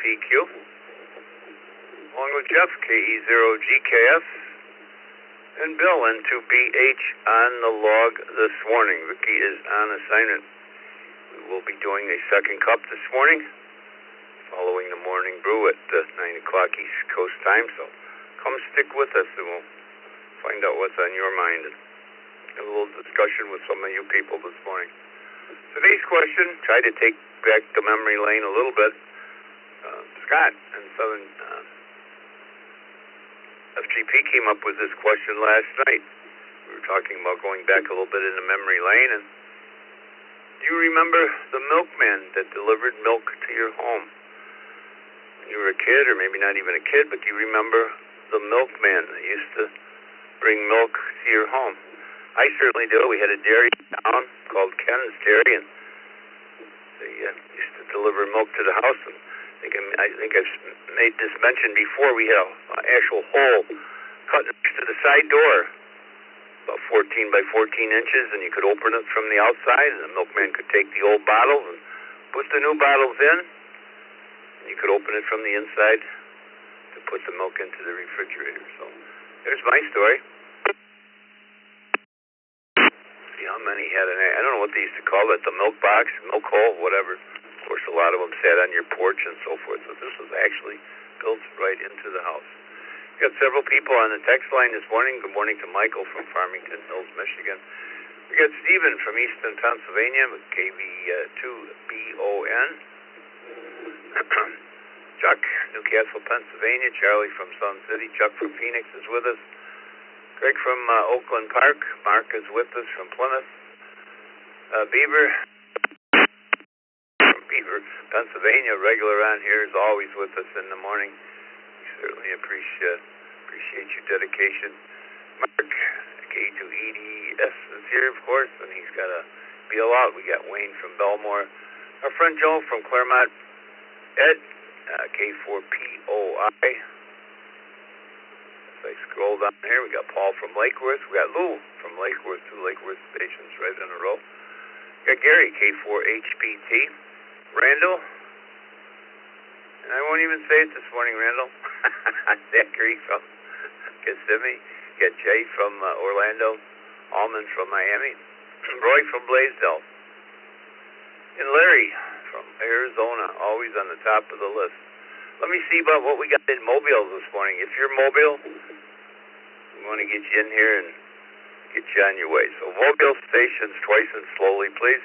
2JPQ. Along with Jeff, KE0GKF. And Bill, N2BH on the log this morning. Vicky is on assignment. We will be doing a second cup this morning, following the morning brew at 9 o'clock East Coast time. So come stick with us and we'll find out what's on your mind and have a little discussion with some of you people this morning. Today's question, try to take back the memory lane a little bit. Scott and Southern FGP came up with this question last night. We were talking about going back a little bit in the memory lane, and do you remember the milkman that delivered milk to your home when you were a kid, or maybe not even a kid, but do you remember the milkman that used to bring milk to your home? I certainly do. We had a dairy in town called Ken's Dairy, and they used to deliver milk to the house. And I think I've made this mention before. We had an actual hole cut to the side door, about 14 by 14 inches, and you could open it from the outside, and the milkman could take the old bottles and put the new bottles in, and you could open it from the inside to put the milk into the refrigerator. So there's my story. See how many had I don't know what they used to call it, the milk box, milk hole, whatever. Of course, a lot of them sat on your porch and so forth, so this was actually built right into the house. We got several people on the text line this morning. Good morning to Michael from Farmington Hills, Michigan. We got Stephen from Easton, Pennsylvania with KV2BON. Chuck, Newcastle, Pennsylvania. Charlie from Sun City. Chuck from Phoenix is with us. Greg from Oakland Park. Mark is with us from Plymouth. Beaver, Pennsylvania, regular on here, is always with us in the morning. We certainly appreciate your dedication. Mark, K2EDS is here, of course, and he's got to bail out. We got Wayne from Belmore. Our friend Joe from Claremont. Ed, K4POI. As I scroll down here, we got Paul from Lake Worth. We got Lou from Lake Worth, 2 Lake Worth stations right in a row. We got Gary, K4HPT. Randall, and I won't even say it this morning, Randall. Zachary from Kissimmee. Got Jay from Orlando. Almond from Miami. Roy from Blaisdell. And Larry from Arizona, always on the top of the list. Let me see about what we got in Mobile this morning. If you're Mobile, we want to get you in here and get you on your way. So Mobile stations twice and slowly, please.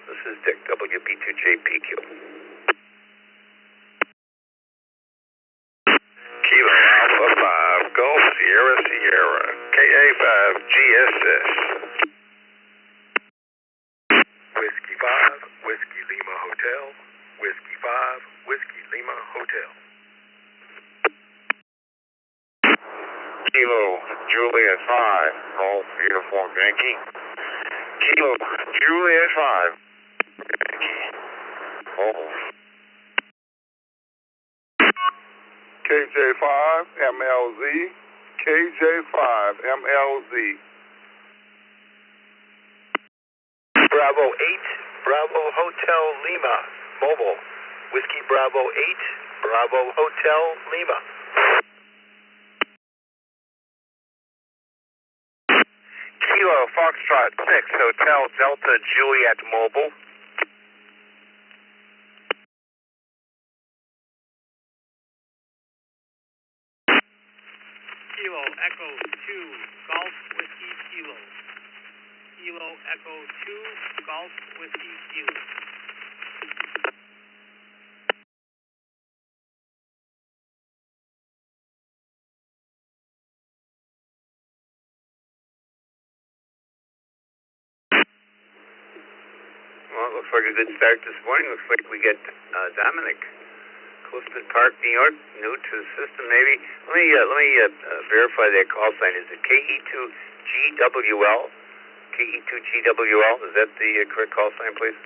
This is Dick, WB2JPQ. Kilo Alpha 5, Golf Sierra Sierra, KA5GSS. Whiskey 5, Whiskey Lima Hotel, Whiskey 5, Whiskey Lima Hotel. Kilo Juliet 5, Golf Uniform Yankee. Kilo Juliet 5. KJ5 MLZ, KJ5 MLZ. Bravo 8, Bravo Hotel Lima, Mobile. Whiskey Bravo 8, Bravo Hotel Lima. Kilo Foxtrot 6, Hotel Delta Juliet Mobile. Kilo Echo 2, Golf Whiskey Kilo. Kilo Echo 2, Golf Whiskey Kilo. Well, it looks like a good start this morning. Looks like we get Dominic, Clifton Park, New York, new to the system. Maybe let me verify that call sign. Is it KE2GWL? KE2GWL. Is that the correct call sign, please?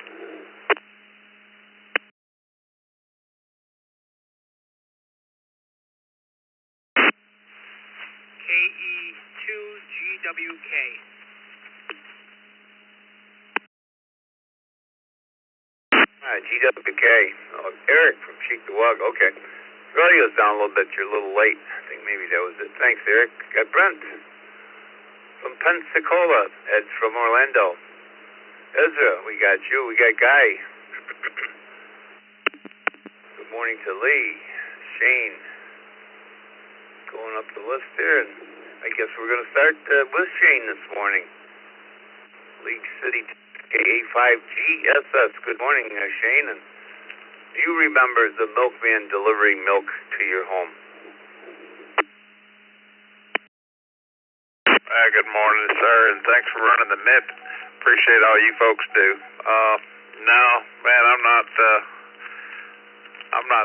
KE2GWK. GWK. Oh, Eric from Cheektowaga. Okay. Your audio's down a little bit. You're a little late. I think maybe that was it. Thanks, Eric. Got Brent from Pensacola. Ed from Orlando. Ezra, we got you. We got Guy. Good morning to Lee. Shane. Going up the list here, and I guess we're going to start with Shane this morning. League City KA5GSS. Good morning, Shane. And do you remember the milkman delivering milk to your home? Good morning, sir, and thanks for running the MIP. Appreciate all you folks do. No, man, I'm not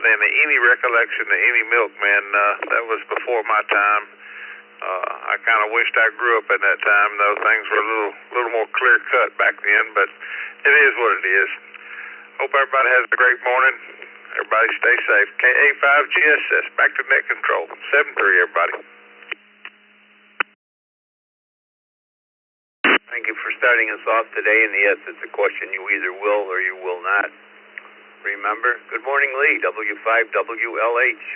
in any recollection of any milkman. That was before my time. I kind of wished I grew up in that time, though. Things were a little more clear-cut back then, but it is what it is. Hope everybody has a great morning. Everybody stay safe. KA5GSS, back to net control. 7-3, everybody. Thank you for starting us off today, and yes, it's a question you either will or you will not remember. Good morning, Lee, W5WLH.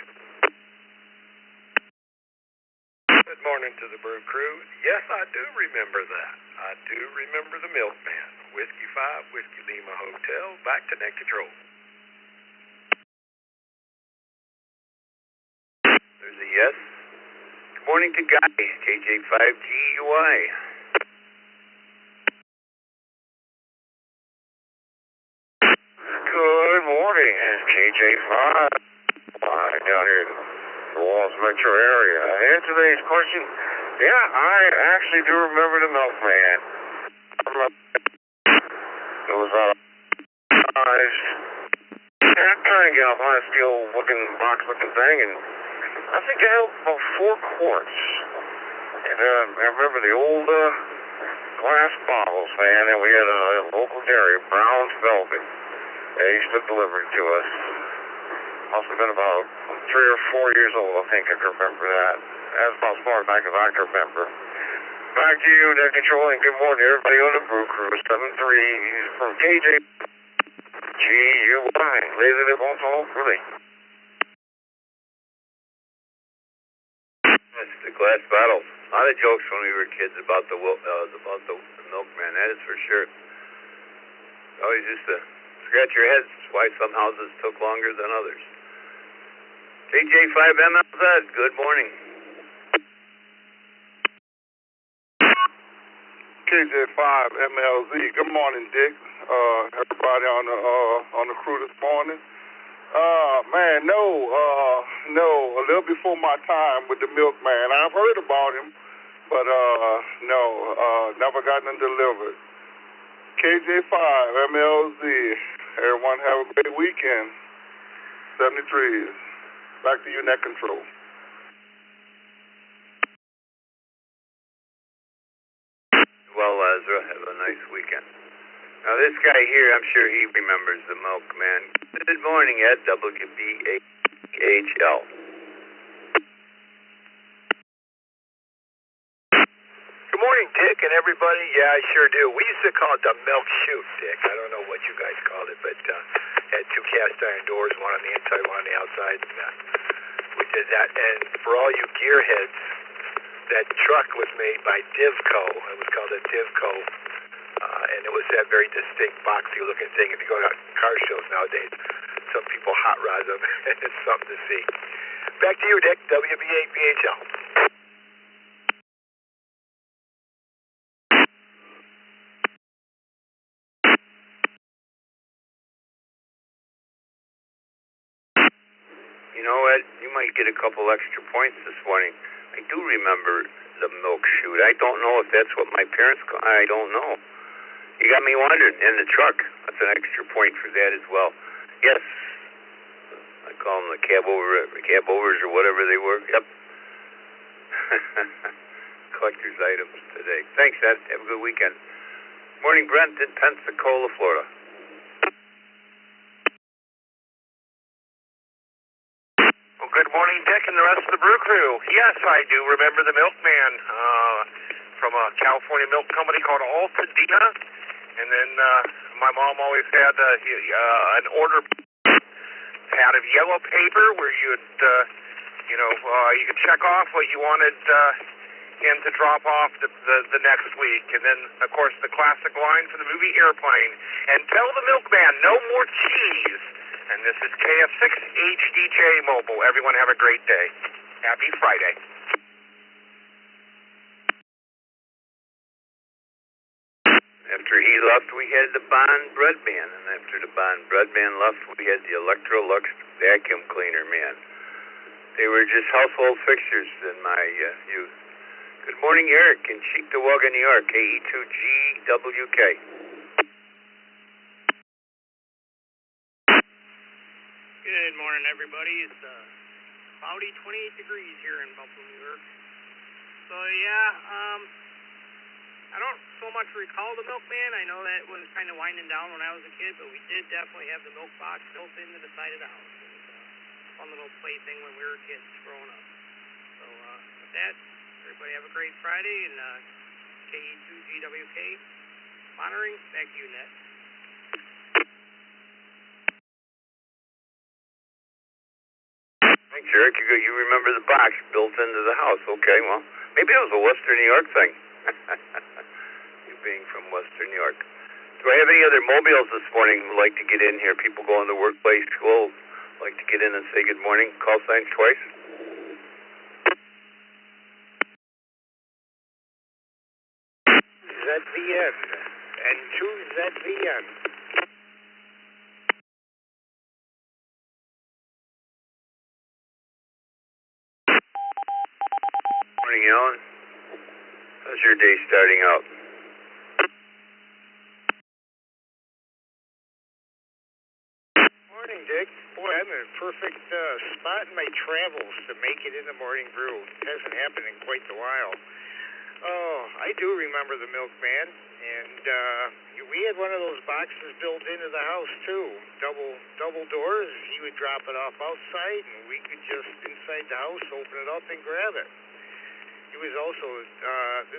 Good morning to the Brew Crew. Yes, I do remember that. I do remember the milkman. Whiskey 5, Whiskey Lima Hotel, back to net control. There's a yes. Good morning to Guy, KJ5GUI. Good morning, KJ5. Down here in the Walls metro area. Answer today's question. Yeah, I actually do remember the milkman. It was trying to get a high steel looking box looking thing, and I think I held about 4 quarts. And I remember the old glass bottles, man, and we had a local dairy, Brown's Velvet. They used to deliver it to us. Must have been about 3 or 4 years old, I think I can remember that. That's about as far back as I can remember. Back to you, net control, and good morning to everybody on the Brew Crew. 7-3 from KJ. GUI. Laser the ball home, really. That's the glass bottles. A lot of jokes when we were kids about the milkman, that is for sure. Always used to scratch your heads why some houses took longer than others. KJ5MLZ, good morning. KJ5MLZ, good morning, Dick. Everybody on the crew this morning. Man, no, a little before my time with the milkman. I've heard about him, but no, never gotten him delivered. KJ5MLZ, everyone have a great weekend. 73. Back to you, net control. Well, Ezra, have a nice weekend. Now, this guy here, I'm sure he remembers the milkman. Good morning, Ed, WBAHL. Good morning, Dick, and everybody. Yeah, I sure do. We used to call it the milk chute, Dick. I don't know what you guys called it, but had 2 cast iron doors, one on the inside, one on the outside. And, we did that. And for all you gearheads, that truck was made by Divco. It was called a Divco. And it was that very distinct boxy looking thing. If you go to car shows nowadays, some people hot rod them. It's something to see. Back to you, Dick, WBAPHL. You know, Ed, you might get a couple extra points this morning. I do remember the milk chute. I don't know if that's what my parents call. I don't know. You got me wondering. And the truck, that's an extra point for that as well. Yes, I call them the cab overs or whatever they were. Yep. Collector's items today. Thanks, Ed. Have a good weekend. Morning, Brent in Pensacola, Florida. Well, good morning, Dick, and the rest of the Brew Crew. Yes, I do remember the milkman from a California milk company called Altadena. And then My mom always had an order pad of yellow paper where you could check off what you wanted him to drop off the next week. And then, of course, the classic line from the movie Airplane. And tell the milkman, no more cheese. And this is KF6 HDJ Mobile. Everyone have a great day. Happy Friday. After he left, we had the Bond Bread Man, and after the Bond Bread Man left, we had the Electrolux Vacuum Cleaner Man. They were just household fixtures in my youth. Good morning, Eric in Cheektowaga, New York, KE2GWK. Good morning, everybody. It's cloudy, 28 degrees here in Buffalo, New York. So, yeah, I don't so much recall the Milkman. I know that was kind of winding down when I was a kid, but we did definitely have the milk box built into the side of the house. It was a fun little plaything when we were kids growing up. So with that, everybody have a great Friday, and KE2GWK monitoring. Back to you, Ned. Thanks, Eric. You remember the box built into the house. Okay, well, maybe it was a Western New York thing. You being from Western New York. Do I have any other mobiles this morning who like to get in here? People going to workplace, school, like to get in and say good morning. Call signs twice. ZVN and choose ZVN. Morning, Alan. How's your day starting out? Morning, Dick. Boy, I'm in a perfect spot in my travels to make it in the morning brew. It hasn't happened in quite a while. Oh, I do remember the Milkman, and we had one of those boxes built into the house too. Double doors. He would drop it off outside, and we could just inside the house open it up and grab it. He was also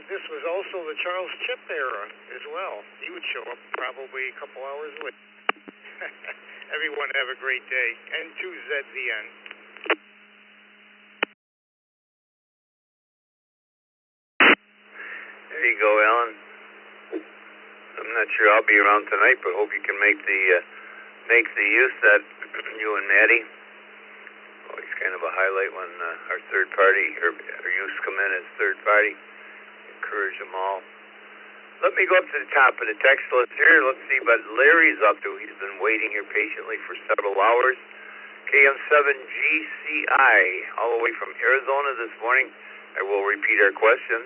this was also the Charles Chip era as well. He would show up probably a couple hours later. Everyone have a great day. And choose ZVN. There you go, Alan. I'm not sure I'll be around tonight, but hope you can make the use that you and Maddie. Always kind of a highlight when our third party, our youth come in as third party. Encourage them all. Let me go up to the top of the text list here. Let's see what Larry's up to. He's been waiting here patiently for several hours. KM7GCI, all the way from Arizona this morning. I will repeat our question.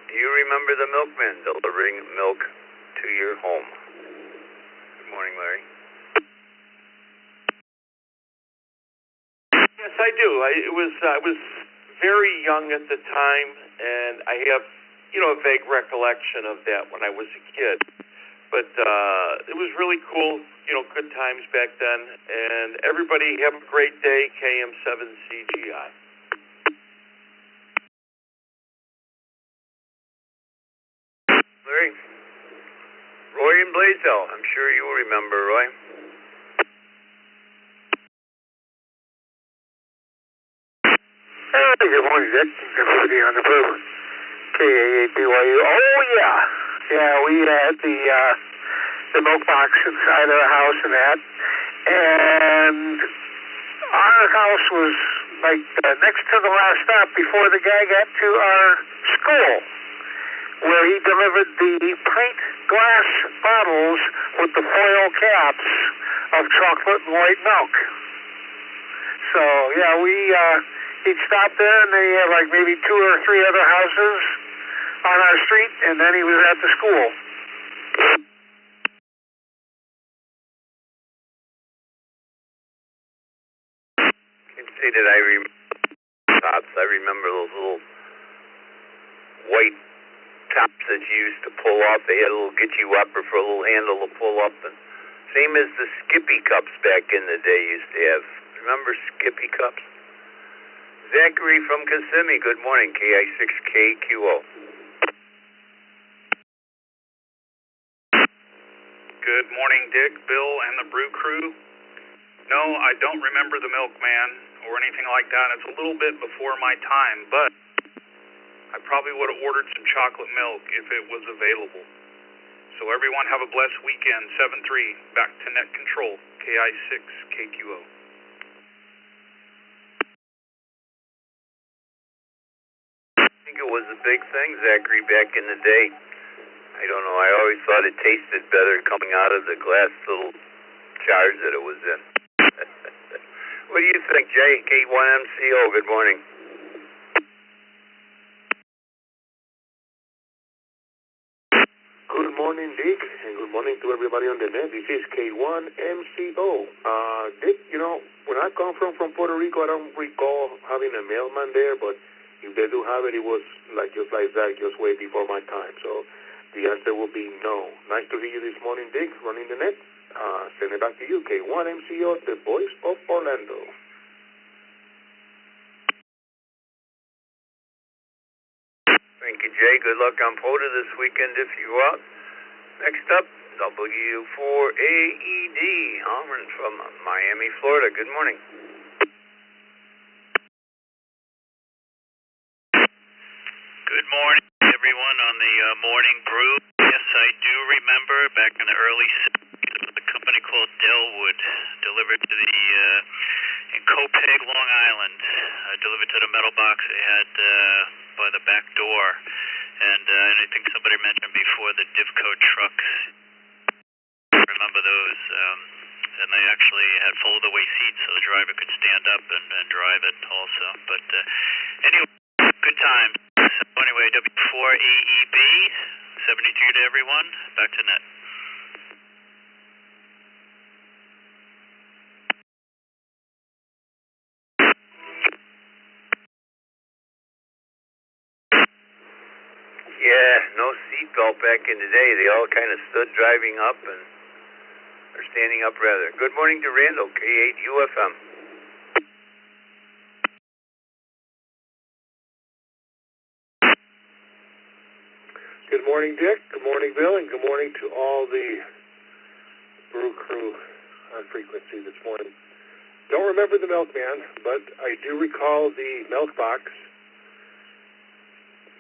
Do you remember the milkman delivering milk to your home? Good morning, Larry. Yes, I do. I was very young at the time, and I have, a vague recollection of that when I was a kid. But it was really cool, good times back then. And everybody have a great day, KM7CGI. Larry. Roy in Blaisdell. I'm sure you will remember, Roy. Hey, good morning, Dick. Everybody on the brew. KA8BYU. Oh, yeah. Yeah, we had the milk box inside of the house and that. And our house was like next to the last stop before the guy got to our school, where he delivered the pint glass bottles with the foil caps of chocolate and white milk. So, yeah, he'd stop there, and they had like maybe 2 or 3 other houses on our street, and then he was at the school. I can say that I remember tops. I remember those little white tops that you used to pull off. They had a little Gitchy Whopper for a little handle to pull up. And same as the Skippy cups back in the day used to have. Remember Skippy cups? Zachary from Kissimmee, good morning, KI6KQO. Good morning, Dick, Bill, and the Brew Crew. No, I don't remember the Milkman or anything like that. It's a little bit before my time, but I probably would have ordered some chocolate milk if it was available. So everyone have a blessed weekend. 7-3, back to net control, KI6, KQO. I think it was a big thing, Zachary, back in the day. I don't know, I always thought it tasted better coming out of the glass little jars that it was in. What do you think, Jay? K1MCO, good morning. Good morning, Dick, and good morning to everybody on the net. This is K1MCO. Dick, when I come from Puerto Rico, I don't recall having a mailman there, but if they do have it, it was just like that, just way before my time. So the answer will be no. Nice to hear you this morning, Dick, running the net. Send it back to you, K1MCO, the voice of Orlando. Thank you, Jay. Good luck on POTA this weekend if you are. Next up, W4AED, Almond from Miami, Florida. Good morning. Good morning, everyone on the Morning Brew. Yes, I do remember back in the early 70s, a company called Delwood delivered to the, in Copeg, Long Island, delivered to the metal box they had by the back door. And I think somebody mentioned before the Divco trucks. I remember those. And they actually had fold-away seats so the driver could stand up and drive it also. But anyway, good times. So anyway, W4AEB, 72 to everyone. Back to net. Yeah, no seatbelt back in the day. They all kind of stood driving up and or standing up rather. Good morning to Randall, K8UFM. Good morning, Dick. Good morning, Bill, and good morning to all the Brew Crew on frequency this morning. Don't remember the Milkman, but I do recall the milk box.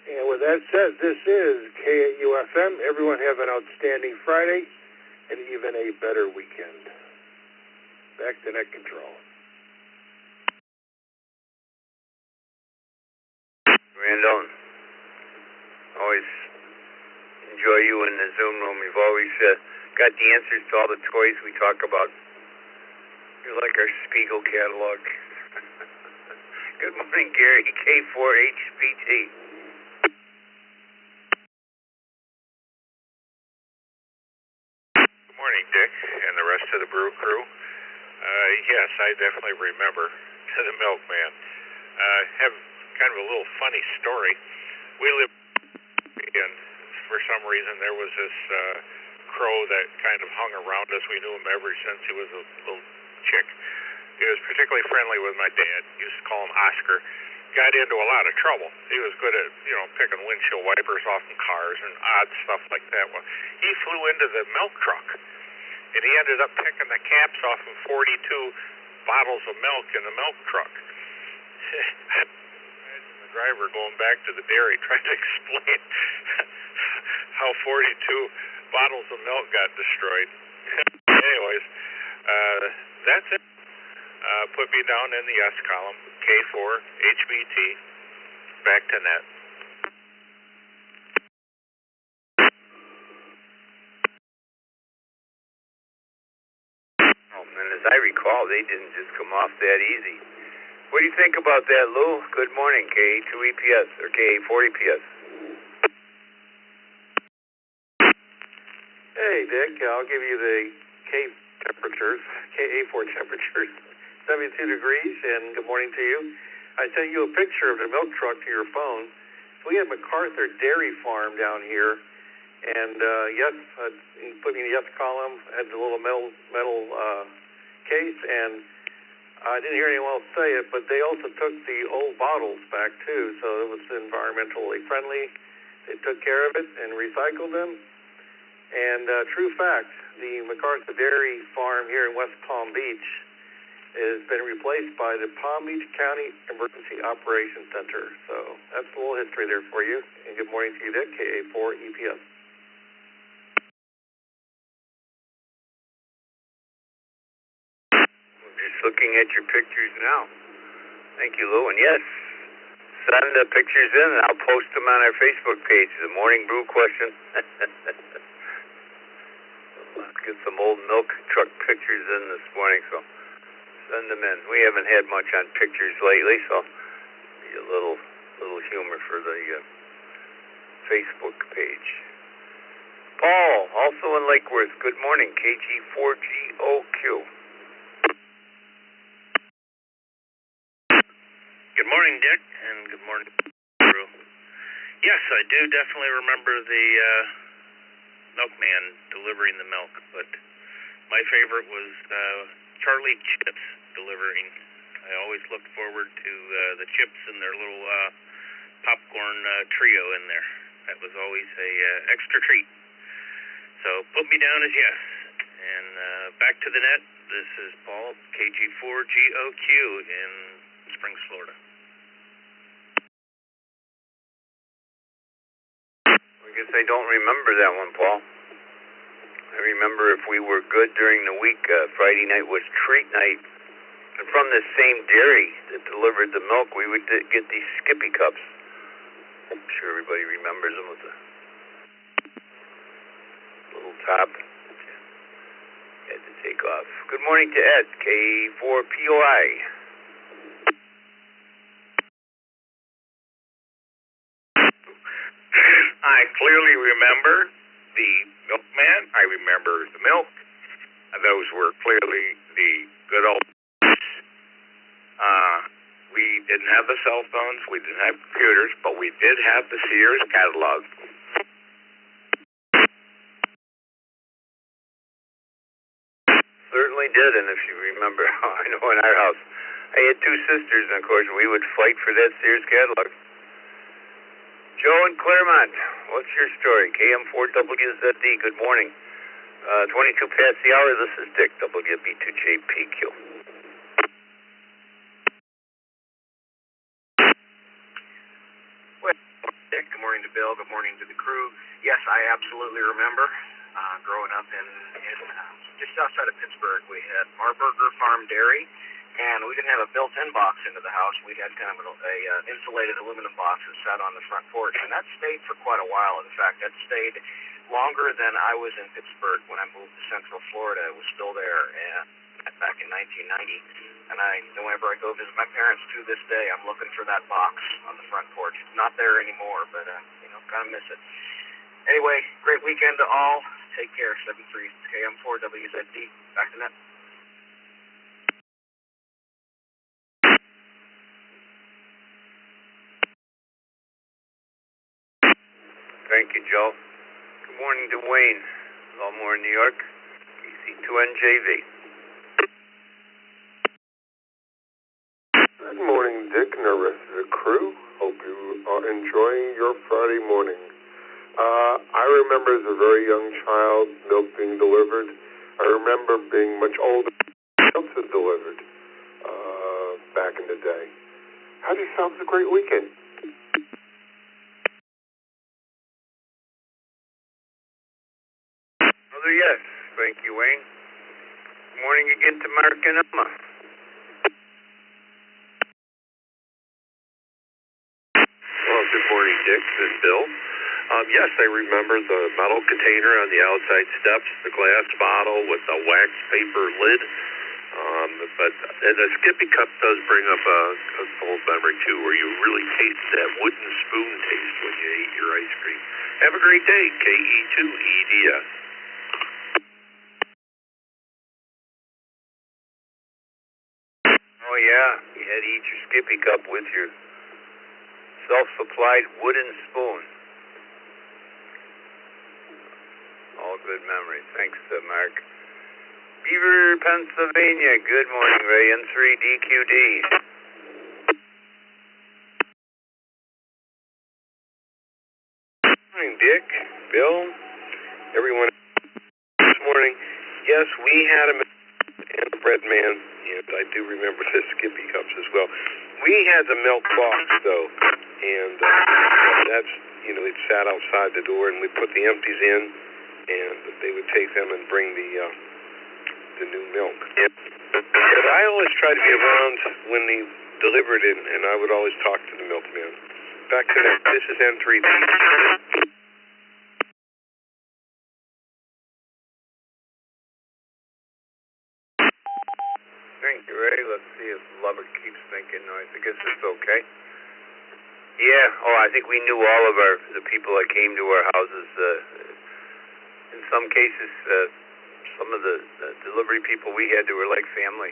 And with that said, this is K8UFM. Everyone have an outstanding Friday and even a better weekend. Back to net control. Randall, always enjoy you in the Zoom room. You've always got the answers to all the toys we talk about. You're like our Spiegel catalog. Good morning, Gary, K4HBT. Good morning, Dick, and the rest of the Brew Crew. Yes, I definitely remember the Milkman. Have kind of a little funny story. We live, and for some reason there was this crow that kind of hung around us. We knew him ever since he was a little chick. He was particularly friendly with my dad. Used to call him Oscar. Got into a lot of trouble. He was good at, picking windshield wipers off in cars and odd stuff like that. Well, he flew into the milk truck, and he ended up picking the caps off of 42 bottles of milk in the milk truck. Imagine the driver going back to the dairy trying to explain how 42 bottles of milk got destroyed. Anyways, that's it. Put me down in the S column, K4, HBT, back to net. Oh, and as I recall, they didn't just come off that easy. What do you think about that, Lou? Good morning, K2EPS, or K4EPS. Hey, Dick, I'll give you the temperatures, KA4 temperatures, 72 degrees, and good morning to you. I sent you a picture of the milk truck to your phone. We have MacArthur Dairy Farm down here, and he put me in the yes column, had the little metal case, and I didn't hear anyone else say it, but they also took the old bottles back too, so it was environmentally friendly. They took care of it and recycled them. And true fact, the MacArthur Dairy Farm here in West Palm Beach has been replaced by the Palm Beach County Emergency Operations Center. So that's a little history there for you. And good morning to you, Dick, KA4 EPS. Just looking at your pictures now. Thank you, Lou. And yes, send the pictures in and I'll post them on our Facebook page, the Morning Brew question. Let's get some old milk truck pictures in this morning, so send them in. We haven't had much on pictures lately, so be a little humor for the Facebook page. Paul, also in Lake Worth. Good morning, KG4GOQ. Good morning, Dick, and good morning, Drew. Yes, I do definitely remember the milkman delivering the milk, but my favorite was Charlie Chips delivering. I always looked forward to the chips and their little popcorn trio in there. That was always a extra treat. So put me down as yes. And back to the net, this is Paul, KG4GOQ in Springs, Florida. I guess I don't remember that one, Paul. I remember if we were good during the week, Friday night was treat night. And from the same dairy that delivered the milk, we would get these Skippy cups. I'm sure everybody remembers them with the little top that you had to take off. Good morning to Ed, K4POI. I clearly remember the milkman. I remember the milk. Those were clearly the good old. We didn't have the cell phones. We didn't have computers, but we did have the Sears catalog. Certainly did, and if you remember, I know in our house, I had two sisters, and of course we would fight for that Sears catalog. Joe in Claremont, what's your story? KM4WZD, good morning. 22 past the hour, this is Dick, WB2JPQ. Well, Dick, good morning to Bill, good morning to the crew. Yes, I absolutely remember growing up in just outside of Pittsburgh. We had Marburger Farm Dairy, and we didn't have a built-in box into the house. We had kind of an insulated aluminum box that sat on the front porch, and that stayed for quite a while. In fact, that stayed longer than I was in Pittsburgh when I moved to Central Florida. It was still there back in 1990. And whenever I go visit my parents to this day, I'm looking for that box on the front porch. It's not there anymore, but kind of miss it. Anyway, great weekend to all. Take care. 7-3 KM4WZD. Back to net. Thank you, Joe. Good morning to Wayne, Baltimore, New York, KC2NJV. Good morning, Dick and the rest of the crew. Hope you are enjoying your Friday morning. I remember as a very young child, milk being delivered. I remember being much older, milk was delivered back in the day. Have yourselves a great weekend. Another yes. Thank you, Wayne. Good morning again to Mark and Emma. Well, good morning, Dick and Bill. Yes, I remember the metal container on the outside steps, the glass bottle with the wax paper lid. And the Skippy cup does bring up a old memory, too, where you really taste that wooden spoon taste when you eat your ice cream. Have a great day, KE2EDS. Oh, yeah. You had to eat your Skippy cup with your self-supplied wooden spoon. All good memories. Thanks, Mark. Beaver, Pennsylvania. Good morning, Ray. N3DQD. Good morning, Dick, Bill, everyone. This morning, Yes, we had a and the bread man, and I do remember the Skippy cups as well. We had the milk box, though, and that's, it sat outside the door, and we put the empties in, and they would take them and bring the new milk. Yeah. But I always try to be around when they delivered it, and I would always talk to the milkman. Back to that. This is N3P. Thank you, Ray. Let's see if Lubbock keeps making noise. I guess it's okay. Yeah. Oh, I think we knew all of the people that came to our houses. In some cases, some of the delivery people we had, they were like family.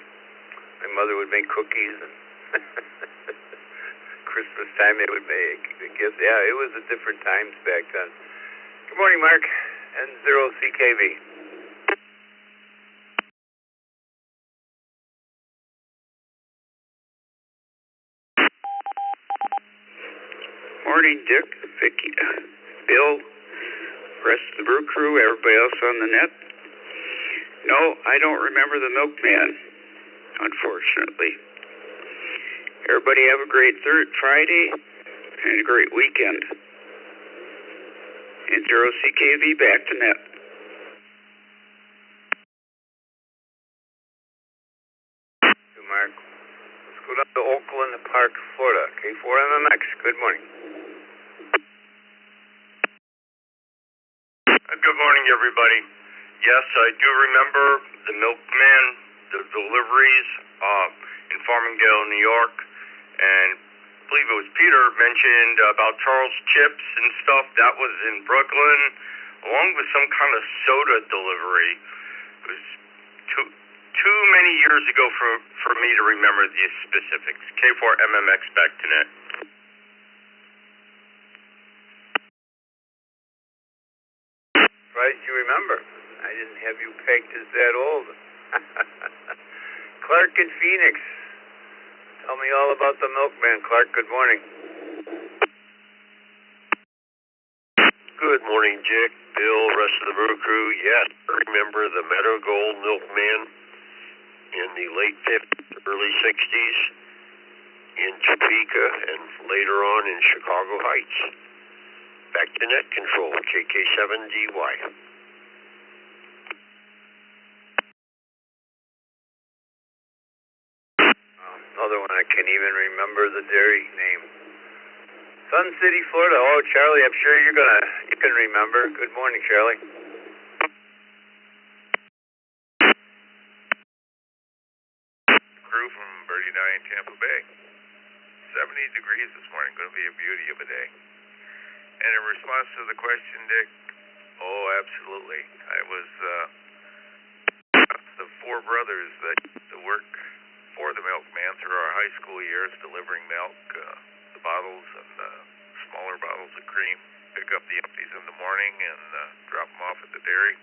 My mother would make cookies, and Christmas time they would make the gifts. Yeah, it was a different times back then. Good morning, Mark. N0CKV. Morning, Dick, Vicky, Bill, rest of the brew crew, everybody else on the net. No, I don't remember the Milkman, unfortunately. Everybody have a great Friday and a great weekend. And 0CKV back to net. Thank you, Mark. Let's go down to Oakland Park, Florida. K4MMX. Good morning. Good morning, everybody. Yes, I do remember the Milkman, the deliveries in Farmingdale, New York, and I believe it was Peter mentioned about Charles Chips and stuff. That was in Brooklyn, along with some kind of soda delivery. It was too many years ago for me to remember the specifics. K4MMX back to net. Surprised you remember. I didn't have you pegged as that old. Clark in Phoenix. Tell me all about the Milkman, Clark. Good morning. Good morning, Dick, Bill, rest of the brew crew. Yes, I remember the Meadow Gold Milkman in the late 50s, early 60s in Topeka and later on in Chicago Heights. Back to net control, KK7DY. Another one I can't even remember the dairy name. Sun City, Florida. Oh, Charlie, I'm sure you can remember. Good morning, Charlie. Crew from Birdie 9, Tampa Bay. 70 degrees this morning, going to be a beauty of a day. And in response to the question, Dick, oh, absolutely. I was the four brothers that used to work for the Milkman through our high school years, delivering milk, the bottles and smaller bottles of cream, pick up the empties in the morning and drop them off at the dairy.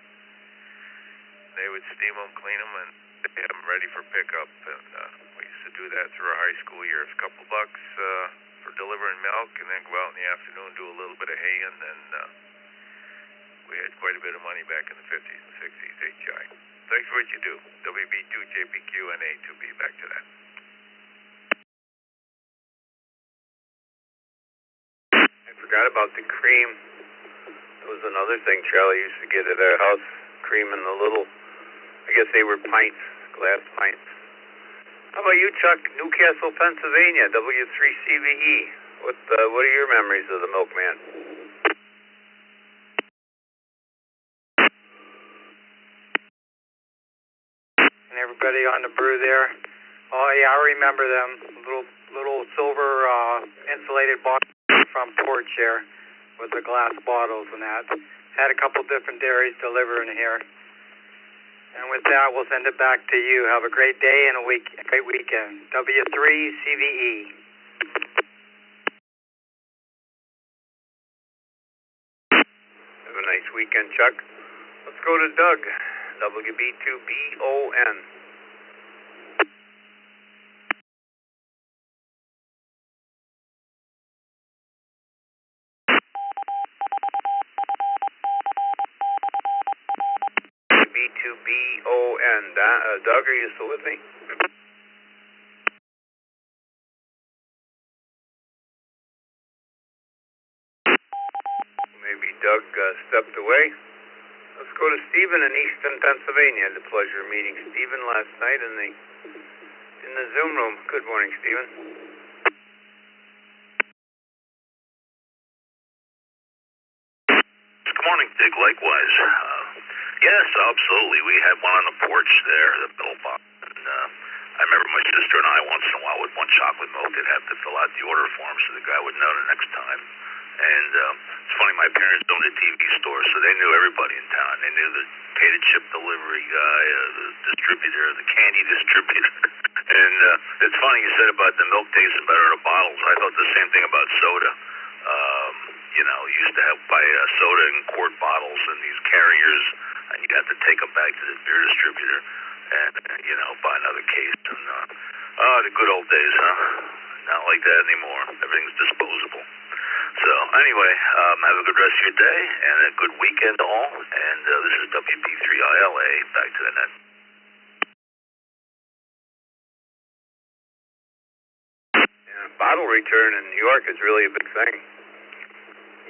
They would steam them, clean them, and they have them ready for pickup. And we used to do that through our high school years. A couple bucks for delivering milk, and then go out in the afternoon, do a little bit of hay, and then we had quite a bit of money back in the 50s and 60s, HI. Thanks for what you do. WB2JPQNA2B, back to that. I forgot about the cream. That was another thing Charlie used to get at our house. Cream in the little, I guess they were pints, glass pints. How about you, Chuck? Newcastle, Pennsylvania, W3CVE. What are your memories of the Milkman? And everybody on the brew there. Oh yeah, I remember them. Little silver insulated bottles from porch there with the glass bottles and that. Had a couple different dairies delivering here. And with that, we'll send it back to you. Have a great day and a great weekend. W3CVE. Have a nice weekend, Chuck. Let's go to Doug. WB2BON. G2BON. Doug, are you still with me? Maybe Doug stepped away. Let's go to Stephen in Easton, Pennsylvania. I had the pleasure of meeting Stephen last night in the Zoom room. Good morning, Stephen. Good morning, Dick. Likewise. Yes, absolutely. We had one on the porch there, the Bill Bob. And, I remember my sister and I once in a while with one chocolate milk, they'd have to fill out the order form so the guy would know the next time. And it's funny, my parents owned a TV store, so they knew everybody in town. They knew the potato chip delivery guy, the distributor, the candy distributor. And it's funny you said about the milk tasting better in the bottles. I thought the same thing about soda. You used to have buy soda in quart bottles in these carriers, and you'd have to take them back to the beer distributor and, buy another case. And, the good old days, huh? Not like that anymore. Everything's disposable. So, anyway, have a good rest of your day, and a good weekend all. And this is WP3ILA, back to the net. Yeah, bottle return in New York is really a big thing.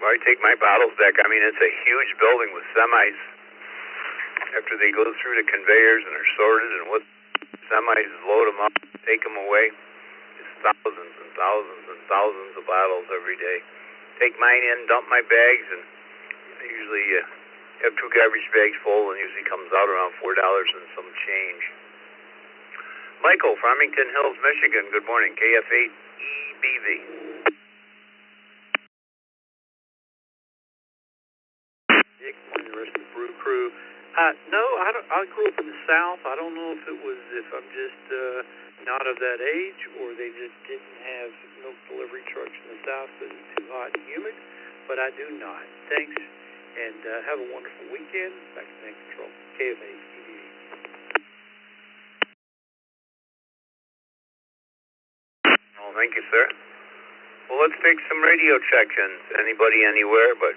Well, I take my bottles back. I mean, it's a huge building with semis. After they go through the conveyors and are sorted, and what semis load them up, take them away. It's thousands and thousands and thousands of bottles every day. Take mine in, dump my bags, and I usually have 2 garbage bags full, and usually comes out around $4 and some change. Michael, Farmington Hills, Michigan. Good morning, KF8EBV. Good morning, the rest of the brew crew. No, I grew up in the South. I don't know if I'm just not of that age, or they just didn't have milk delivery trucks in the South because it's too hot and humid, but I do not. Thanks, and have a wonderful weekend. Back to Net Control, KFA TV. Oh, thank you, sir. Well, let's take some radio check-ins. Anybody, anywhere, but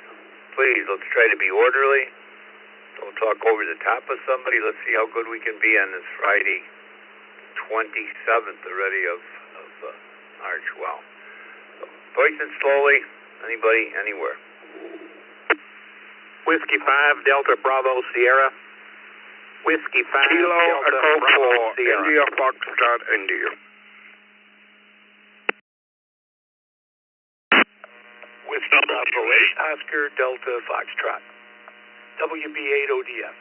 please, let's try to be orderly. Don't talk over the top of somebody. Let's see how good we can be on this Friday, 27th already of March. Wow. So, voice it slowly. Anybody, anywhere. Whiskey 5, Delta Bravo Sierra. Whiskey 5, Kilo Delta Echo Bravo 4, Sierra. India, Foxtrot, India. Whiskey Bravo 8, Oscar Delta Foxtrot. WB8 ODF.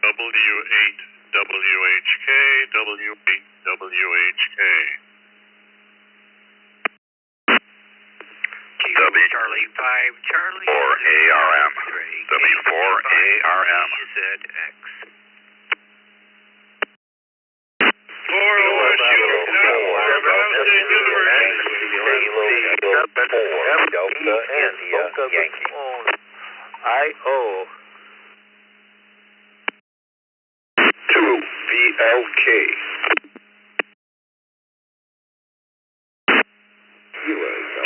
W8 WHK, W8 WHK. W Charlie 5 Charlie 4 ARM. W4 ARM. ZX. 4 OSU, Delta India Yankee. IO. 2, VLK.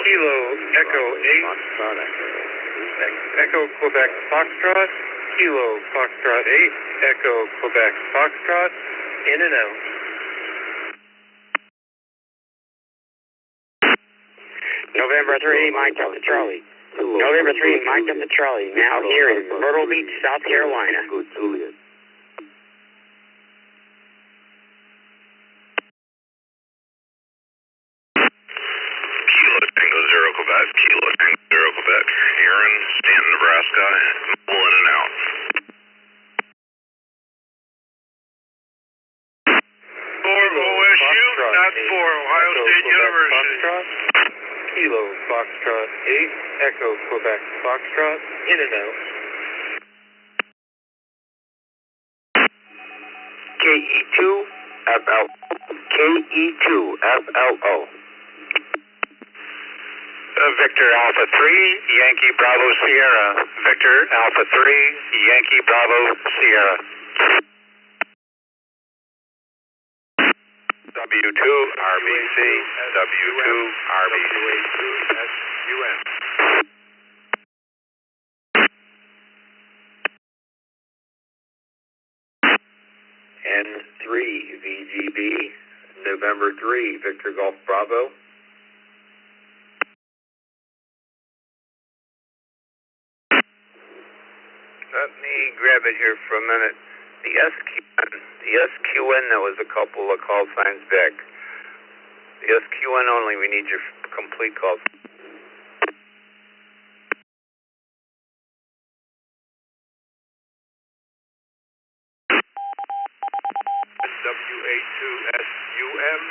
Kilo Echo 8. Echo Quebec Foxtrot. Kilo Foxtrot 8. Echo Quebec Foxtrot. In and out. November 3, Mike Delta Charlie. November 3, Mike Delta Charlie. Now here in Myrtle Beach, South Carolina. Good, Juliet. Kilo Tango 0 Quebec, Kilo Tango 0 Quebec, Aaron, Stanton, Nebraska, pull in and out. 4 OSU, not 4 Ohio State University. Foxtrot. Kilo Foxtrot 8. Echo Quebec Foxtrot. In and out. KE2 FL. KE2 FLO. Victor Alpha 3, Yankee Bravo Sierra. Victor Alpha 3, Yankee Bravo Sierra. W2 RBC. W2 RBC. UN. 3, Victor Golf Bravo. Let me grab it here for a minute. The SQN, that was a couple of call signs back. The SQN only, we need your complete call. WA2SUM.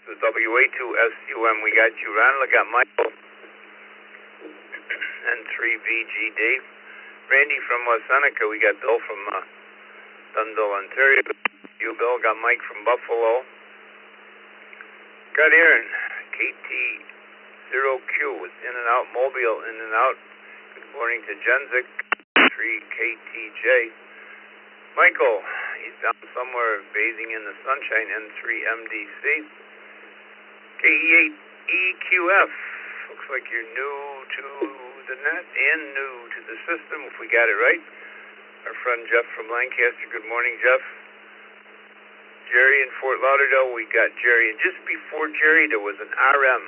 So WA2SUM, we got you, Ronald. I got Michael. N3VG Dave. Randy from West Seneca. We got Bill from Dundle, Ontario. You, Bill. Got Mike from Buffalo. Got Aaron. KT0Q with In and Out Mobile, In and Out. Good morning to Jenzik. 3KTJ. Michael, he's down somewhere bathing in the sunshine. N3MDC. KE8EQF. Looks like you're new to the net and new to the system, if we got it right. Our friend Jeff from Lancaster. Good morning, Jeff. Jerry in Fort Lauderdale. We got Jerry. And just before Jerry, there was an RM.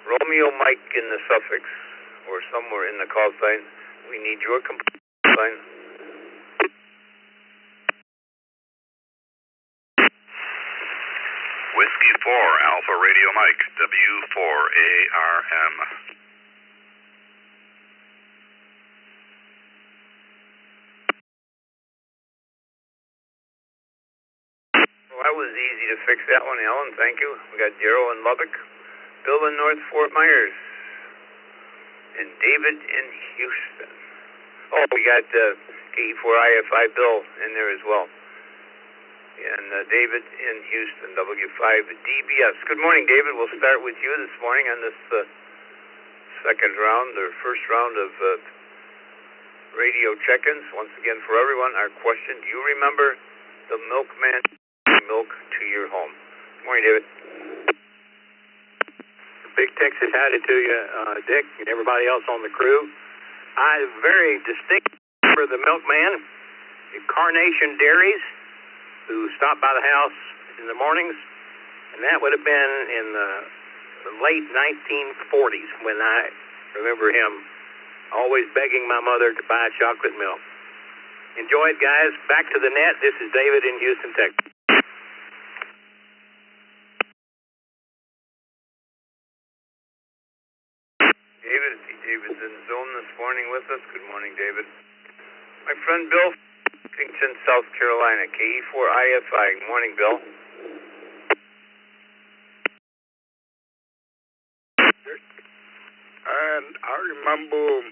Romeo Mike in the suffix, or somewhere in the call sign. We need your complete sign. Whiskey 4, Alpha Radio Mike, W4ARM. Well, that was easy to fix that one, Alan. Thank you. We got Darryl in Lubbock, Bill in North Fort Myers, and David in Houston. Oh, we got KE4IFI Bill in there as well. And David in Houston, W5DBS. Good morning, David. We'll start with you this morning on this second round, or first round of radio check-ins. Once again, for everyone, our question: do you remember the Milkman milk to your home? Good morning, David. Big Texas howdy to you, Dick, and everybody else on the crew. I very distinctly remember the Milkman at Carnation Dairies, who stopped by the house in the mornings, and that would have been in the late 1940s when I remember him always begging my mother to buy chocolate milk. Enjoy it, guys. Back to the net. This is David in Houston, Texas. David's in zone this morning with us. Good morning, David. My friend Bill, Kingston, South Carolina, KE4IFI. Good morning, Bill. And I remember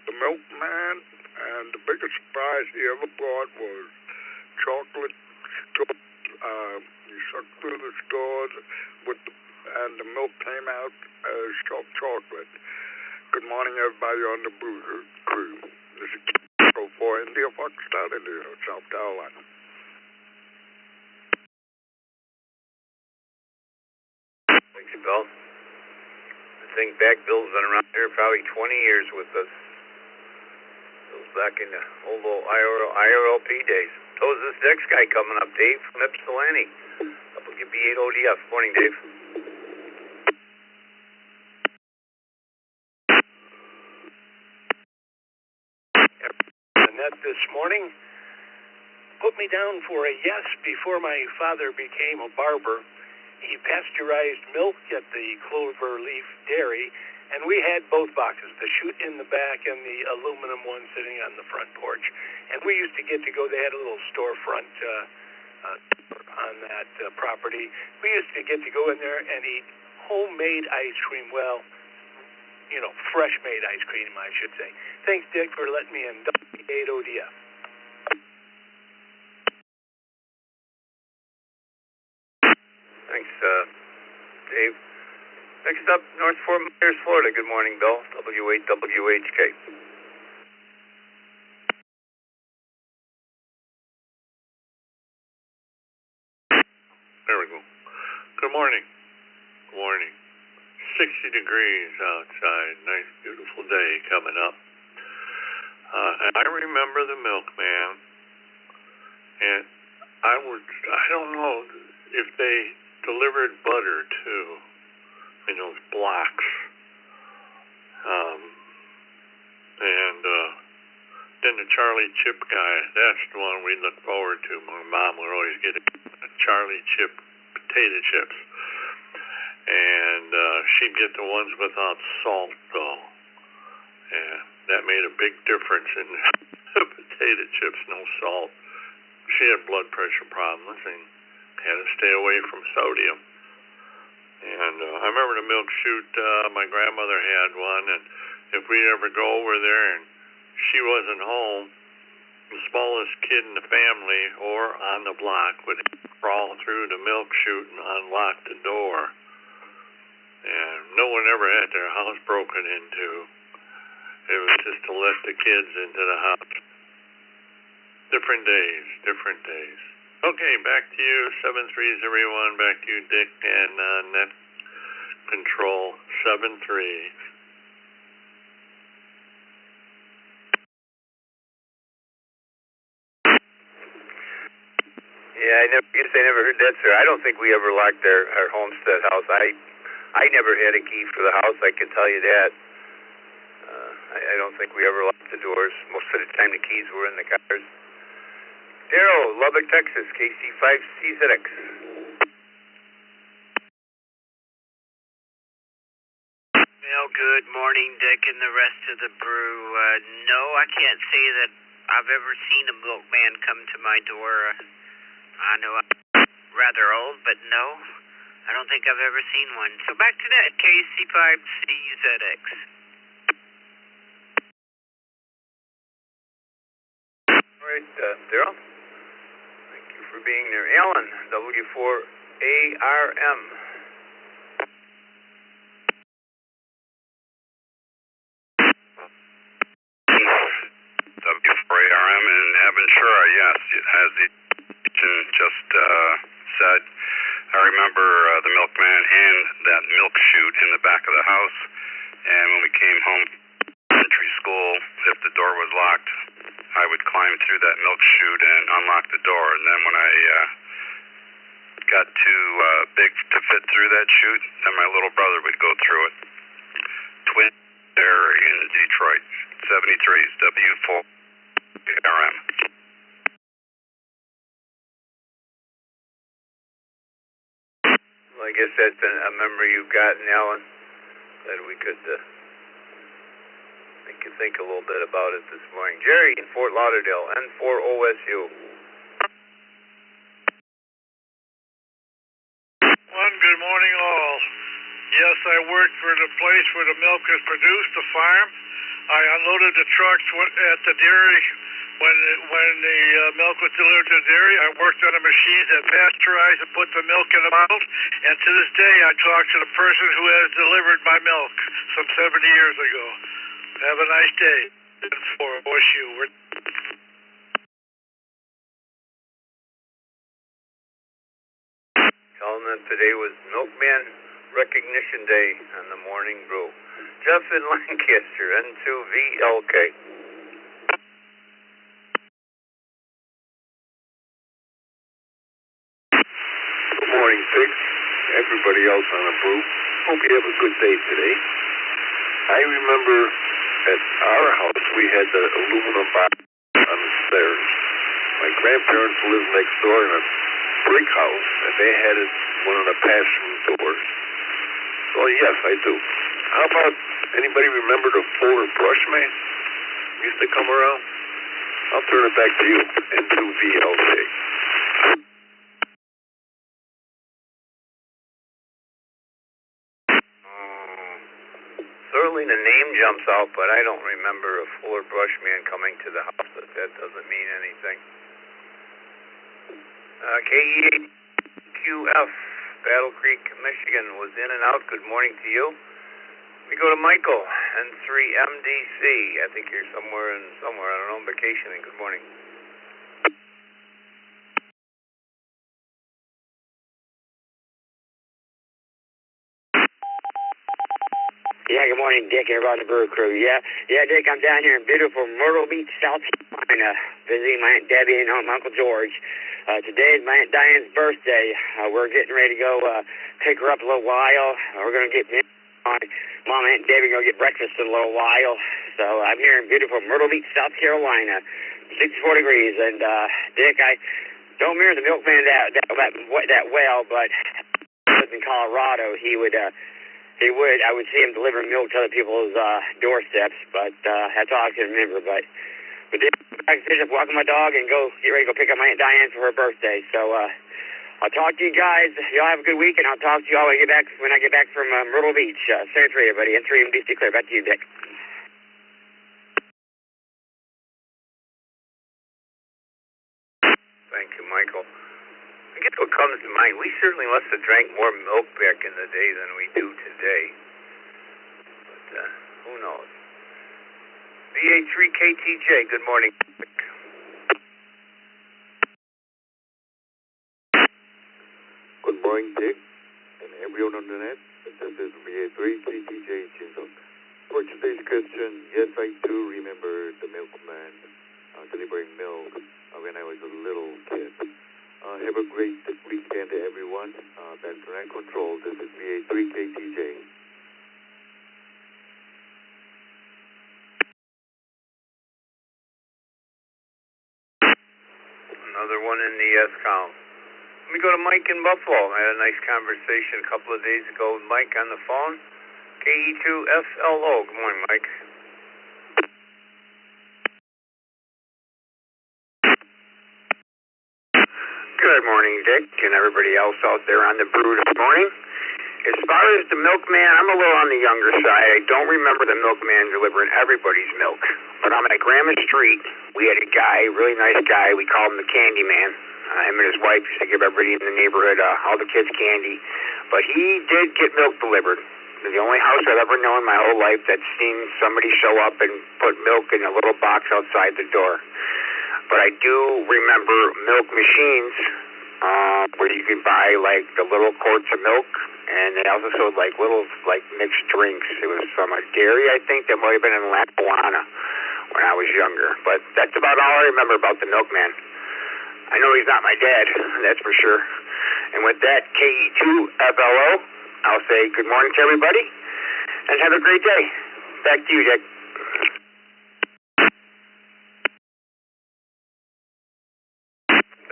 the Milkman, and the biggest surprise he ever brought was chocolate stores. You sucked through the stores and the milk came out as chocolate. Good morning, everybody on the Brew crew. This is Kiko for India Foxtrot in South Carolina. Thank you, Bill. I think back, Bill's been around here probably 20 years with us. Bill's back in the old IRLP days. So is this next guy coming up, Dave from Ypsilanti. WB8ODF. Morning, Dave. Annette this morning put me down for a yes before my father became a barber. He pasteurized milk at the Clover Leaf Dairy, and we had both boxes, the chute in the back and the aluminum one sitting on the front porch. And we used to get to go, they had a little storefront on that property. We used to get to go in there and eat homemade ice cream. Well, you know, fresh-made ice cream, I should say. Thanks, Dick, for letting me in. W8ODF. Thanks, Dave. Next up, North Fort Myers, Florida. Good morning, Bill. W8WHK. There we go. Good morning. Good morning. 60 degrees outside. Nice, beautiful day coming up. And I remember the Milkman, and I don't know if they delivered butter too in those blocks. And then the Charlie Chip guy, that's the one we look forward to. My mom would always get a Charlie Chip potato chips. And she'd get the ones without salt, though. And that made a big difference in the potato chips, no salt. She had blood pressure problems and had to stay away from sodium. And I remember the milk chute, my grandmother had one, and if we ever go over there and she wasn't home, the smallest kid in the family or on the block would crawl through the milk chute and unlock the door. And no one ever had their house broken into. It was just to let the kids into the house. Different days, different days. Okay, back to you, 7-3-0-1, back to you, Dick, and net control, 7-3. Yeah, I guess I never heard that, sir. I don't think we ever locked our homestead house. I never had a key for the house, I can tell you that. I don't think we ever locked the doors. Most of the time the keys were in the cars. Daryl, Lubbock, Texas, KC5CZX. Well, good morning, Dick, and the rest of the brew. No, I can't say that I've ever seen a milkman come to my door. I know I'm rather old, but no, I don't think I've ever seen one. So back to that, KC5CZX. All right, Daryl. Thank you for being there. Alan, W4ARM. W4ARM in Aventura, yes, as the agent just said. I remember the milkman and that milk chute in the back of the house. And when we came home from elementary school, if the door was locked, I would climb through that milk chute and unlock the door. And then when I got too big to fit through that chute, then my little brother would go through it. Twin there in Detroit, 73's W4RM. Well, I guess that's a memory you've gotten, Alan, that we could make you think a little bit about it this morning. Jerry in Fort Lauderdale, N4OSU. Good morning, all. Yes, I worked for the place where the milk is produced, the farm. I unloaded the trucks at the dairy when the milk was delivered to the dairy. I worked on the machines that pasteurized and put the milk in the bottles. And to this day, I talk to the person who has delivered my milk some 70 years ago. Have a nice day. For OSU. Telling them today was Milkman Recognition Day on the Morning Brew. Jeff in Lancaster, N2VLK. Good morning, Dick. Everybody else on the brew. Hope you have a good day today. I remember at our house we had the aluminum box on the stairs. My grandparents lived next door in a brick house, and they had it one of the pass-through doors. So yes, I do. How about anybody remember the Ford brush man? Used to come around? I'll turn it back to you. N2VLK. Certainly the name jumps out, but I don't remember a Fuller brush man coming to the house. That doesn't mean anything. KE8QF, Battle Creek, Michigan, was in and out. Good morning to you. We go to Michael, N3MDC. I think you're somewhere, I don't know, vacationing. Good morning. Yeah, good morning, Dick, and everybody on the Brew Crew. Yeah, Dick, I'm down here in beautiful Myrtle Beach, South Carolina, visiting my Aunt Debbie and my Uncle George. Today is my Aunt Diane's birthday. We're getting ready to go pick her up a little while. We're going to get my Mom and Aunt Debbie going to get breakfast in a little while. So I'm here in beautiful Myrtle Beach, South Carolina, 64 degrees. And, Dick, I don't mirror the Milkman that well, but in Colorado, I would see him delivering milk to other people's doorsteps, but that's all I can remember. But then I finish up walking my dog and get ready to go pick up my Aunt Diane for her birthday. So I'll talk to you guys. Y'all have a good week, and I'll talk to you all when I get back from Myrtle Beach. Center 3, everybody. N3 and BC Clear. Back to you, Dick. Thank you, Michael. I guess what comes to mind, we certainly must have drank more milk back in the day than we do today. But who knows? VA3KTJ, good morning. Good morning, Dick, and everyone on the net. This is VA3KTJ Chinson. For today's question, yes, I do remember the milkman delivering milk when I was a little kid. Have a great weekend, everyone. That's Rent Control. This is VA3KTJ. Another one in the S column. Let me go to Mike in Buffalo. I had a nice conversation a couple of days ago with Mike on the phone. KE2FLO. Good morning, Mike. Good morning, Dick, and everybody else out there on the brew this morning. As far as the milkman, I'm a little on the younger side. I don't remember the milkman delivering everybody's milk. But on my grandma's street, we had a guy, really nice guy. We called him the Candy Man. Him and his wife used to give everybody in the neighborhood, all the kids, candy. But he did get milk delivered. The only house I've ever known in my whole life that's seen somebody show up and put milk in a little box outside the door. But I do remember milk machines where you could buy like the little quarts of milk, and they also sold like little mixed drinks. It was from a dairy, I think, that might have been in Lackawanna when I was younger. But that's about all I remember about the milkman. I know he's not my dad, that's for sure. And with that, KE2FLO, I'll say good morning to everybody, and have a great day. Back to you, Dick.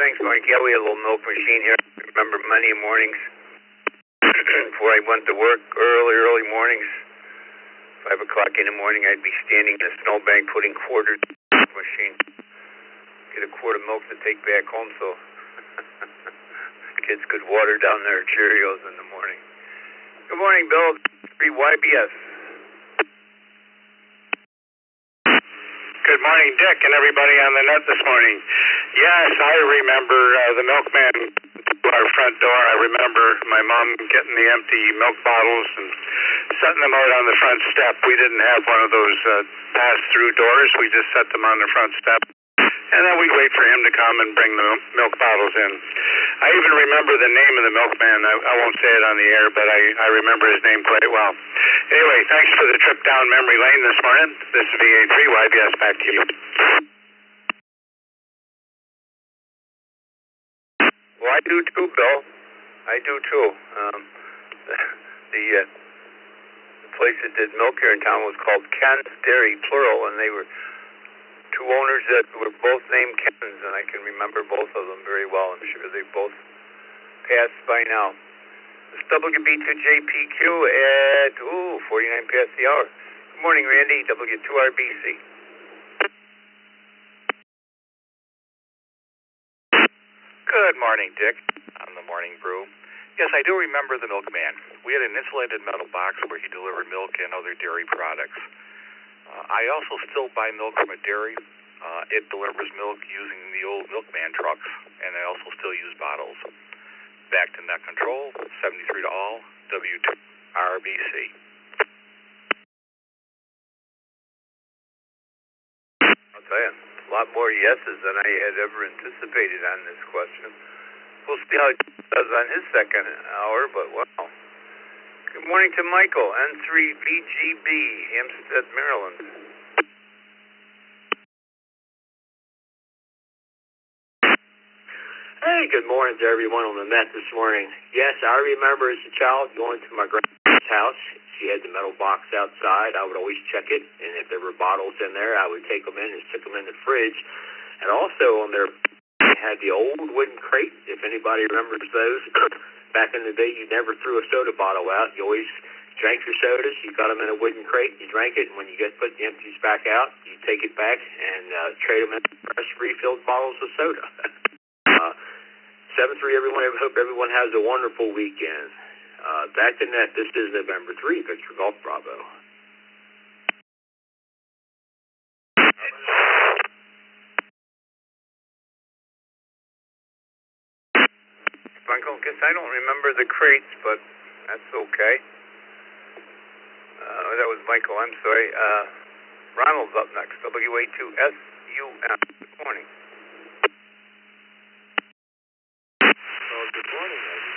Thanks, Mike. Yeah, we had a little milk machine here. I remember many mornings before I went to work, early mornings, 5 o'clock in the morning, I'd be standing in a snowbank putting quarters in the milk machine. Get a quart of milk to take back home so kids could water down their Cheerios in the morning. Good morning, Bill. 3YBS. Good morning, Dick, and everybody on the net this morning. Yes, I remember the milkman to our front door. I remember my mom getting the empty milk bottles and setting them out on the front step. We didn't have one of those pass-through doors. We just set them on the front step. And then we'd wait for him to come and bring the milk bottles in. I even remember the name of the milkman. I won't say it on the air, but I remember his name quite well. Anyway, thanks for the trip down memory lane this morning. This is VA3YBS. Back to you. Well, I do too, Bill. I do too. The place that did milk here in town was called Ken's Dairy, plural, and they were two owners that were both named Kens, and I can remember both of them very well. I'm sure they both passed by now. It's WB2JPQ at 49 past the hour. Good morning, Randy. W2RBC. Good morning, Dick, on the Morning Brew. Yes, I do remember the milkman. We had an insulated metal box where he delivered milk and other dairy products. I also still buy milk from a dairy. It delivers milk using the old Milkman trucks, and I also still use bottles. Back to Net Control, 73 to all, W2RBC. I'll tell you, a lot more yeses than I had ever anticipated on this question. We'll see how he does on his second hour, but wow. Good morning to Michael, N3VGB, Hampstead, Maryland. Hey, good morning to everyone on the net this morning. Yes, I remember as a child going to my grandma's house. She had the metal box outside. I would always check it, and if there were bottles in there, I would take them in and stick them in the fridge. And also on their had the old wooden crate, if anybody remembers those. Back in the day, you never threw a soda bottle out. You always drank your sodas. You got them in a wooden crate. You drank it, and when you get put the empties back out, you take it back and trade them in fresh refilled bottles of soda. 7-3, everyone. I hope everyone has a wonderful weekend. Back to net. This is November 3, Victor Golf Bravo. Michael, guess I don't remember the crates, but that's okay. That was Michael, I'm sorry. Ronald's up next, WA2SUM. Good morning. Well, good morning, everybody.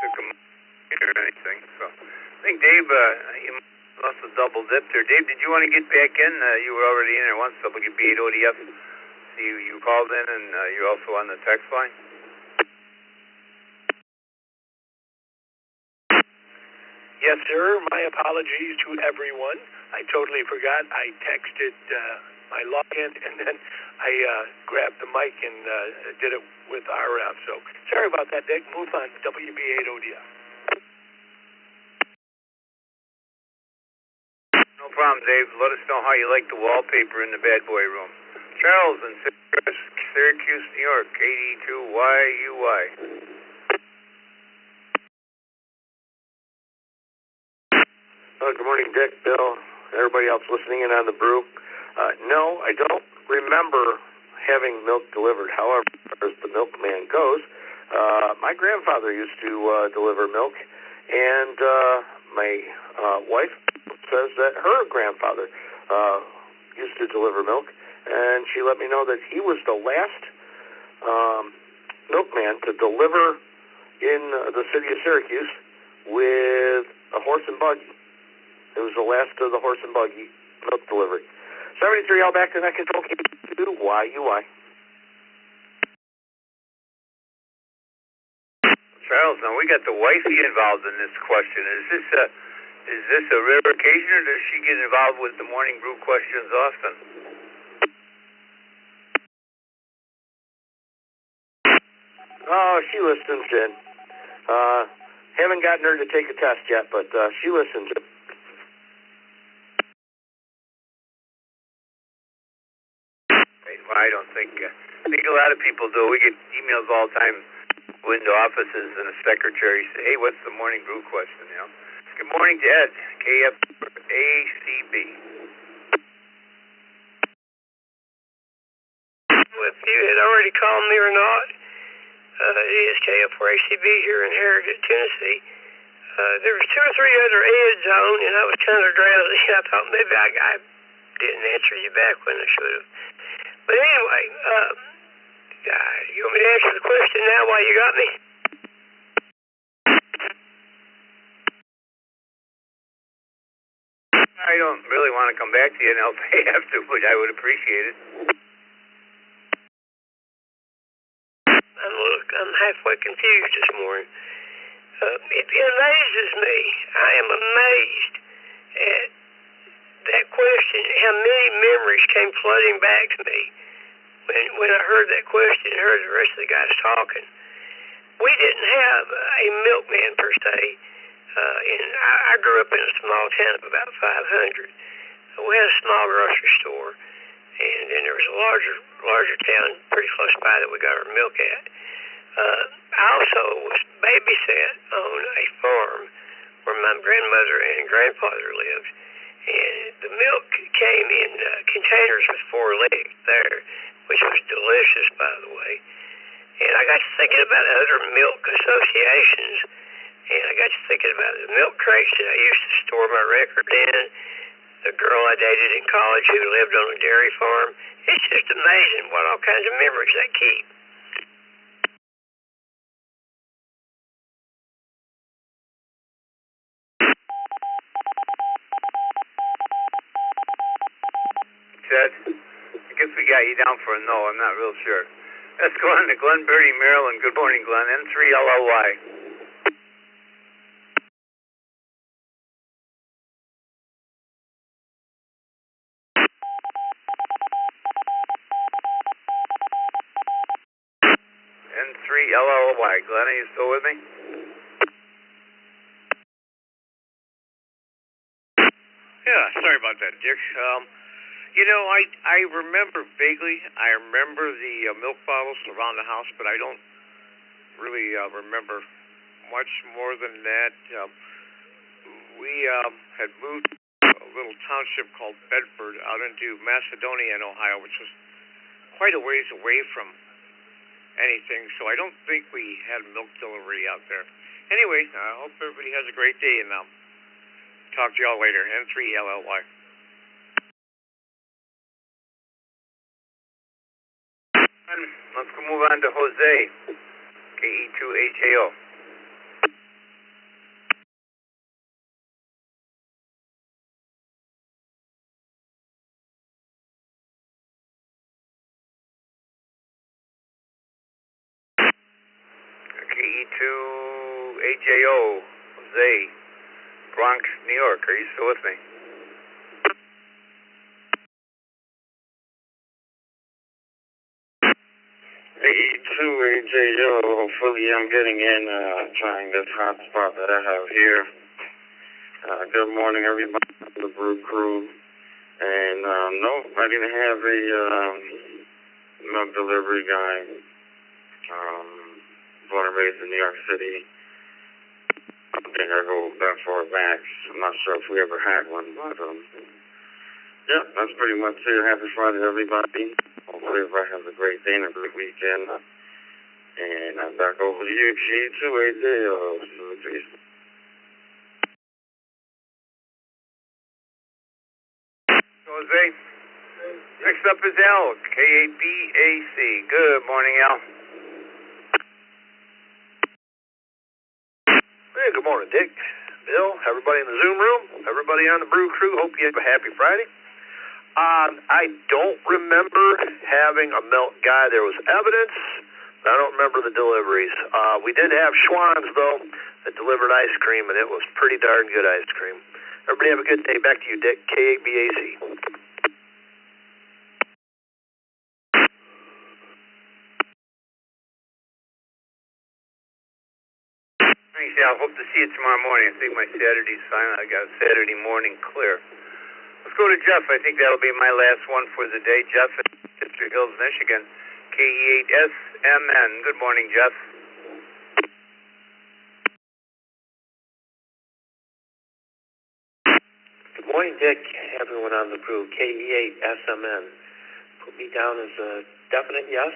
Took him or anything, so I think Dave, you must have double dipped there. Dave, did you want to get back in? You were already in there once, WB8 ODF. So you called in and you're also on the text line? Yes, sir. My apologies to everyone. I totally forgot. I texted my login, and then I grabbed the mic and did it with RF. So sorry about that, Dick. Move on to WB8 ODF. No problem, Dave. Let us know how you like the wallpaper in the bad boy room. Charles in Syracuse, New York, 82YUY. Good morning, Dick, Bill, everybody else listening in on the brew. No, I don't remember having milk delivered. However, as the milkman goes, my grandfather used to deliver milk, and my wife says that her grandfather used to deliver milk, and she let me know that he was the last milkman to deliver in the city of Syracuse with a horse and buggy. It was the last of the horse and buggy milk delivery. 73, all back to that control to YUI. Charles, now we got the wifey involved in this question. Is this a rare occasion, or does she get involved with the morning brew questions often? Oh, she listens in. Haven't gotten her to take a test yet, but she listens in. Well, I don't think, I think a lot of people do. We get emails all the time, go into offices and the secretary say, hey, what's the morning brew question, you know? Good morning to Ed, KFACB. If you had already called me or not, it is KF4ACB here in Harrogate, Tennessee. There was 2 or 3 other Eds on, and I was kind of drowsy. I thought maybe I didn't answer you back when I should have. But anyway, you want me to answer the question now while you got me? I don't really want to come back to you, and I'll pay after, but I would appreciate it. I'm halfway confused this morning. It amazes me. I am amazed at that question, how many memories came flooding back to me when I heard that question and heard the rest of the guys talking. We didn't have a milkman per se. I grew up in a small town of about 500. We had a small grocery store, and then there was a larger town pretty close by that we got our milk at. I also was babysat on a farm where my grandmother and grandfather lived, and the milk came in containers with 4 legs there, which was delicious, by the way. And I got to thinking about other milk associations, and I got to thinking about the milk crates that I used to store my record in, the girl I dated in college who lived on a dairy farm. It's just amazing what all kinds of memories they keep. Ted, I guess we got you down for a no. I'm not real sure. Let's go on to Glen Burnie, Maryland. Good morning, Glen. N3LLY. N3LLY. Glen, are you still with me? Yeah, sorry about that, Dick. You know, I remember vaguely. I remember the milk bottles around the house, but I don't really remember much more than that. We had moved to a little township called Bedford out into Macedonia in Ohio, which was quite a ways away from anything, so I don't think we had milk delivery out there. Anyway, I hope everybody has a great day, and talk to y'all later. N3LLY. Let's go move on to Jose, KE2HAO. KE2HAO, Jose, Bronx, New York. Are you still with me? KE2HAO, hopefully I'm getting in, trying this hotspot that I have here. Good morning, everybody, the Brew Crew. And, no, I didn't have a milk delivery guy. Born and raised in New York City. I think I go that far back. I'm not sure if we ever had one, but, yeah, that's pretty much it. Happy Friday, everybody. Hopefully everybody has a great day and a great weekend. And I'm back over to you, KE2HAO. Jose. Next up is Al, K8BAC. Good morning, Al. Hey, good morning, Dick, Bill, everybody in the Zoom room, everybody on the Brew Crew. Hope you have a happy Friday. I don't remember having a milk guy. There was evidence, but I don't remember the deliveries. We did have Schwann's, though, that delivered ice cream, and it was pretty darn good ice cream. Everybody have a good day. Back to you, Dick, K8BAC. Thanks, Al. Hope to see you tomorrow morning. I think my Saturday's fine. I got a Saturday morning clear. Let's go to Jeff. I think that'll be my last one for the day. Jeff in District Hills, Michigan. KE8SMN. Good morning, Jeff. Good morning, Dick. Everyone on the Brew, KE8SMN. Put me down as a definite yes.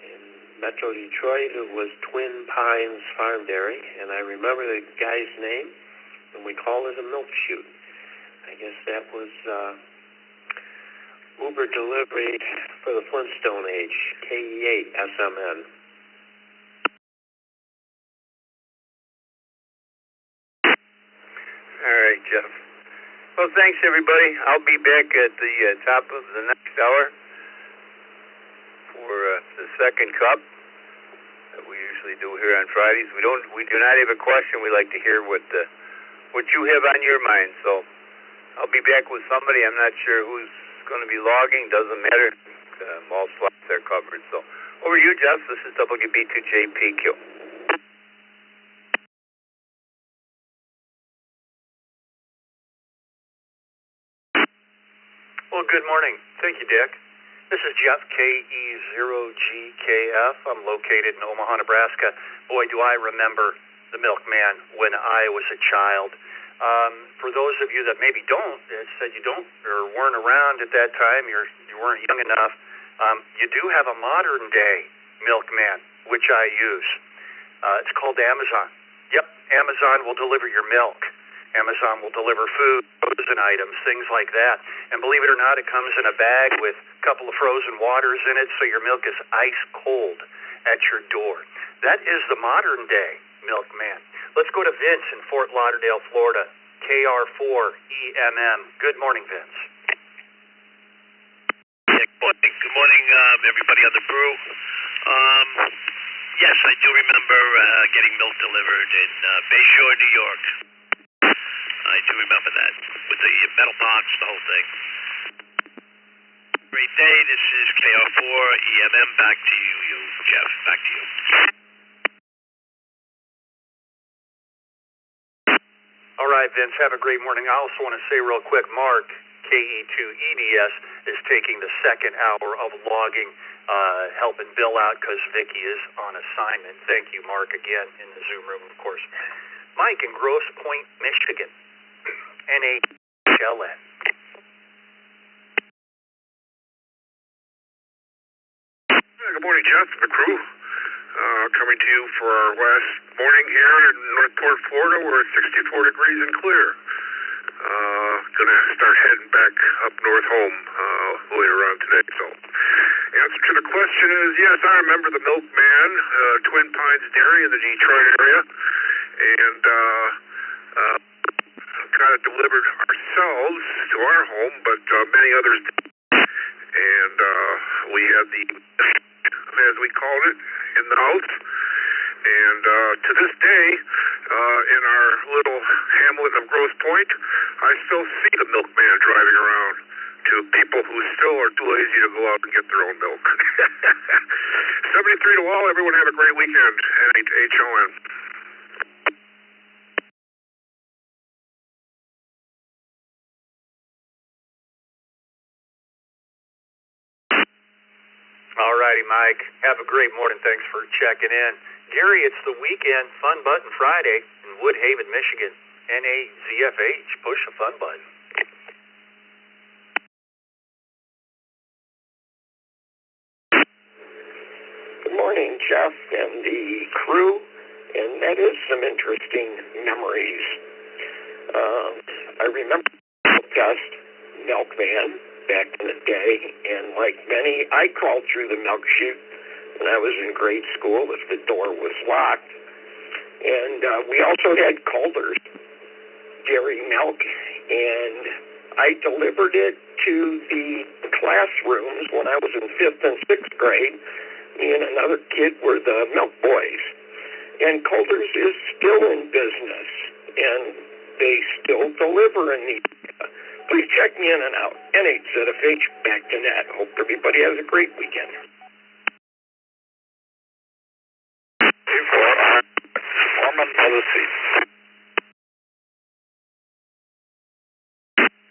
In Metro Detroit, it was Twin Pines Farm Dairy, and I remember the guy's name, and we called it a milk chute. I guess that was Uber delivery for the Flintstone age, KE8SMN. All right, Jeff. Well, thanks, everybody. I'll be back at the top of the next hour for the second cup that we usually do here on Fridays. We do not have a question. We like to hear what you have on your mind. So I'll be back with somebody. I'm not sure who's going to be logging. Doesn't matter. malt slots they're covered. So over to you, Jeff. This is WB2JPQ. Well, good morning. Thank you, Dick. This is Jeff, KE0GKF. I'm located in Omaha, Nebraska. Boy, do I remember the Milkman when I was a child. For those of you that maybe don't, said you don't or weren't around at that time, you weren't young enough, you do have a modern day Milkman, which I use. It's called Amazon. Yep, Amazon will deliver your milk. Amazon will deliver food, frozen items, things like that. And believe it or not, it comes in a bag with a couple of frozen waters in it, so your milk is ice cold at your door. That is the modern day Milkman. Let's go to Vince in Fort Lauderdale, Florida, KR4EMM. Good morning, Vince. Good morning, everybody on the brew. Yes, I do remember getting milk delivered in Bayshore, New York. I do remember that, with the metal box, the whole thing. Great day, this is KR4EMM, back to you, Jeff, back to you. All right, Vince, have a great morning. I also want to say real quick, Mark, KE2EDS, is taking the second hour of logging, helping Bill out because Vicky is on assignment. Thank you, Mark, again, in the Zoom room, of course. Mike in Grosse Pointe, Michigan, NAHLN. Good morning, Jeff, and the crew. Coming to you for our last morning here in Northport, Florida. We're at 64 degrees and clear. Gonna start heading back up north home later on today. So, answer to the question is yes, I remember the Milkman, Twin Pines Dairy in the Detroit area, and kind of delivered ourselves to our home, but many others did. And we had the, as we called it, in the house. And to this day, in our little hamlet of Grosse Pointe, I still see the Milkman driving around to people who still are too lazy to go out and get their own milk. 73 to all. Everyone have a great weekend. NHON. All righty, Mike. Have a great morning. Thanks for checking in. Gary, it's the weekend Fun Button Friday in Woodhaven, Michigan. NAZFH. Push the fun button. Good morning, Jeff and the crew. And that is some interesting memories. I remember just Milkman back in the day, and like many, I crawled through the milk chute when I was in grade school if the door was locked. And we also had Calder's dairy milk, and I delivered it to the classrooms when I was in 5th and 6th grade. Me and another kid were the milk boys. And Calder's is still in business, and they still deliver in the Please check me in and out. NHZFH, back to net. Hope everybody has a great weekend.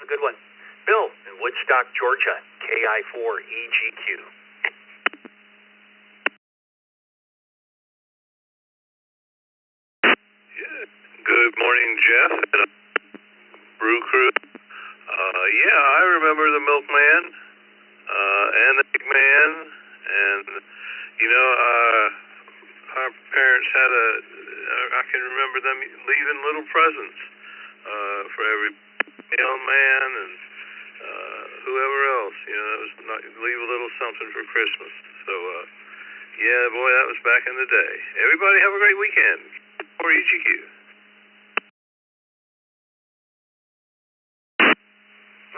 A good one. Bill in Woodstock, Georgia, KI4EGQ. Good morning, Jeff and Brew Crew. Yeah, I remember the Milkman and the Big Man, and you know, our parents had I can remember them leaving little presents for every mailman and whoever else. You know, that was leave a little something for Christmas. So yeah, boy, that was back in the day. Everybody have a great weekend. Or EGQ.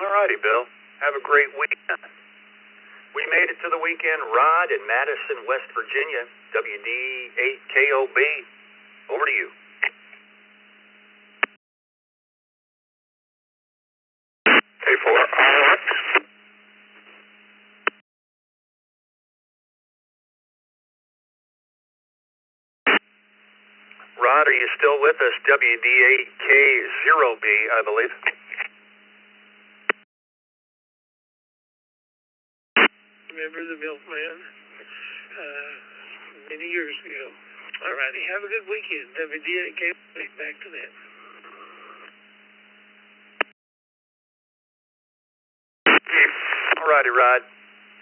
All righty, Bill. Have a great weekend. We made it to the weekend. Rod in Madison, West Virginia, WD8KOB. Over to you. Hey, for Rod, are you still with us? WD8K0B, I believe. Remember the Milkman? Many years ago. All righty, have a good weekend. WD8K, back to that. All righty, Rod.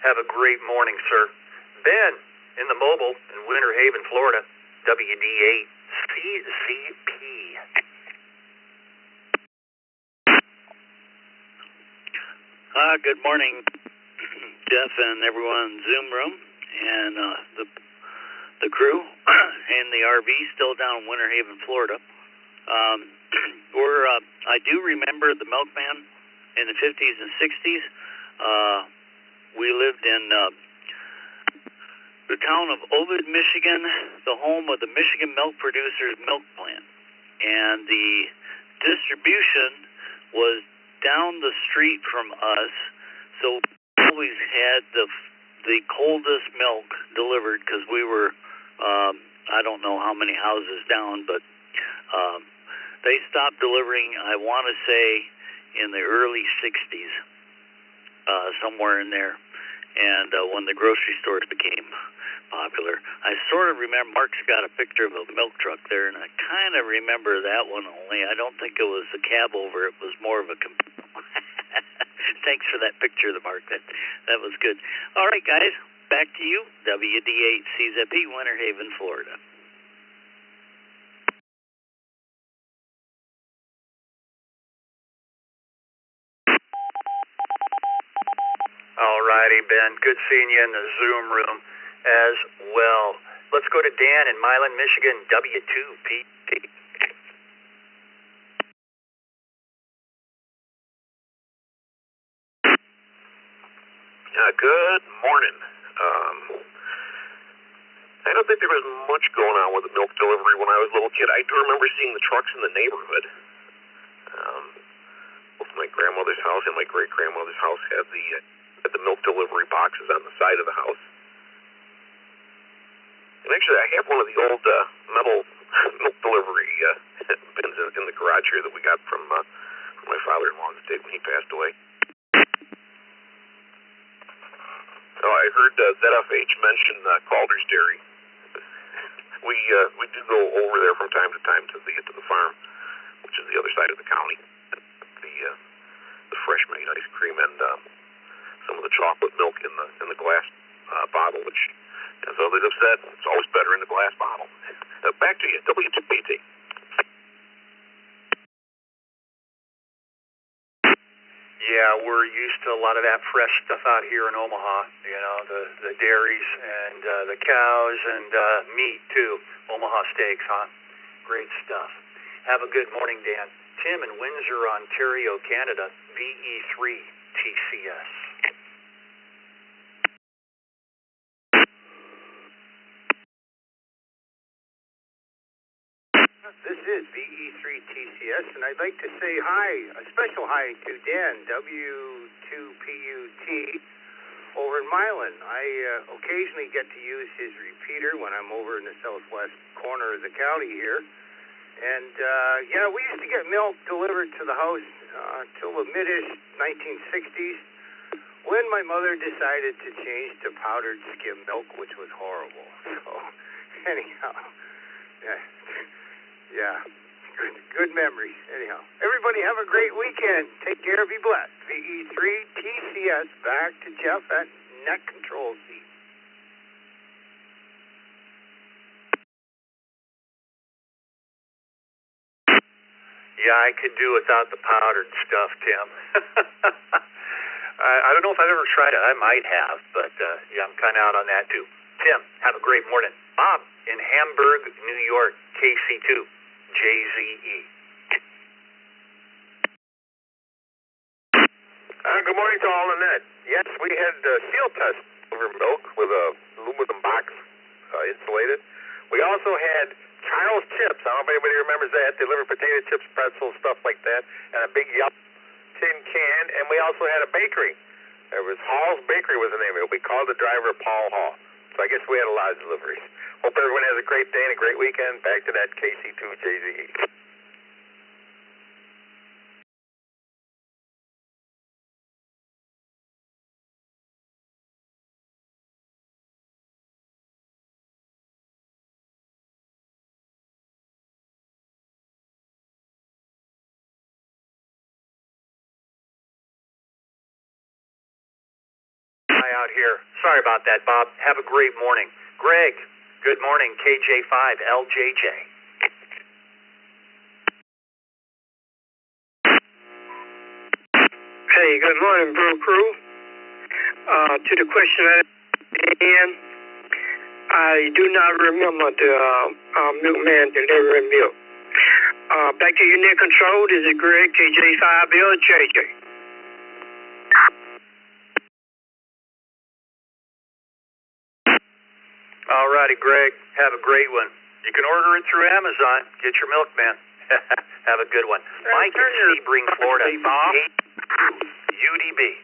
Have a great morning, sir. Ben, in the mobile in Winter Haven, Florida, WD8CZP. Good morning, Jeff and everyone in the Zoom room, and the crew and the RV still down in Winter Haven, Florida. I do remember the Milkman in the 50s and 60s. We lived in the town of Ovid, Michigan, the home of the Michigan Milk Producers Milk Plant, and the distribution was down the street from us, so we always had the coldest milk delivered because we were, I don't know how many houses down, but they stopped delivering, I want to say, in the early 60s, somewhere in there, and when the grocery stores became popular. I sort of remember, Mark's got a picture of a milk truck there, and I kind of remember that one only. I don't think it was a cab over, it was more of a Thanks for that picture, Mark. That was good. All right, guys, back to you. WD8CZP, Winter Haven, Florida. All righty, Ben. Good seeing you in the Zoom room as well. Let's go to Dan in Milan, Michigan, W2PT. Good morning. I don't think there was much going on with the milk delivery when I was a little kid. I do remember seeing the trucks in the neighborhood. Both my grandmother's house and my great-grandmother's house had the milk delivery boxes on the side of the house. And actually, I have one of the old metal milk delivery bins in the garage here that we got from my father-in-law's estate when he passed away. Oh, I heard ZFH mention Calder's Dairy. We do go over there from time to time to the farm, which is the other side of the county. The fresh made ice cream and some of the chocolate milk in the glass bottle, which, as others have said, it's always better in the glass bottle. Back to you, WTPT. Yeah, we're used to a lot of that fresh stuff out here in Omaha. You know, the dairies and the cows and meat too. Omaha steaks, huh? Great stuff. Have a good morning, Dan. Tim in Windsor, Ontario, Canada, VE3 TCS. This is VE3 TCS, and I'd like to say hi, a special hi to Dan, W2PUT, over in Milan. I occasionally get to use his repeater when I'm over in the southwest corner of the county here. And, yeah, we used to get milk delivered to the house till the mid-ish 1960s, when my mother decided to change to powdered skim milk, which was horrible. So, anyhow, yeah, good memories. Anyhow, everybody have a great weekend. Take care, be blessed. VE3 TCS, back to Jeff at Net Control Seat. Yeah, I could do without the powdered stuff, Tim. I don't know if I've ever tried it. I might have, but yeah, I'm kind of out on that too. Tim, have a great morning. Bob in Hamburg, New York, KC2, JZE. Good morning to all in that. Yes, we had seal test over milk with a aluminum box insulated. We also had Charles Chips. I don't know if anybody remembers that. They delivered potato chips, pretzels, stuff like that, and a big yellow tin can. And we also had a bakery. There was Hall's Bakery was the name of it. We called the driver Paul Hall. So I guess we had a lot of deliveries. Hope everyone has a great day and a great weekend. Back to that KC2JZE. Out here. Sorry about that, Bob. Have a great morning. Greg, good morning. KJ5LJJ. Hey, good morning, Brew Crew. To the question at hand, I do not remember the Milkman delivering milk. Back to unit control. This is Greg, KJ5LJJ. Alrighty, Greg. Have a great one. You can order it through Amazon. Get your Milkman. Have a good one. Mike in Sebring, Florida. UDB.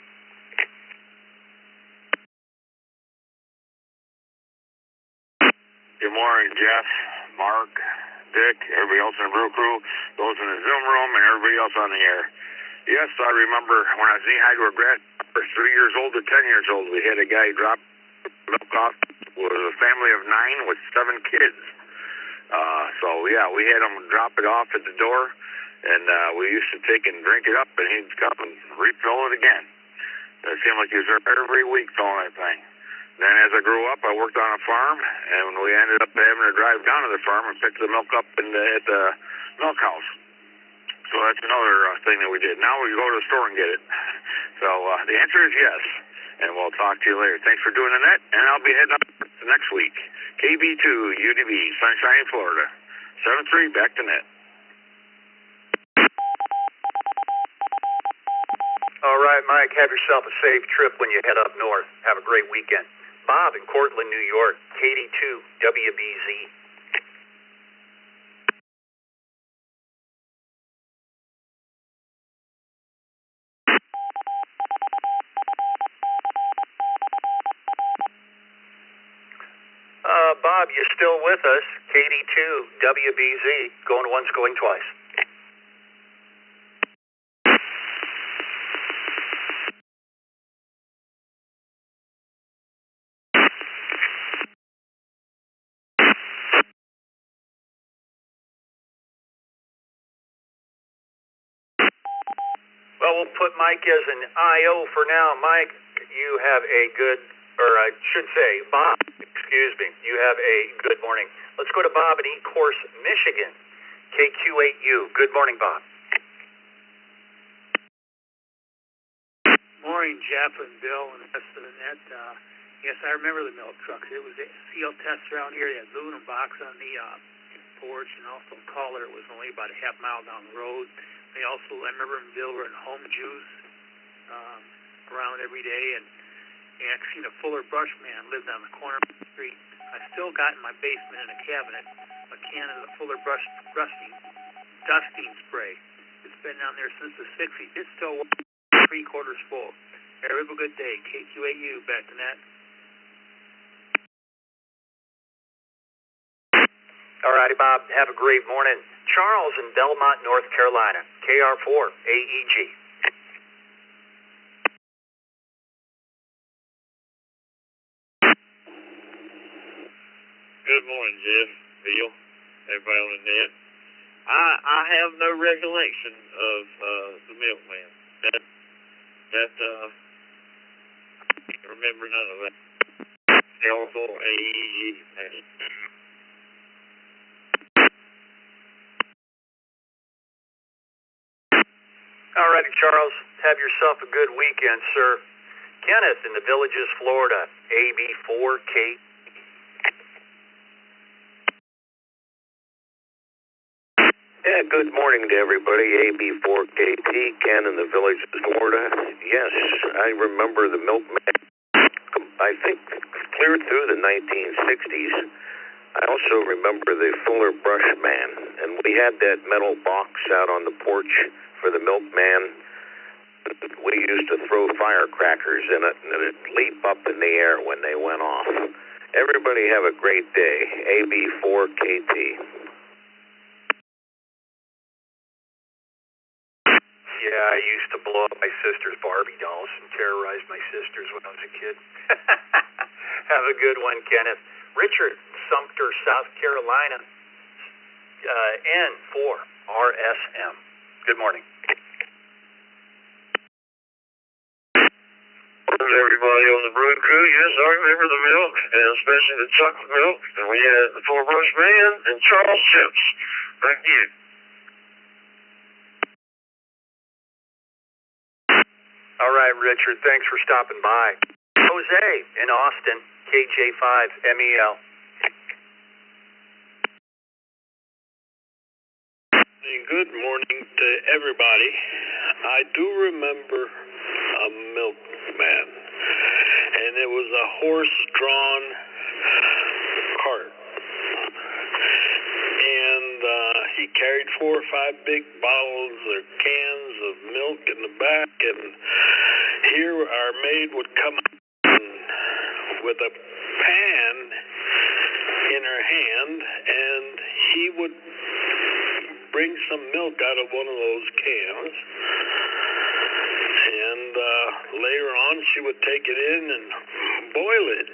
Good morning, Jeff, Mark, Dick, everybody else in the Brew Crew, those in the Zoom room, and everybody else on the air. Yes, I remember when I was knee-high to a grasshopper, 3 years old to 10 years old, we had a guy drop milk off. It was a family of 9 with 7 kids. So, yeah, we had him drop it off at the door, and we used to take and drink it up, and he'd come and refill it again. It seemed like he was there every week filling that thing. Then as I grew up, I worked on a farm, and we ended up having to drive down to the farm and pick the milk up at the milk house. So that's another thing that we did. Now we go to the store and get it. So the answer is yes, and we'll talk to you later. Thanks for doing the net, and I'll be heading up next week. KB2, UDB, Sunshine, Florida. 7-3, back to net. All right, Mike, have yourself a safe trip when you head up north. Have a great weekend. Bob in Cortland, New York, KD2, WBZ. Bob, you still with us? KD2, WBZ, going once, going twice. Well, we'll put Mike as an IO for now. Mike, you have a good, or I should say, Bob, excuse me, you have a good morning. Let's go to Bob in Ecorse, Michigan, KQ8U. Good morning, Bob. Morning, Jeff and Bill and the rest of the net. Yes, I remember the milk trucks. It was a field test around here. They had aluminum box on the porch and also a collar. It was only about a half mile down the road. They also, I remember them delivering home juice around every day. And I've seen a Fuller brush man lived on the corner of the street. I still got in my basement in a cabinet a can of the Fuller brush dusting spray. It's been down there since the 60s. It's still 3/4 full. Have a good day. KQ8U, back to that. All righty, Bob. Have a great morning. Charles in Belmont, North Carolina, KR4, AEG. Good morning, Jeff, Bill, everybody on the net. I have no recollection of the Milkman. I can't remember none of that. L4 AEG. All righty, Charles. Have yourself a good weekend, sir. Kenneth in the Villages, Florida, AB4K. Yeah, good morning to everybody. AB4KT, Ken in the Villages, Florida. Yes, I remember the Milkman, I think, cleared through the 1960s. I also remember the Fuller Brush Man, and we had that metal box out on the porch for the Milkman. We used to throw firecrackers in it, and it would leap up in the air when they went off. Everybody have a great day. AB4KT. Yeah, I used to blow up my sister's Barbie dolls and terrorize my sisters when I was a kid. Have a good one, Kenneth. Richard, Sumter, South Carolina, N4RSM. Good morning. Everybody on the Brew Crew, yes, I remember the milk, and especially the chocolate milk. And we had the Four Brush Man and Charles Chips. Thank you. All right, Richard, thanks for stopping by. Jose in Austin, KJ5MEL. Good morning to everybody. I do remember a milkman, and it was a horse-drawn cart, and he carried 4 or 5 big bottles or cans of milk in the back, and here our maid would come with a pan in her hand, and he would bring some milk out of one of those cans, and later on she would take it in and boil it.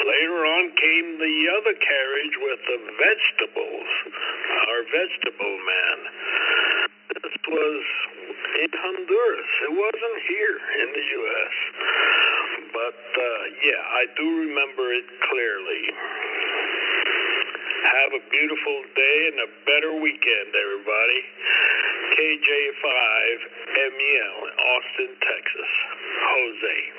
Later on came the other carriage with the vegetables, our vegetable man. This was in Honduras. It wasn't here in the U.S. But yeah, I do remember it clearly. Have a beautiful day and a better weekend, everybody. KJ5MEL in Austin, Texas. Jose.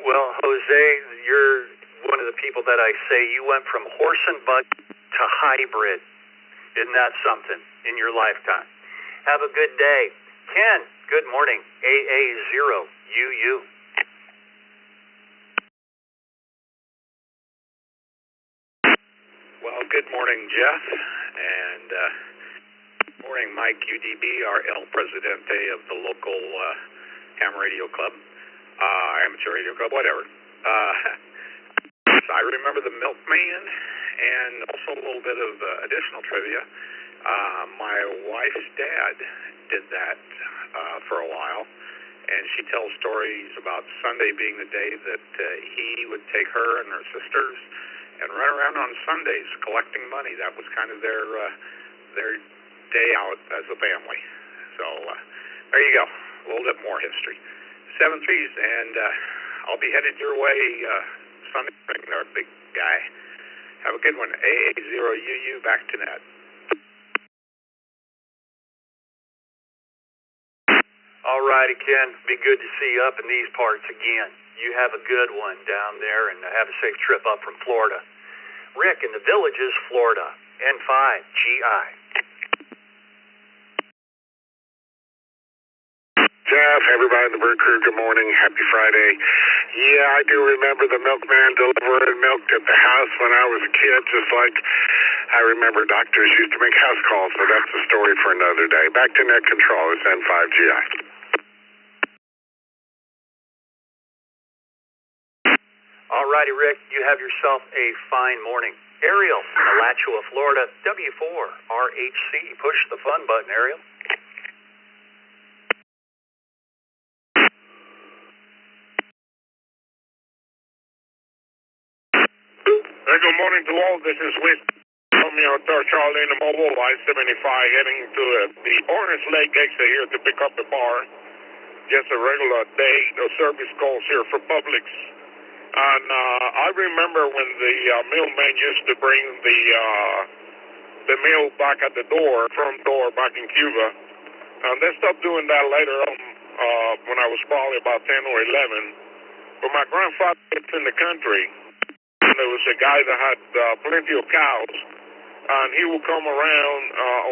Well, Jose, you're one of the people that I say you went from horse and buggy to hybrid. Isn't that something in your lifetime? Have a good day. Ken, good morning. AA0UU. Well, good morning, Jeff, and morning, Mike UDB, our El Presidente of the local ham radio club, amateur radio club, whatever. So I remember the Milkman, and also a little bit of additional trivia. My wife's dad did that for a while, and she tells stories about Sunday being the day that he would take her and her sisters and run around on Sundays collecting money. That was kind of their day out as a family. So there you go, a little bit more history. 7-3s, and I'll be headed your way Sunday morning, our big guy. Have a good one. AA0UU, back to net. All righty, Ken. Be good to see you up in these parts again. You have a good one down there, and have a safe trip up from Florida. Rick in the Villages, Florida, N5GI. Jeff, everybody in the Bird Crew, good morning. Happy Friday. Yeah, I do remember the milkman delivering milk at the house when I was a kid, just like I remember doctors used to make house calls, so that's a story for another day. Back to net control, it's N5GI. All righty, Rick, you have yourself a fine morning. Ariel in Alachua, Florida, W4RHC. Push the fun button, Ariel. Hey, good morning to all. This is Wiz Romeo Charlie in the mobile I-75 heading to the Orange Lake exit here to pick up the bar. Just a regular day of service calls here for Publix. And I remember when the mailman used to bring the mail back at the door, front door back in Cuba. And they stopped doing that later on when I was probably about 10 or 11. But my grandfather lived in the country. And there was a guy that had plenty of cows, and he would come around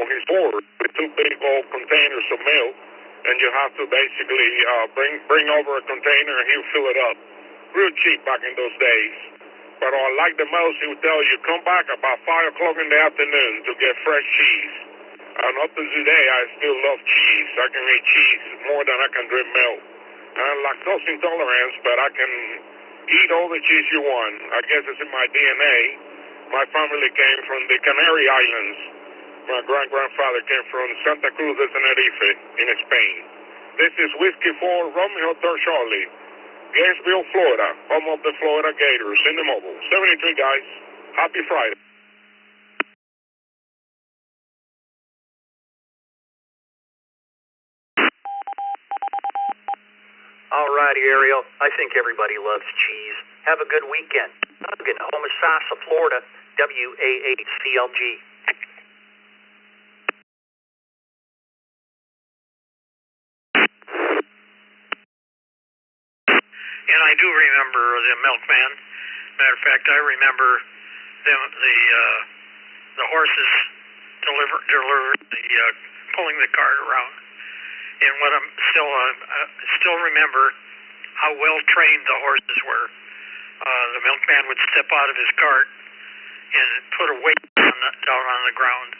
on his board with 2 big old containers of milk, and you have to basically bring over a container and he'll fill it up. Real cheap back in those days. But what I liked the most, he would tell you, come back about 5 o'clock in the afternoon to get fresh cheese. And up to today, I still love cheese. I can eat cheese more than I can drink milk. I'm lactose intolerant, but I can eat all the cheese you want. I guess it's in my DNA. My family came from the Canary Islands. My great-grandfather came from Santa Cruz de Tenerife in Spain. This is Whiskey 4 Romeo Charlie, Gainesville, Florida, home of the Florida Gators in the mobile. 73, guys. Happy Friday. Alrighty, Ariel. I think everybody loves cheese. Have a good weekend. Doug in Homosassa, Florida, WA8CLG. And I do remember the Milkman. Matter of fact, I remember the horses delivered pulling the cart around. And what I'm still remember how well trained the horses were. The milkman would step out of his cart and put a weight down on the ground.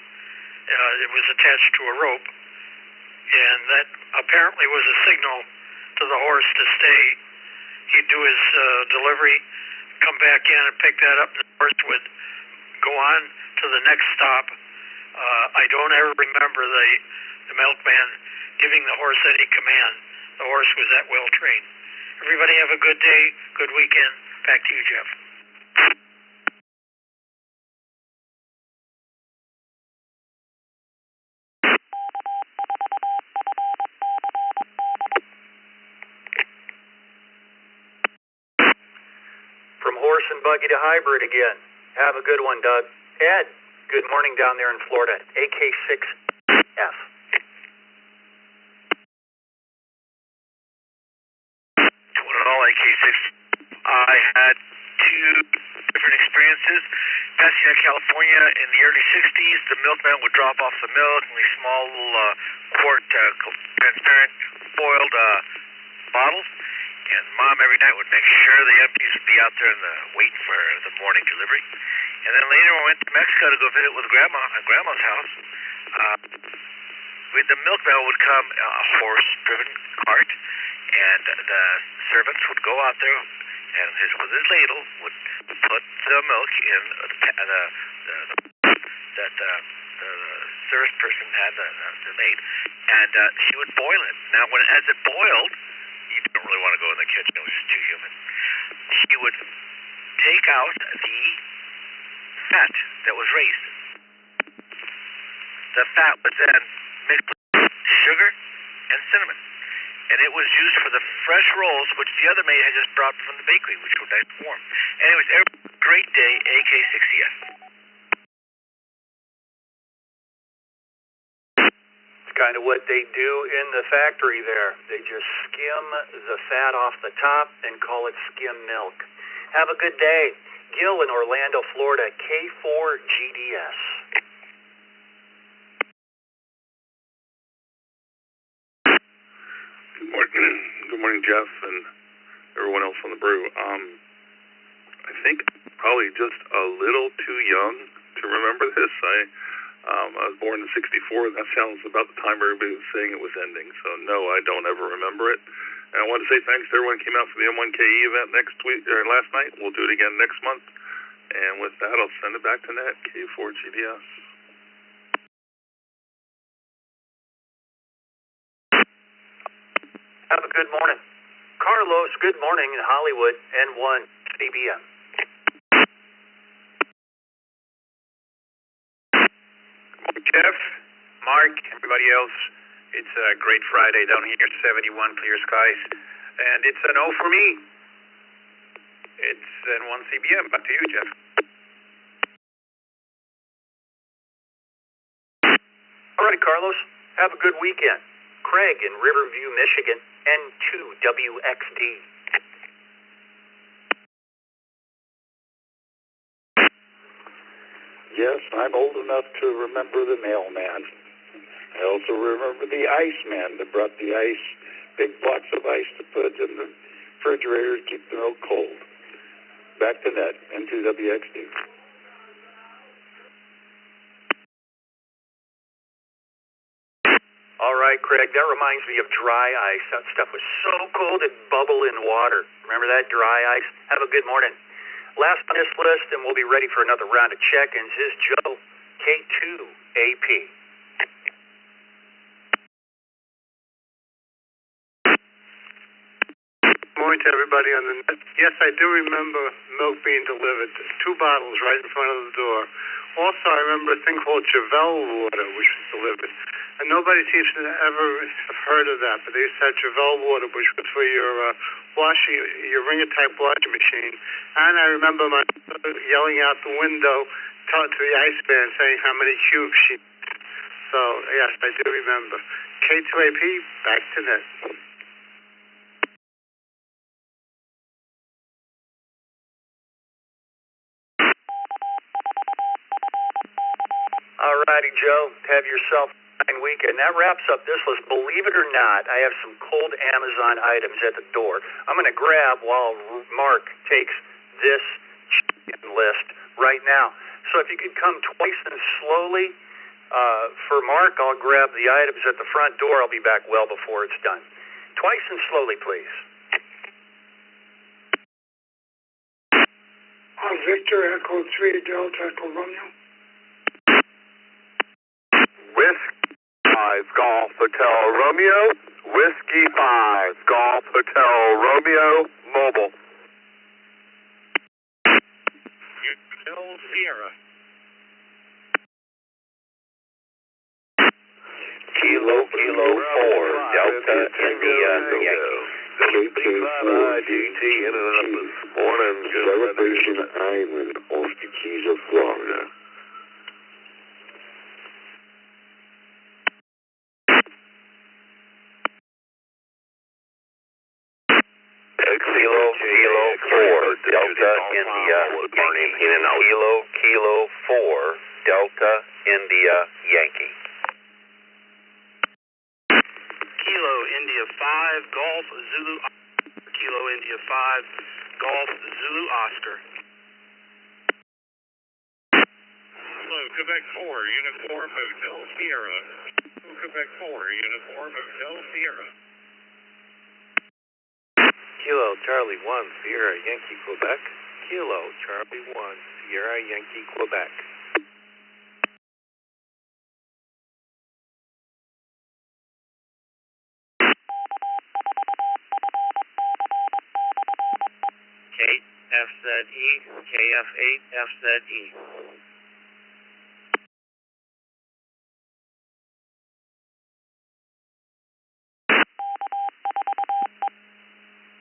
It was attached to a rope, and that apparently was a signal to the horse to stay. He'd do his delivery, come back in and pick that up, and the horse would go on to the next stop. I don't ever remember the milkman giving the horse any command. The horse was that well trained. Everybody have a good day, good weekend. Back to you, Jeff. From horse and buggy to hybrid again. Have a good one, Doug. Ed, good morning down there in Florida, AK6F. Well, AK6, I had two different experiences. Pasadena, California, in the early 60s, the milkman would drop off the milk in these small little quart, transparent, foiled bottles. And Mom every night would make sure the empties would be out there waiting for the morning delivery. And then later we went to Mexico to go visit with Grandma at Grandma's house. The milkman would come, a horse-driven cart, and the servants would go out there and with his ladle would put the milk in the service person had, the maid, and she would boil it. Now, as it boiled, you don't really want to go in the kitchen, it was just too humid. She would take out the fat that was raised. The fat was then mixed with sugar and cinnamon. And it was used for the fresh rolls, which the other maid had just brought from the bakery, which were nice and warm. Anyways, every great day, AK6EF. It's kind of what they do in the factory there. They just skim the fat off the top and call it skim milk. Have a good day. Gil in Orlando, Florida, K4GDS. Good morning, Jeff, and everyone else on the brew. I think probably just a little too young to remember this. I was born in '64, and that sounds about the time everybody was saying it was ending. So no, I don't ever remember it. And I want to say thanks to everyone who came out for the M1KE event last night. We'll do it again next month. And with that, I'll send it back to Nat, K4GDS. Have a good morning. Carlos, good morning in Hollywood, N1 CBM. Good morning, Jeff, Mark, everybody else. It's a great Friday down here, 71 clear skies. And it's an O for me. It's N1 CBM. Back to you, Jeff. All right, Carlos. Have a good weekend. Craig in Riverview, Michigan, N2WXD. Yes, I'm old enough to remember the mailman. I also remember the iceman that brought the ice, big blocks of ice to put in the refrigerator to keep the milk cold. Back to net, N2WXD. All right, Craig, that reminds me of dry ice. That stuff was so cold it bubbled in water. Remember that, dry ice? Have a good morning. Last on this list, and we'll be ready for another round of check-ins, is Joe, K2AP. Good morning to everybody on the net. Yes, I do remember milk being delivered. 2 bottles right in front of the door. Also, I remember a thing called Javel water, which was delivered. And nobody seems to ever have heard of that, but they used to have Javel water, which was for your washing, your ringer-type washing machine. And I remember my mother yelling out the window to the iceman saying how many cubes she needs. So, yes, I do remember. K2AP, back to net. All righty, Joe. Have yourself a fine weekend. That wraps up this list. Believe it or not, I have some cold Amazon items at the door. I'm going to grab while Mark takes this list right now. So if you could come twice and slowly for Mark, I'll grab the items at the front door. I'll be back well before it's done. Twice and slowly, please. Victor Echo 3 Delta Echo Romeo. Whiskey 5 Golf Hotel Romeo. Whiskey 5 Golf Hotel Romeo. Mobile. Hotel Sierra. Kilo 4 Delta India Yankee. KT5 IGT in Indianapolis. Morning, Celebration Island off the Keys of Florida. Kilo 4 Delta India Yankee. Kilo 4 Delta India Yankee. Kilo India 5 Golf Zulu. Kilo India 5 Golf Zulu Oscar. Hello, Quebec 4 Uniform Hotel Sierra. Quebec 4 Uniform Hotel Sierra. Kilo Charlie 1 Sierra Yankee Quebec. Kilo Charlie 1 Sierra Yankee Quebec. KFZE, KF8 FZE.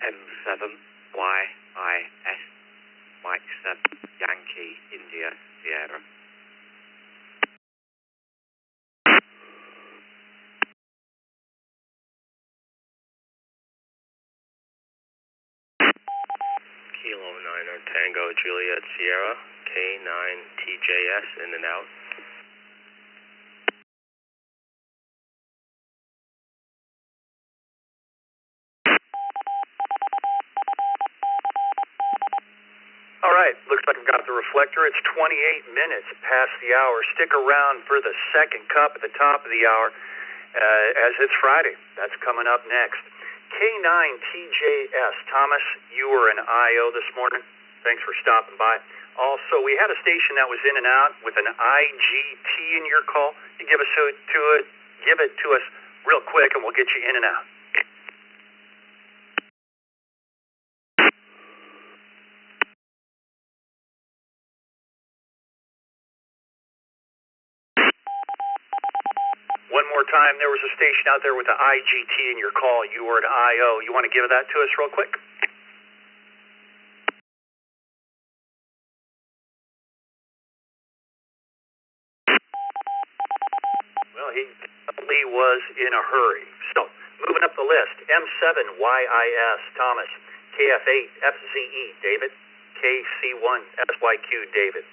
M7YIS Mike 7 Yankee India Sierra. Kilo 9 Tango Juliet Sierra, K9 TJS in and out. All right, looks like I've got the reflector. It's 28 minutes past the hour. Stick around for the second cup at the top of the hour as it's Friday. That's coming up next. K9TJS. Thomas, you were an IO this morning. Thanks for stopping by. Also, we had a station that was in and out with an IGT in your call. You give it to us real quick and we'll get you in and out. One more time, there was a station out there with the IGT in your call. You were an IO. You want to give that to us real quick? Well, he definitely was in a hurry. So, moving up the list, M7YIS, Thomas, KF8 FZE, David, KC1 SYQ, David,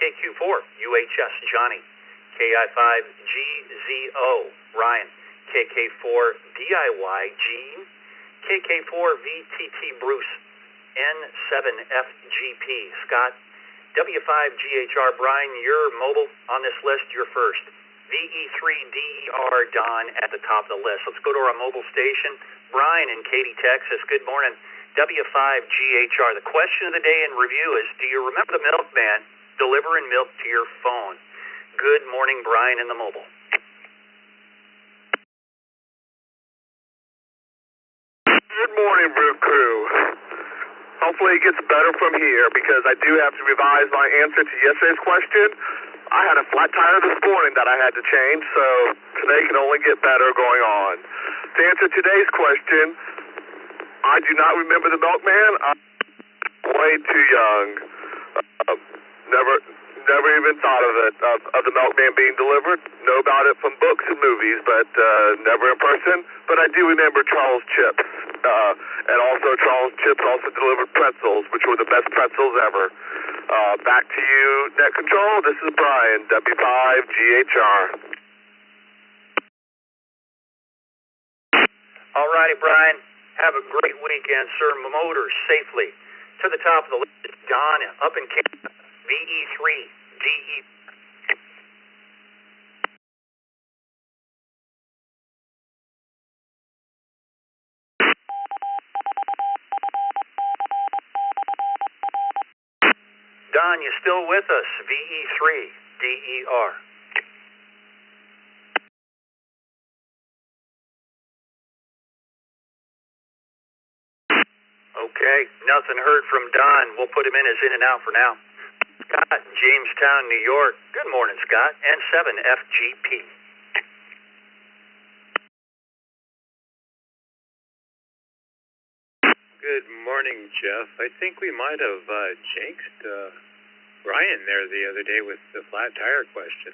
KQ4 UHS, Johnny, KI5 GZO, Ryan, KK4 DIY, Gene, KK4 VTT, Bruce, N7FGP, Scott, W5GHR, Brian, you're mobile on this list, you're first. VE3DER, Don, at the top of the list. Let's go to our mobile station. Brian in Katy, Texas. Good morning. W5GHR. The question of the day in review is, do you remember the milkman delivering milk to your phone? Good morning, Brian in the mobile. Good morning, Brew Crew. Hopefully it gets better from here because I do have to revise my answer to yesterday's question. I had a flat tire this morning that I had to change, so today can only get better going on. To answer today's question, I do not remember the milkman. I'm way too young. Never even thought of it, of the milkman being delivered. Know about it from books and movies, but never in person. But I do remember Charles Chips. And also Charles Chips also delivered pretzels, which were the best pretzels ever. Back to you, Net Control. This is Brian, W5GHR. All righty, Brian. Have a great weekend, sir. Motors safely. To the top of the list, Don up in Canada. VE3DE. Don, you still with us? VE3DER. Okay, nothing heard from Don. We'll put him in as in and out for now. Scott, Jamestown, New York. Good morning, Scott. N7FGP. Good morning, Jeff. I think we might have jinxed Brian there the other day with the flat tire question.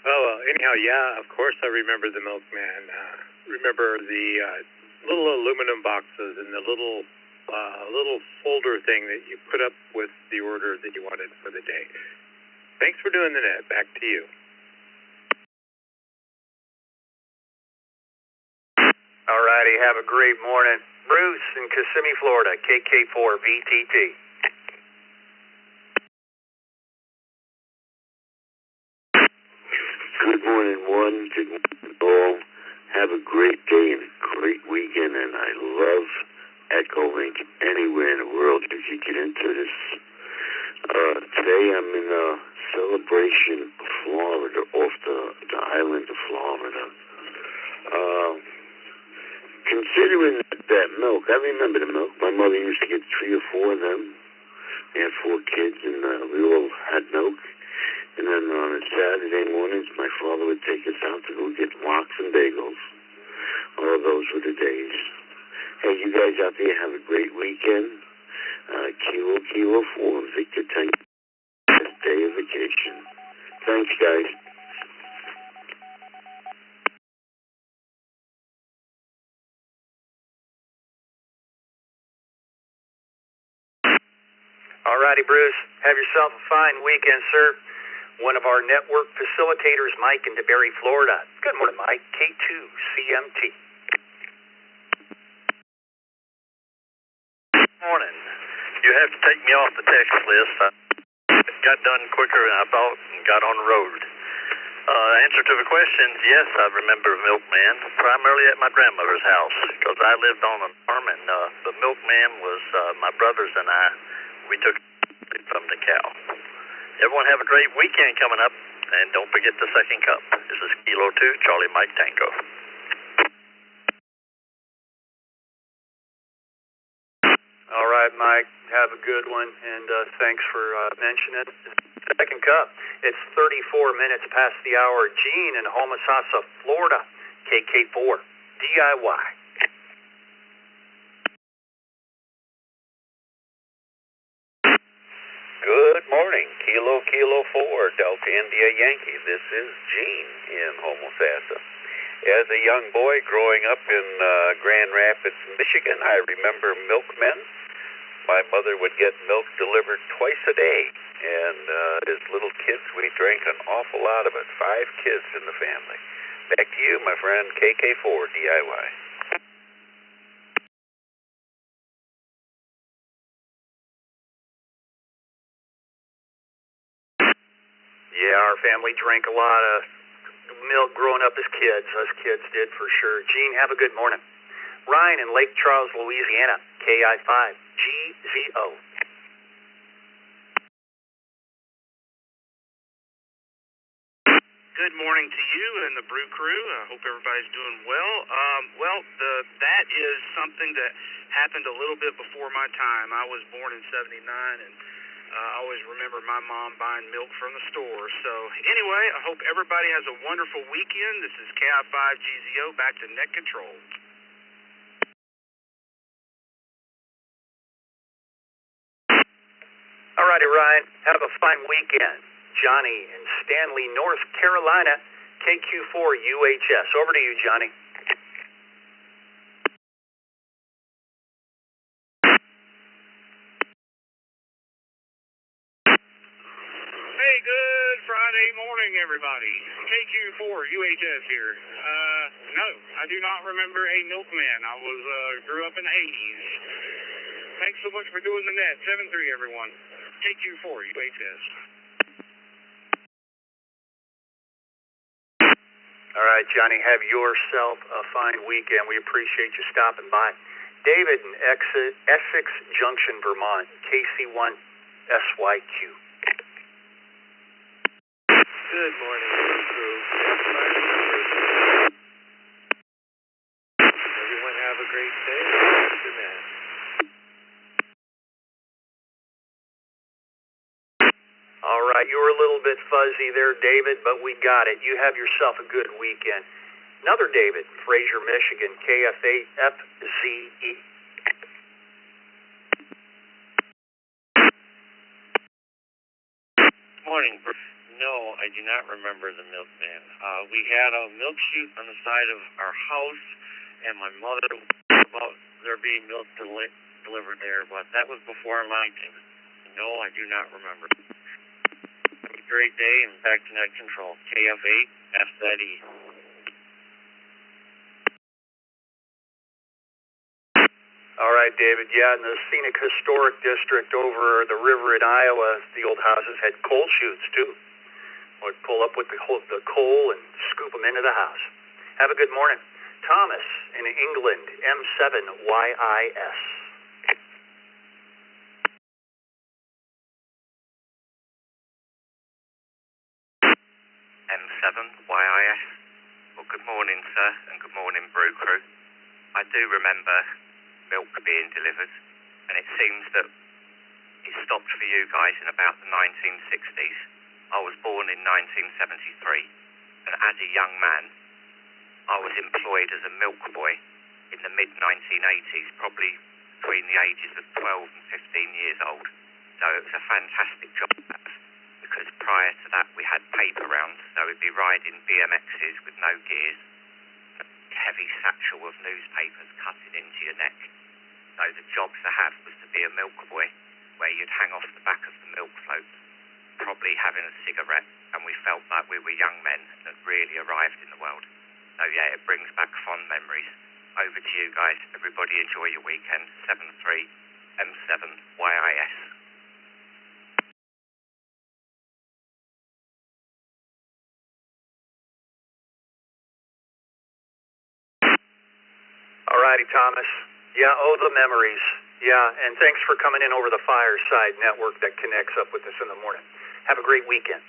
Well, anyhow, yeah, of course I remember the milkman. Remember the little aluminum boxes and the little folder thing that you put up with the order that you wanted for the day. Thanks for doing the net. Back to you. All righty, have a great morning. Bruce in Kissimmee, Florida, KK4VTT. Good morning, one. Good morning, all. Have a great day and a great weekend, and I love Echolink anywhere in the world if you get into this. Today I'm in Celebration, Florida, off the island of Florida. Considering that milk, I remember the milk. My mother used to get 3 or 4 of them. They had 4 kids, and we all had milk. And then on Saturday mornings, my father would take us out to go get lox and bagels. All those were the days. Hey, you guys out there have a great weekend. Kilo 4, Victor Tank, best day of vacation. Thanks, guys. All righty, Bruce. Have yourself a fine weekend, sir. One of our network facilitators, Mike in DeBerry, Florida. Good morning, Mike. K2CMT. Morning. You have to take me off the text list. I got done quicker than I thought and got on the road. Answer to the question, yes, I remember Milkman, primarily at my grandmother's house, because I lived on a farm, and the Milkman was my brothers and I. We took it from the cow. Everyone have a great weekend coming up, and don't forget the second cup. This is Kilo 2, Charlie Mike Tango. All right, Mike. Have a good one, and thanks for mentioning it. Second cup. It's 34 minutes past the hour. Gene in Homosassa, Florida, KK4, DIY. Good morning, Kilo 4, Delta India Yankee. This is Gene in Homosassa. As a young boy growing up in Grand Rapids, Michigan, I remember milkmen. My mother would get milk delivered twice a day, and as little kids, we drank an awful lot of it. 5 kids in the family. Back to you, my friend, KK4 DIY. Yeah, our family drank a lot of milk growing up as kids. Us kids did for sure. Gene, have a good morning. Ryan in Lake Charles, Louisiana, KI5, GZO. Good morning to you and the Brew Crew. I hope everybody's doing well. That is something that happened a little bit before my time. I was born in 79, and I always remember my mom buying milk from the store. So anyway, I hope everybody has a wonderful weekend. This is KI5GZO, back to Net Control. All righty, Ryan. Have a fine weekend. Johnny in Stanley, North Carolina, KQ4 UHS. Over to you, Johnny. Hey, good Friday morning, everybody. KQ4 UHS here. No, I do not remember a milkman. I grew up in the 80s. Thanks so much for doing the net. 7-3, everyone. KQ4 UHS. All right, Johnny, have yourself a fine weekend. We appreciate you stopping by. David in Essex Junction, Vermont, KC1 SYQ. Good morning, crew. Everyone have a great day. Good man. All right, you were a little bit fuzzy there, David, but we got it. You have yourself a good weekend. Another David, Fraser, Michigan, KF8FZE. Morning. No, I do not remember the milkman. We had a milk chute on the side of our house, and my mother was about there being milk delivered there, but that was before my time. No, I do not remember. Have a great day, and back to Net Control. KF8FZE. All right, David. Yeah, in the Scenic Historic District over the river in Iowa, the old houses had coal chutes, too. Would pull up with the coal and scoop them into the house. Have a good morning. Thomas in England, M7YIS. M7YIS. Well, good morning, sir, and good morning, Brew Crew. I do remember milk being delivered, and it seems that it stopped for you guys in about the 1960s. I was born in 1973, and as a young man, I was employed as a milk boy in the mid-1980s, probably between the ages of 12 and 15 years old. So it was a fantastic job, because prior to that we had paper rounds, so we'd be riding BMXs with no gears, a heavy satchel of newspapers cutting into your neck. So the job to have was to be a milk boy, where you'd hang off the back of the milk floats, probably having a cigarette, and we felt like we were young men that really arrived in the world. So yeah, it brings back fond memories. Over to you guys. Everybody enjoy your weekend. 7-3 M7YIS. All righty, Thomas. Yeah, the memories. Yeah, and thanks for coming in over the Fireside Network that connects up with us in the morning. Have a great weekend.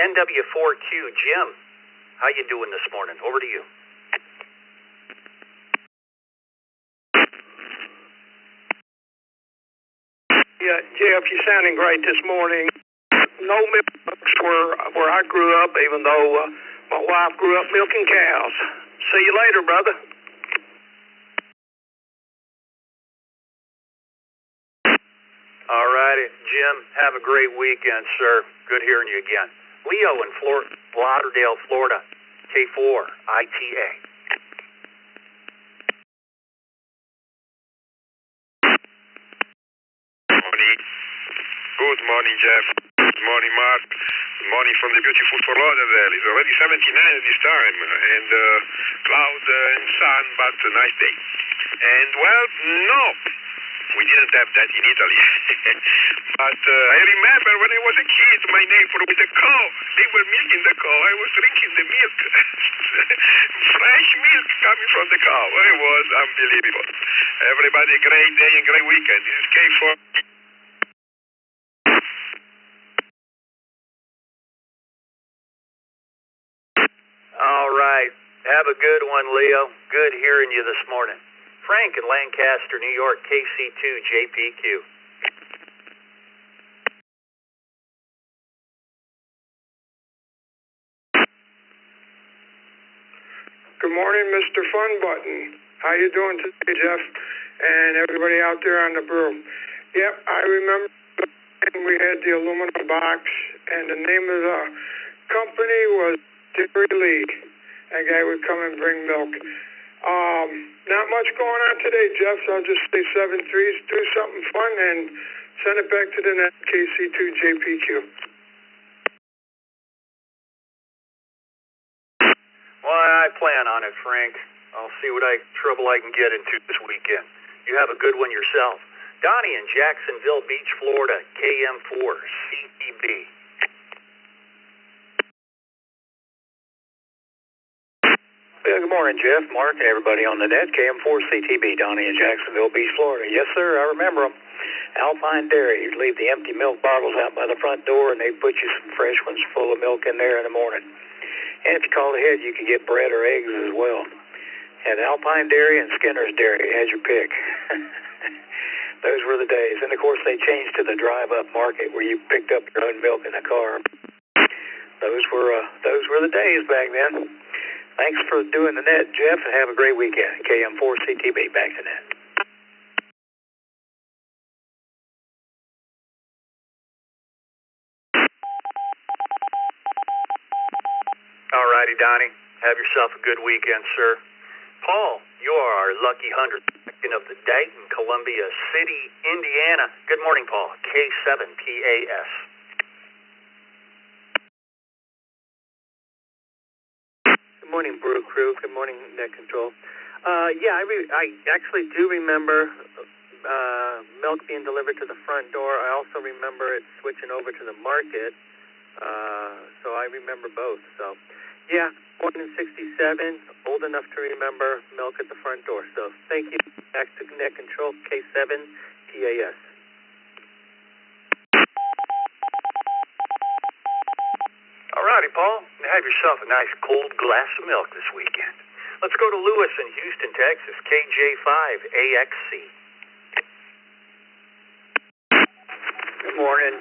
NW4Q, Jim, how you doing this morning? Over to you. Yeah, Jeff, you're sounding great this morning. No milks where I grew up, even though my wife grew up milking cows. See you later, brother. All righty, Jim, have a great weekend, sir. Good hearing you again. Leo in Lauderdale, Florida, K4 ITA. Good morning, Jeff. Good morning, Mark. Good morning from the beautiful Fort Lauderdale. It's already 79 at this time, and cloud and sun, but a nice day. And, well, no. We didn't have that in Italy. But I remember when I was a kid, my neighbor with a cow, they were milking the cow. I was drinking the milk. Fresh milk coming from the cow. It was unbelievable. Everybody, great day and great weekend. This is K4. All right. Have a good one, Leo. Good hearing you this morning. Frank in Lancaster, New York, KC2JPQ. Good morning, Mr. Fun Button. How you doing today, Jeff? And everybody out there on the brew. Yep, I remember we had the aluminum box, and the name of the company was Dairy Lee. That guy would come and bring milk. Not much going on today, Jeff, so I'll just say 7-3s, do something fun, and send it back to the net, KC2JPQ. Well, I plan on it, Frank. I'll see what trouble I can get into this weekend. You have a good one yourself. Donnie in Jacksonville Beach, Florida, KM4CTB. Yeah, good morning, Jeff, Mark, and everybody on the net. KM4CTB, Donnie in Jacksonville Beach, Florida. Yes, sir, I remember them. Alpine Dairy. You'd leave the empty milk bottles out by the front door, and they'd put you some fresh ones full of milk in there in the morning. And if you called ahead, you could get bread or eggs as well. Had Alpine Dairy and Skinner's Dairy. Had your pick. Those were the days. And, of course, they changed to the drive-up market where you picked up your own milk in the car. Those were the days back then. Thanks for doing the net, Jeff, and have a great weekend. KM4CTB, back to net. All righty, Donnie. Have yourself a good weekend, sir. Paul, you are our lucky 102nd of the day in Columbia City, Indiana. Good morning, Paul. K7PAS. Good morning, Brew Crew. Good morning, Net Control. Yeah, I actually do remember milk being delivered to the front door. I also remember it switching over to the market. So I remember both. So, yeah, born in 67, old enough to remember milk at the front door. So, thank you. Back to Net Control, K7PAS. All righty, Paul. Have yourself a nice cold glass of milk this weekend. Let's go to Lewis in Houston, Texas, KJ5AXC. Good morning.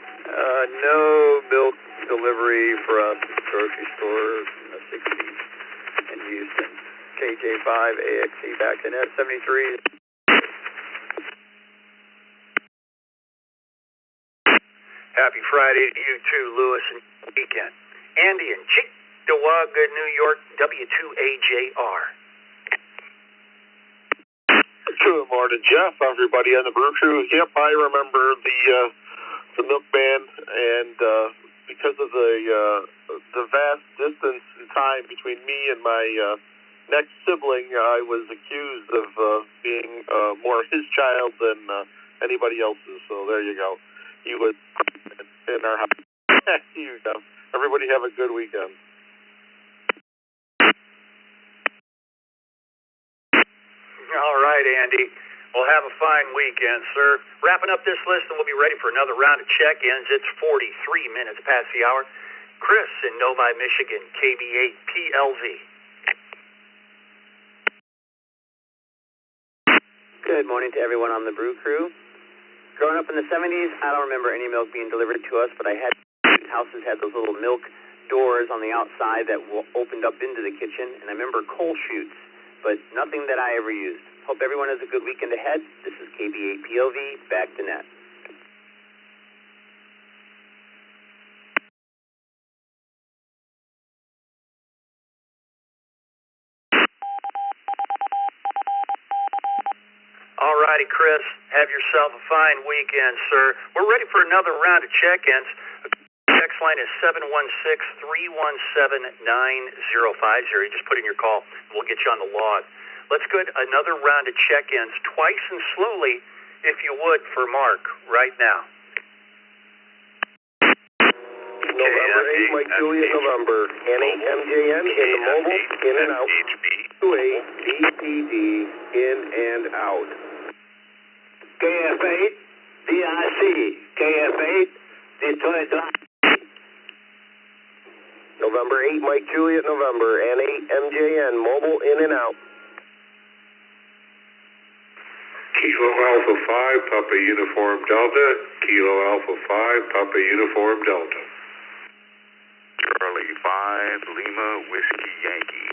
No milk delivery for us at the grocery store 60 in Houston. KJ5AXC back to net 73. Happy Friday to you too, Lewis, and weekend. Andy in Cheektowaga, New York, W2AJR. Good morning, Jeff. Everybody on the Brew Crew. Yep, I remember the Milkman, and because of the vast distance in time between me and my next sibling, I was accused of being more his child than anybody else's. So there you go. He was in our house. You know. Everybody have a good weekend. All right, Andy. Well, have a fine weekend, sir. Wrapping up this list, and we'll be ready for another round of check-ins. It's 43 minutes past the hour. Chris in Novi, Michigan, KB8PLV. Good morning to everyone on the Brew Crew. Growing up in the 70s, I don't remember any milk being delivered to us, but I had houses had those little milk doors on the outside that opened up into the kitchen, and I remember coal chutes, but nothing that I ever used. Hope everyone has a good weekend ahead. This is KB8POV, back to net. All righty, Chris. Have yourself a fine weekend, sir. We're ready for another round of check-ins. The text line is 716-317-9050. You just put in your call. We'll get you on the log. Let's go to another round of check-ins. Twice and slowly, if you would, for Mark, right now. November 8, Mike Juliet, November. NAMJN in the mobile, in and out. 28 BPD, in and out. KF8, DIC. KF8, Detroit Drive. November 8, Mike Juliet, November. NAMJN, mobile, in and out. Kilo Alpha 5, Papa Uniform Delta. Kilo Alpha 5, Papa Uniform Delta. Charlie 5, Lima, Whiskey, Yankee.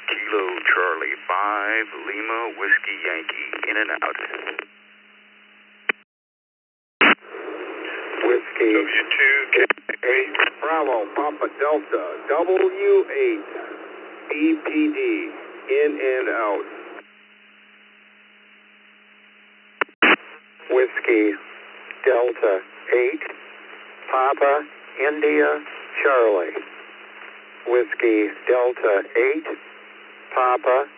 Kilo Charlie 5, Lima, Whiskey, Yankee. In and out. Whiskey. W2, Bravo, Papa Delta. W8, BPD. In and out. Whiskey, Delta 8, Papa, India, Charlie. Whiskey, Delta 8, Papa,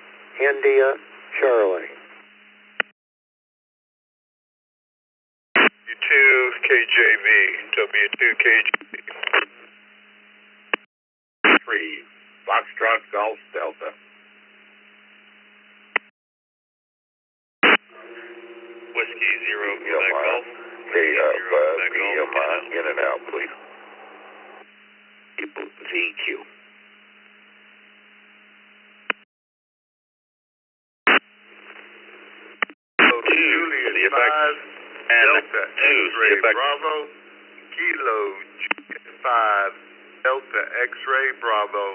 India, Charlie. W2 KJV, W2 KJV. 3, Foxtrot Golf Delta. Whiskey 0, Quebec Golf. KF5, in and out, please. VQ. Juliet 5, Delta X-ray Bravo. Kilo 5, Delta X-ray Bravo.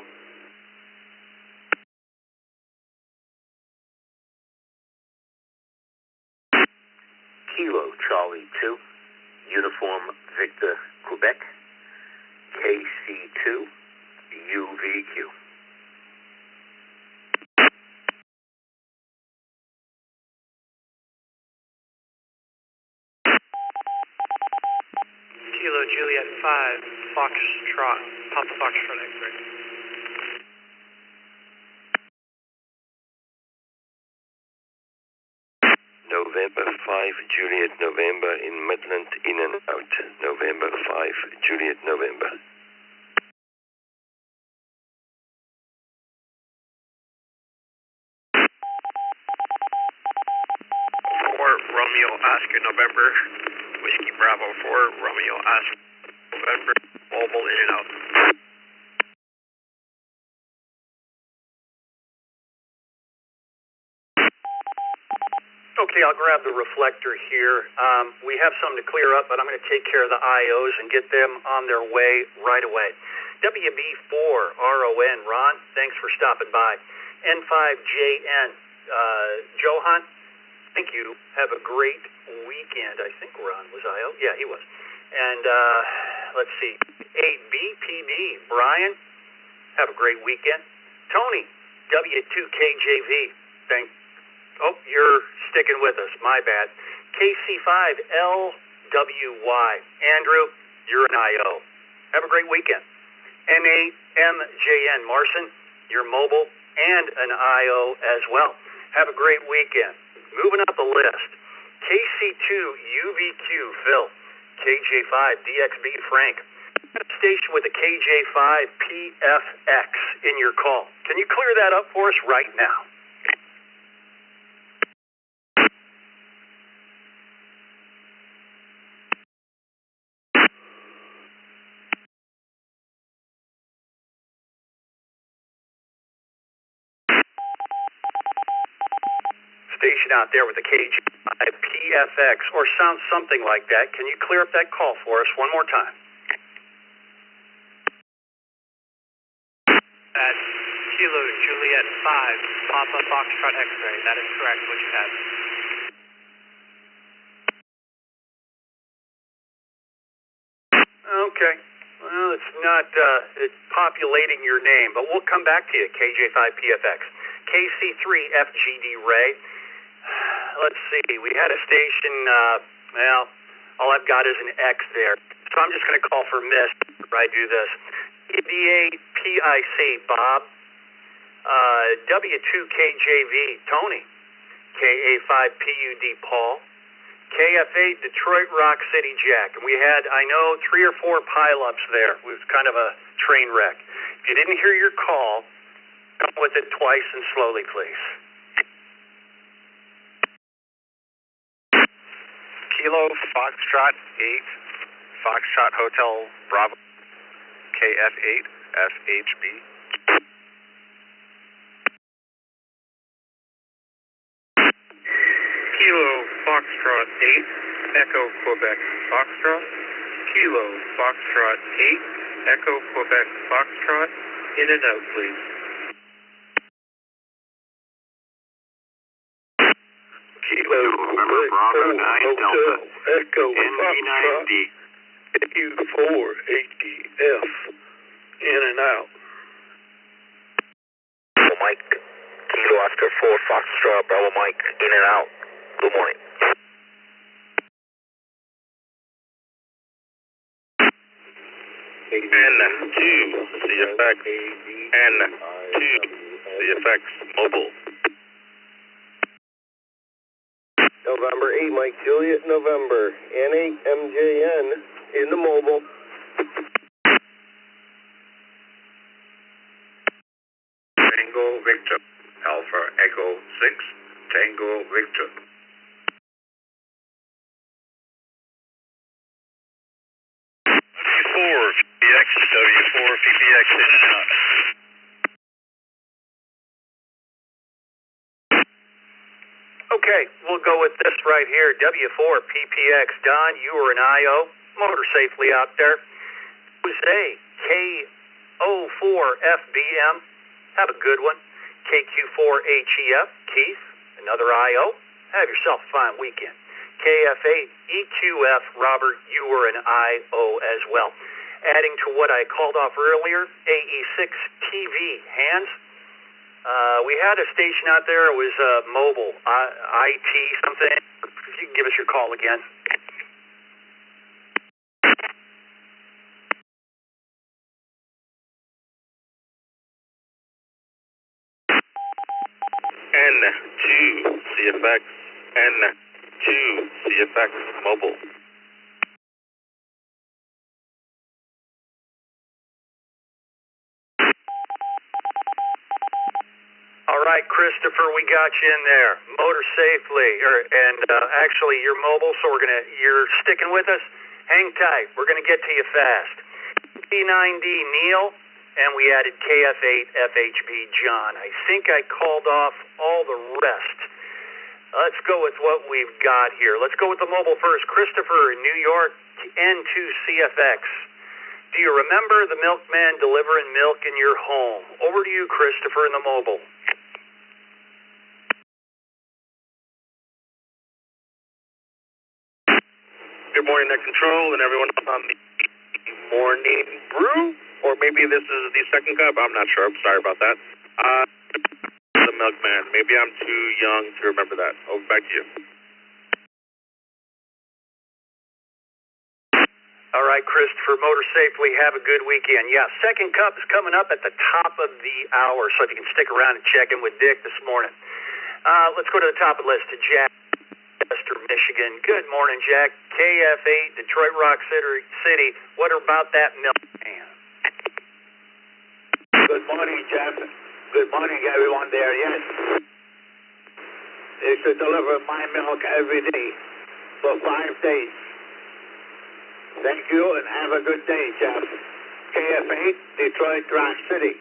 Kilo Charlie 2, Uniform Victor, Quebec. KC2, UVQ. Kilo Juliet 5, Foxtrot, Papa Foxtrot X-ray. November 5, Juliet November in Midland, in and out. November 5, Juliet November. Romeo Oscar November, Whiskey Bravo 4, Romeo Oscar November, mobile in and out. Okay, I'll grab the reflector here. We have some to clear up, but I'm going to take care of the IOs and get them on their way right away. WB4RON, Ron, thanks for stopping by. N5JN, Johan, thank you. Have a great weekend. I think Ron was IO. Yeah, he was. And let's see. 8BPD, Brian, have a great weekend. Tony, W2KJV, oh, you're sticking with us. My bad. KC5LWY, Andrew, you're an IO. Have a great weekend. N8MJN, Marson, you're mobile and an IO as well. Have a great weekend. Moving up the list, KC2UVQ, Phil, KJ5DXB, Frank. Station with the KJ5PFX in your call. Can you clear that up for us right now? Station out there with the KJ5PFX, or sounds something like that. Can you clear up that call for us one more time? At Kilo Juliet 5, Papa Foxtrot X-ray. That is correct, what you have. Okay. Well, it's not it's populating your name, but we'll come back to you, KJ5PFX. KC3FGD Ray. Let's see. We had a station, well, all I've got is an X there. So I'm just going to call for miss before I do this. EBAPIC, Bob. W2KJV, Tony. KA5PUD, Paul. KF8 Detroit Rock City Jack. And we had, I know, 3 or 4 pileups there. It was kind of a train wreck. If you didn't hear your call, come with it twice and slowly, please. Kilo Foxtrot 8, Foxtrot Hotel Bravo, KF8 FHB. Kilo Foxtrot 8, Echo Quebec Foxtrot. Kilo Foxtrot 8, Echo Quebec Foxtrot. In and out, please. Kilo November Bravo 9 Delta, Echo NG9D. Q4 ADF. In and out. Bravo Mike, Kilo Oscar 4 Foxtrot, Bravo Mike, in and out. Good morning. N2, CFX, N2, CFX, mobile. November 8, Mike Juliet, November. N8 MJN in the mobile. Tango Victor, Alpha Echo 6, Tango Victor. W4 PPX, W4 PPX, in and out. Okay, we'll go with this right here. W4 PPX. Don, you were an IO. Motor safely out there. Jose, KO4 FBM. Have a good one. KQ4 HEF. Keith, another IO. Have yourself a fine weekend. KF8 EQF. Robert, you were an IO as well. Adding to what I called off earlier, AE6 TV. Hands. We had a station out there. It was mobile, IT something. If you can give us your call again. N2, CFX, N2, CFX, mobile. All right, Christopher, we got you in there. Motor safely, actually you're mobile, so you're sticking with us. Hang tight. We're gonna get to you fast. P9D Neil, and we added KF8 FHB John. I think I called off all the rest. Let's go with what we've got here. Let's go with the mobile first. Christopher in New York, N2CFX. Do you remember the Milkman delivering milk in your home? Over to you, Christopher, in the mobile. Good morning, Net Control, and everyone on the Morning Brew, or maybe this is the second cup. I'm not sure. I'm sorry about that. The Milkman. Maybe I'm too young to remember that. Over back to you. All right, Christopher, motor safely. Have a good weekend. Yeah, second cup is coming up at the top of the hour, so if you can stick around and check in with Dick this morning. Let's go to the top of the list to Jack, Chester, Michigan. Good morning, Jack. KF8, Detroit Rock City. What about that Milkman? Good morning, Jeff. Good morning, everyone there. Yes. They should deliver my milk every day for 5 days. Thank you and have a good day, Jeff. KF8, Detroit Rock City.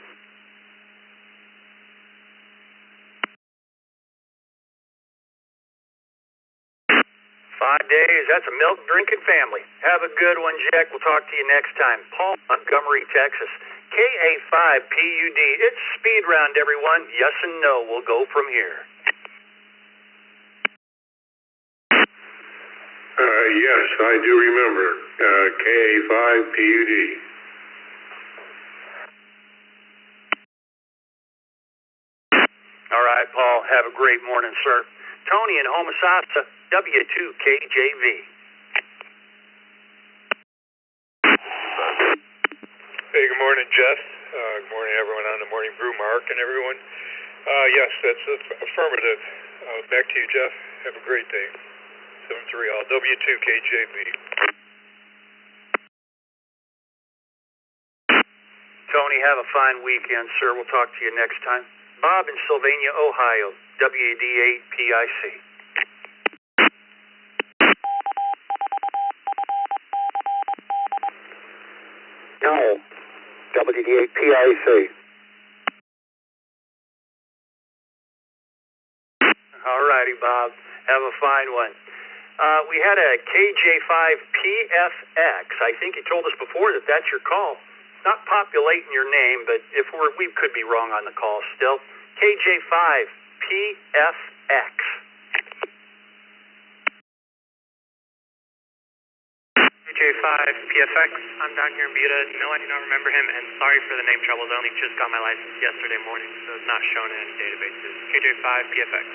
That's a milk-drinking family. Have a good one, Jack. We'll talk to you next time. Paul, Montgomery, Texas. KA5PUD. It's speed round, everyone. Yes and no. We'll go from here. Yes, I do remember. KA5PUD. All right, Paul. Have a great morning, sir. Tony in Homosassa, W2KJV. Hey, good morning, Jeff. Good morning, everyone on the Morning Brew, Mark, and everyone. Yes, that's affirmative. Back to you, Jeff. Have a great day. 73 all, W2KJB. Tony, have a fine weekend, sir. We'll talk to you next time. Bob in Sylvania, Ohio, WD8PIC. No, WD8PIC. All righty, Bob. Have a fine one. We had a KJ5PFX. I think you told us before that that's your call. Not populating your name, but we could be wrong on the call still. KJ5PFX. KJ5PFX. I'm down here in Buda. No, I do not remember him, and sorry for the name troubles. I only just got my license yesterday morning, so it's not shown in any databases. KJ5PFX.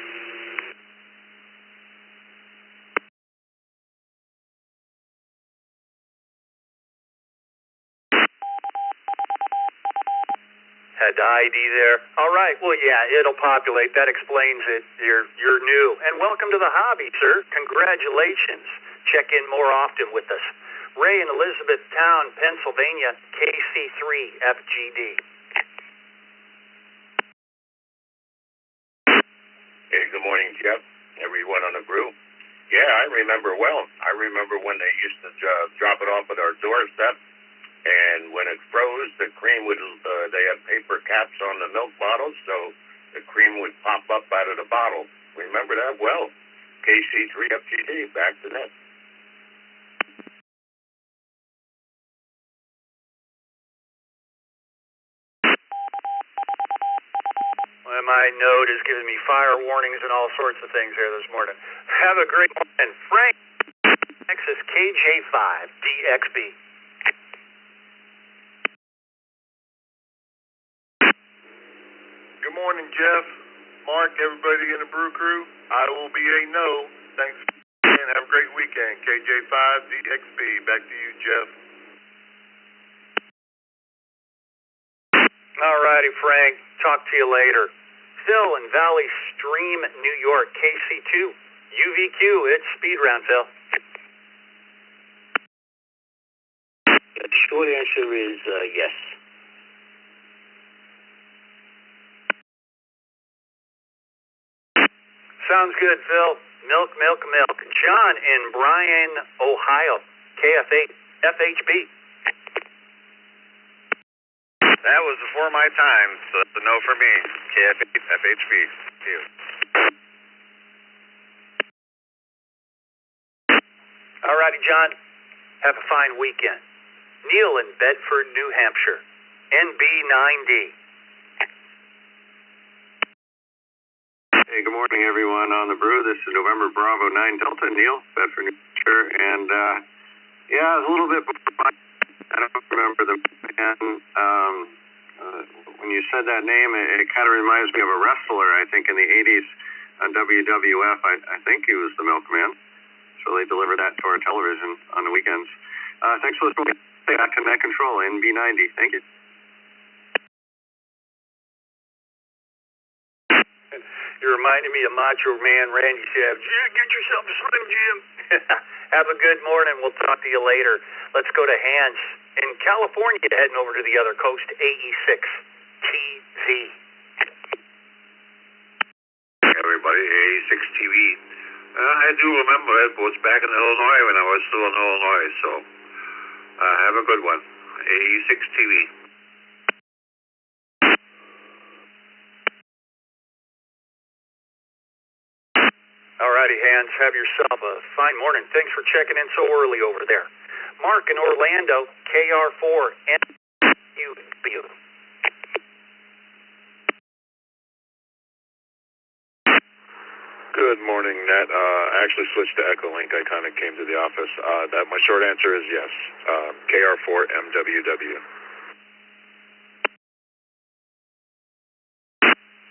Had the ID there. All right. Well, yeah, it'll populate. That explains it. You're new. And welcome to the hobby, sir. Congratulations. Check in more often with us. Ray in Elizabethtown, Pennsylvania, KC3FGD. Hey, good morning, Jeff. Everyone on the brew. Yeah, I remember well. I remember when they used to drop it off at our doorstep. And when it froze, the cream would, they had paper caps on the milk bottles, so the cream would pop up out of the bottle. Remember that well. KC3FGD, back to that. Well, my note is giving me fire warnings and all sorts of things here this morning. Have a great one. Frank, Texas KJ5DXB. Good morning, Jeff, Mark, everybody in the brew crew. I will be a no. Thanks, and have a great weekend. KJ5DXB. Back to you, Jeff. All righty, Frank. Talk to you later. Phil in Valley Stream, New York, KC2. UVQ, it's speed round, Phil. The short answer is yes. Sounds good, Phil. Milk, milk, milk. John in Bryan, Ohio, KF8, FHB. That was before my time, so that's a no for me. KF8, FHB. See you. All righty, John. Have a fine weekend. Neil in Bedford, New Hampshire, NB9D. Hey, good morning, everyone on the brew. This is November Bravo 9 Delta, Neil, Bedford, New Hampshire, and yeah, it was a little bit before I don't remember the man. When you said that name, it kind of reminds me of a wrestler, I think, in the 80s on WWF. I think he was the Milkman, so they delivered that to our television on the weekends. Thanks for listening. Back to Net Control, NB90. Thank you. You're reminding me of Macho Man Randy Savage. Yeah, get yourself a Slim Jim. Have a good morning. We'll talk to you later. Let's go to Hans in California, heading over to the other coast, AE6TV. Everybody, AE6TV. I do remember it, but it's back in Illinois when I was still in Illinois, so have a good one. AE6TV. Alrighty, Hans, have yourself a fine morning. Thanks for checking in so early over there. Mark in Orlando, KR4NUB. Good morning, Nat. I actually switched to Echolink. I kind of came to the office. My short answer is yes. KR4MWW.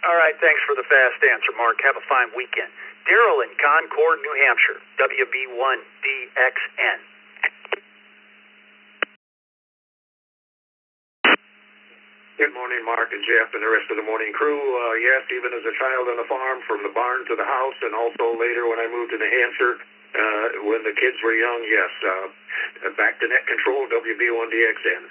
All right, thanks for the fast answer, Mark. Have a fine weekend. Daryl in Concord, New Hampshire, WB1DXN. Good morning, Mark and Jeff and the rest of the morning crew. Yes, even as a child on the farm, from the barn to the house, and also later when I moved to New Hampshire, When the kids were young, yes. Back to net control, WB1DXN.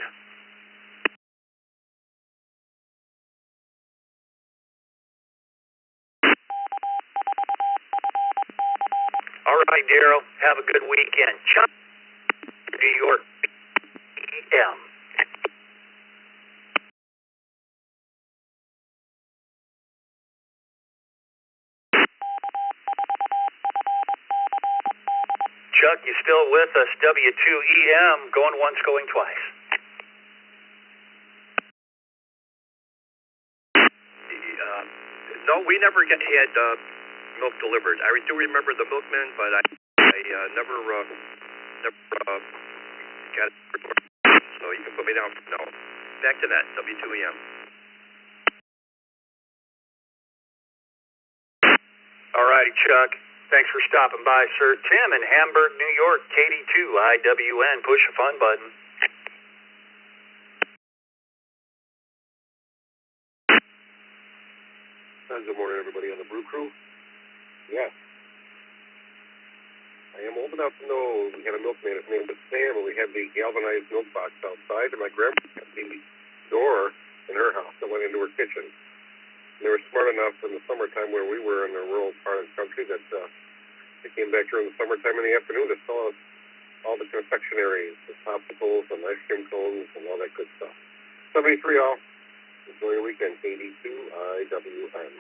All right, Daryl. Have a good weekend. Chuck, New York, EM. Chuck, you still with us? W2EM, going once, going twice. No, we never had milk delivered. I do remember the milkman, but I never got it. So you can put me down for no. Back to that, W2EM. All righty, Chuck. Thanks for stopping by, sir. Tim in Hamburg, New York, KD2IWN. Push the fun button. Good morning, everybody on the Brew Crew. Yes. I am old enough to know we had a milkman. His name was Sam, and we had the galvanized milk box outside, and my grandma had the door in her house that went into her kitchen. And they were smart enough in the summertime where we were in the rural part of the country that they came back during the summertime in the afternoon to sell us all the confectionaries, the popsicles and ice cream cones and all that good stuff. 73 all. Enjoy your weekend, KD2IWN.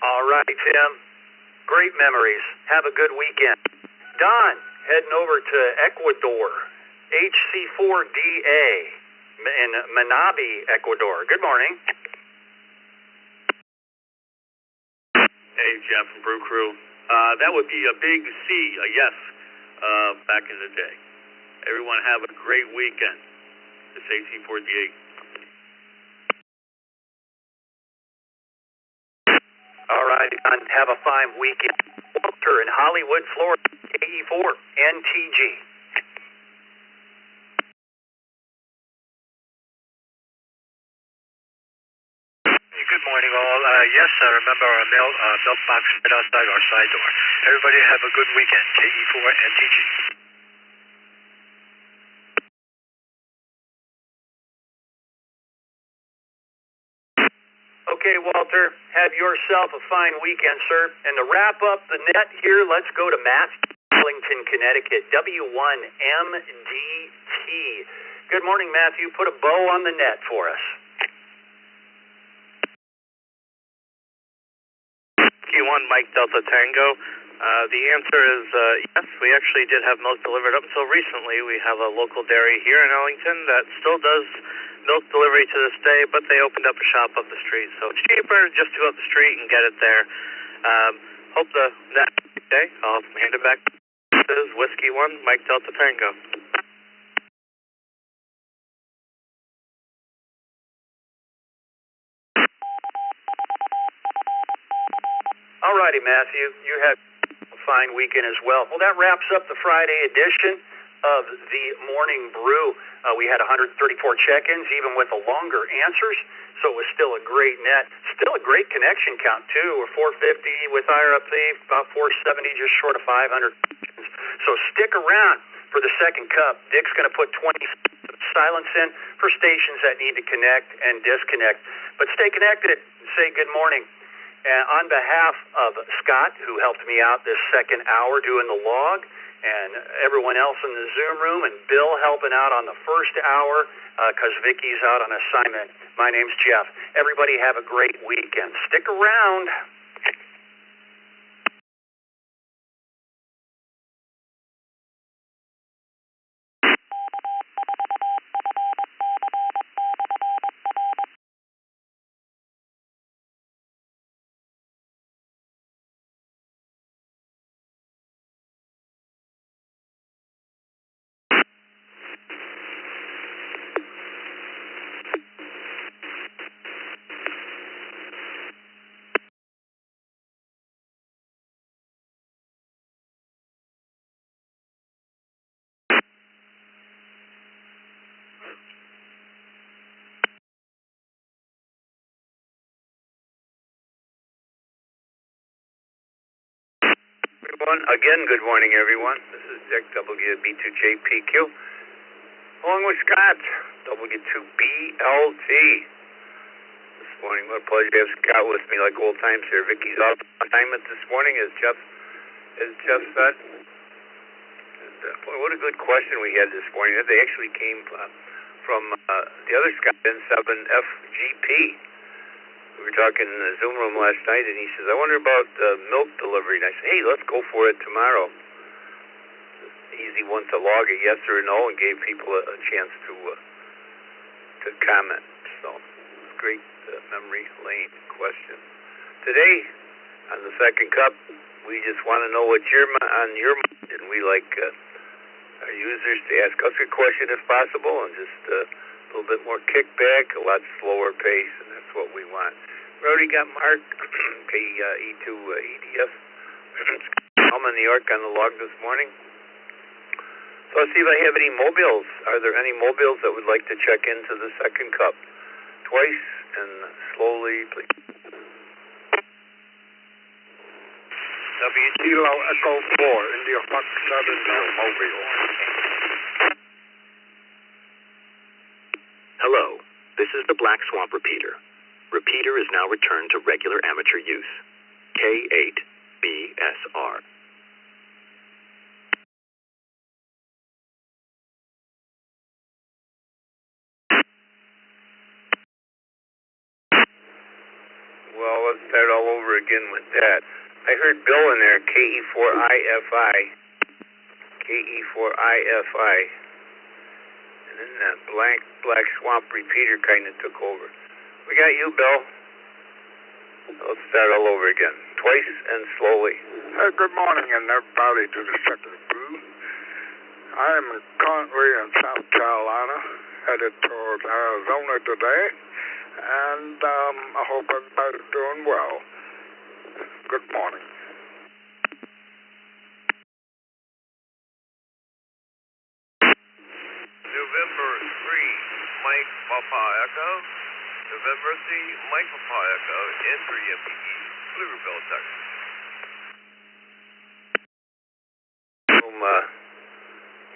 All right, Tim. Great memories. Have a good weekend. Don, heading over to Ecuador, HC4DA in Manabi, Ecuador. Good morning. Hey, Jeff from Brew Crew. That would be a big C, a yes, back in the day. Everyone have a great weekend. It's AC48. All right, Don, have a fine weekend. Walter in Hollywood, Florida, KE4, NTG. Good morning, all. Yes, I remember our milk box right outside our side door. Everybody have a good weekend. KE4 NTG. Okay, Walter, have yourself a fine weekend, sir. And to wrap up the net here, let's go to Matt, Arlington, Connecticut, W1MDT. Good morning, Matthew. Put a bow on the net for us. Q1 Mike Delta Tango. The answer is yes, we actually did have milk delivered up until recently. We have a local dairy here in Arlington that still does milk delivery to this day, but they opened up a shop up the street. So it's cheaper just to go up the street and get it there. Hope that day. I'll hand it back. This is Whiskey 1, Mike Delta Tango. All righty, Matthew. You have a fine weekend as well. Well, that wraps up the Friday edition of the Morning Brew. We had 134 check-ins, even with the longer answers, so it was still a great net. Still a great connection count, too. We're 450 with IRP, about 470, just short of 500. So stick around for the second cup. Dick's going to put 20 silence in for stations that need to connect and disconnect. But stay connected and say good morning. And on behalf of Scott, who helped me out this second hour doing the log, and everyone else in the Zoom room, and Bill helping out on the first hour because Vicky's out on assignment. My name's Jeff. Everybody have a great weekend. Stick around. Again, good morning, everyone. This is Dick, WB2JPQ, along with Scott, W2BLT. This morning, what a pleasure to have Scott with me like old times here. Vicky's off assignment this morning, as Jeff said. And, boy, what a good question we had this morning. They actually came from the other Scott, N7FGP. We were talking in the Zoom room last night, and he says, I wonder about milk delivery. And I said, hey, let's go for it tomorrow. Easy one to log a yes or a no, and gave people a chance to comment. So, great memory lane question. Today, on the second cup, we just want to know what's on your mind, and we like our users to ask us a question if possible, and just a little bit more kickback, a lot slower pace, and that's what we want. We already got Mark, KE2 EDF, Alma, New York on the log this morning. So let's see if I have any mobiles. Are there any mobiles that would like to check into the second cup? Twice and slowly, please. W Kilo Echo 4, India Fox 7, Mobile. Hello, this is the Black Swamp repeater. Repeater is now returned to regular amateur use. K8BSR. Well, let's start all over again with that. I heard Bill in there, KE4IFI. KE4IFI. And then that Black Swamp repeater kind of took over. We got you, Bill. Let's start all over again. Twice and slowly. Good morning, and everybody to the second brew. I am currently in South Carolina, headed towards Arizona today, and I hope everybody's doing well. Good morning. November 3, Mike Papa Echo. November 3, Mike Papa Echo, N3 MPE, Pflugerville, Texas.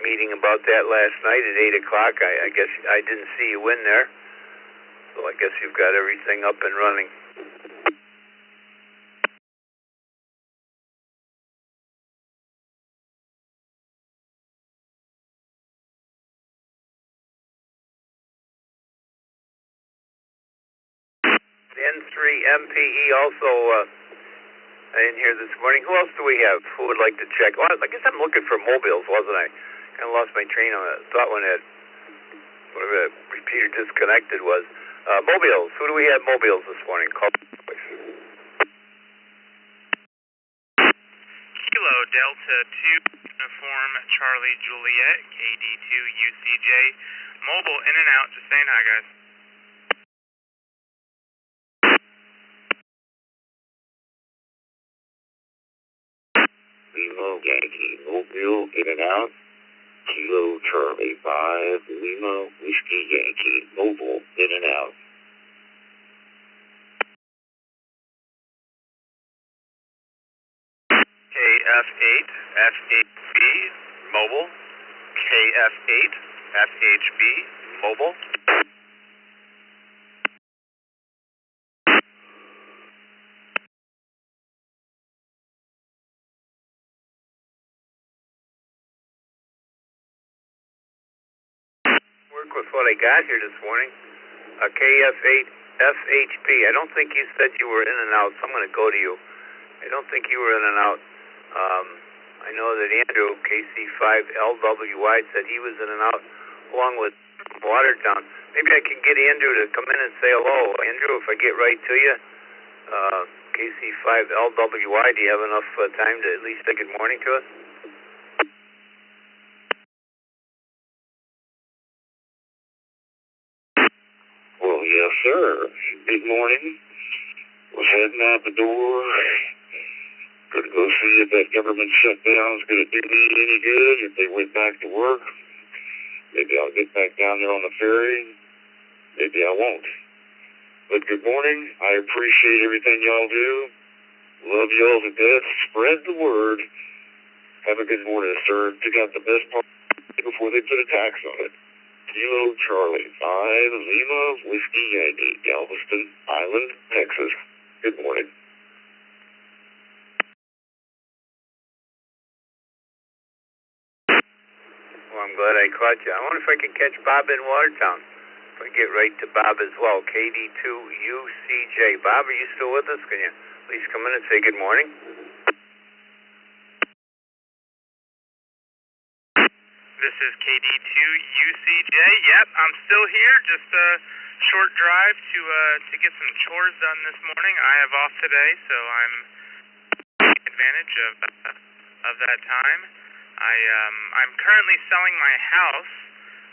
Meeting about that last night at 8 o'clock. I guess I didn't see you in there, so I guess you've got everything up and running. N3 MPE also in here this morning. Who else do we have? Who would like to check? Well, I guess I'm looking for mobiles, wasn't I? Kind of lost my train on that thought when that whatever that repeater disconnected was. Mobiles. Who do we have mobiles this morning? Call please. Kilo Delta 2 Uniform Charlie Juliet KD2 UCJ. Mobile in and out. Just saying hi, guys. Lima Yankee Mobile in and out. Kilo Charlie 5 Lima Whiskey Yankee Mobile in and out. KF8 FHB Mobile. KF8 FHB Mobile. Work with what I got here this morning. KF8 FHP. I don't think you said you were in and out, so I'm going to go to you. I don't think you were in and out. I know that Andrew, KC5LWY, said he was in and out, along with Watertown. Maybe I can get Andrew to come in and say hello. Andrew, if I get right to you, KC5LWY, do you have enough time to at least say good morning to us? Well, yes, sir. Good morning. We're heading out the door. Gonna go see if that government shutdown is gonna do me any good. If they went back to work, maybe I'll get back down there on the ferry. Maybe I won't. But good morning. I appreciate everything y'all do. Love you all to death. Spread the word. Have a good morning, sir. Pick out the best part before they put a tax on it. Kilo Charlie, 5 Lima Whiskey Yankee, Galveston Island, Texas. Good morning. Well, I'm glad I caught you. I wonder if I can catch Bob in Watertown. If I get right to Bob as well, KD2UCJ. Bob, are you still with us? Can you at least come in and say good morning? This is KD2UCJ. Yep, I'm still here. Just a short drive to get some chores done this morning. I have off today, so I'm taking advantage of that time. I'm currently selling my house,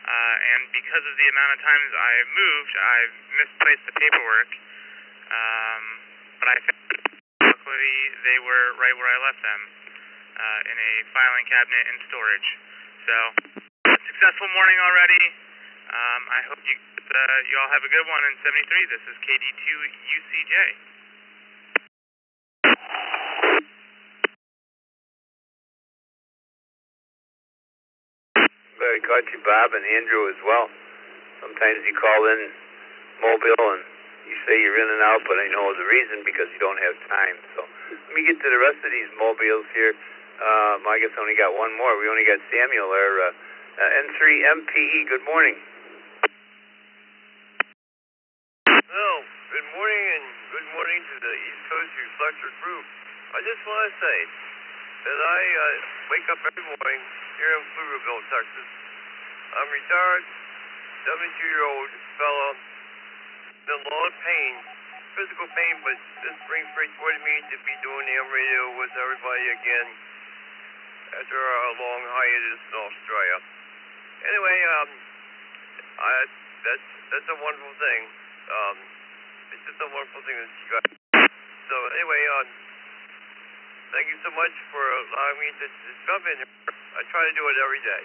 and because of the amount of times I've moved, I've misplaced the paperwork. But I found, luckily, they were right where I left them, in a filing cabinet in storage. So, successful morning already. I hope you all have a good one in 73. This is KD2UCJ. Glad I caught you, Bob, and Andrew as well. Sometimes you call in Mobile and you say you're in and out, but I know the reason because you don't have time. So let me get to the rest of these mobiles here. I guess I only got one more. We only got Samuel there. N3MPE, good morning. Well, good morning and good morning to the East Coast Reflector crew. I just want to say that I wake up every morning here in Pflugerville, Texas. I'm retired, 72-year-old fellow, in a lot of pain, physical pain, but this brings great joy to me to be doing AM radio with everybody again after a long hiatus in Australia. Anyway, that's a wonderful thing. It's just a wonderful thing that you guys. So anyway, thank you so much for allowing me to jump in here. I try to do it every day.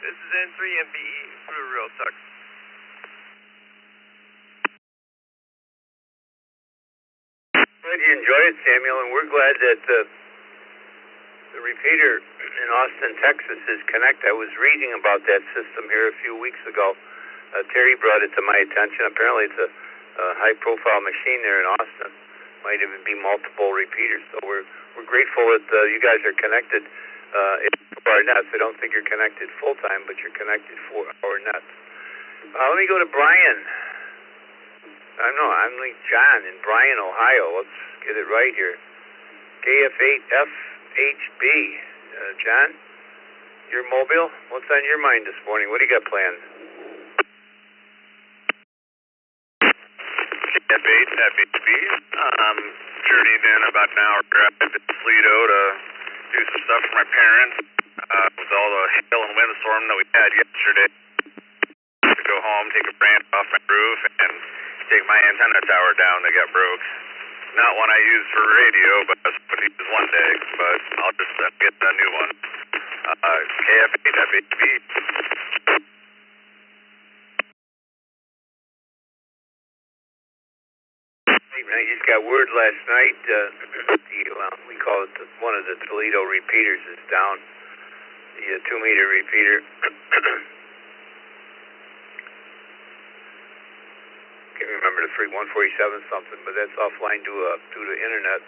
This is N3MPE through Real Texas. Glad you enjoy it, Samuel, and we're glad that the repeater in Austin, Texas is connected. I was reading about that system here a few weeks ago. Terry brought it to my attention. Apparently it's a high-profile machine there in Austin. Might even be multiple repeaters. So we're grateful that you guys are connected for our nets. I don't think you're connected full-time, but you're connected for our nets. Let me go to Brian. I'm like John in Bryan, Ohio. Let's get it right here. KF8FHB. John, your mobile, what's on your mind this morning? What do you got planned? KF8FHB. Journeyed in about an hour drive to Toledo to do some stuff for my parents. With all the hail and windstorm that we had yesterday. To go home, take a branch off my roof, and take my antenna tower down that got broke. Not one I use for radio, but I was going to use one day, but I'll just get a new one. KF8FHB. I just got word last night, we call it one of the Toledo repeaters is down, the 2-meter repeater. Can't remember the 147 something, but that's offline due to internet.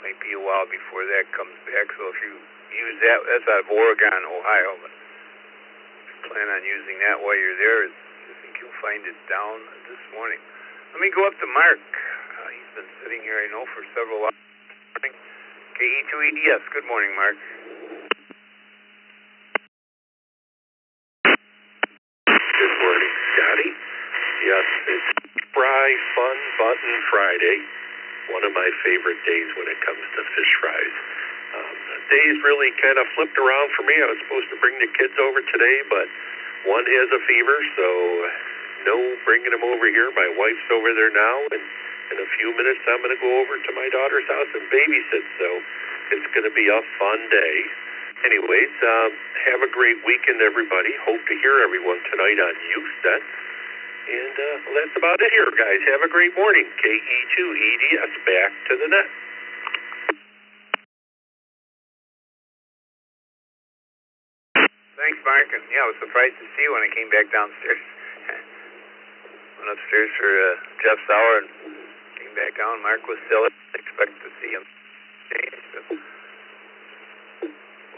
Might be a while before that comes back, so if you use that, that's out of Oregon, Ohio, but if you plan on using that while you're there, I think you'll find it down this morning. Let me go up to Mark. He's been sitting here, I know, for several hours. KE2EDS. Good morning, Mark. Good morning, Scotty. Yes, it's Fry Fun Button Friday. One of my favorite days when it comes to fish fries. The days really kind of flipped around for me. I was supposed to bring the kids over today, but one has a fever, so no bringing them over here. My wife's over there now, and in a few minutes I'm going to go over to my daughter's house and babysit, so it's going to be a fun day. Anyways, have a great weekend, everybody. Hope to hear everyone tonight on USET. And that's about it here, guys. Have a great morning. KE2EDS, back to the net. back, and yeah, I was surprised to see when I came back downstairs. Went upstairs for Jeff's hour and came back down. Mark was still there. I expect to see him. So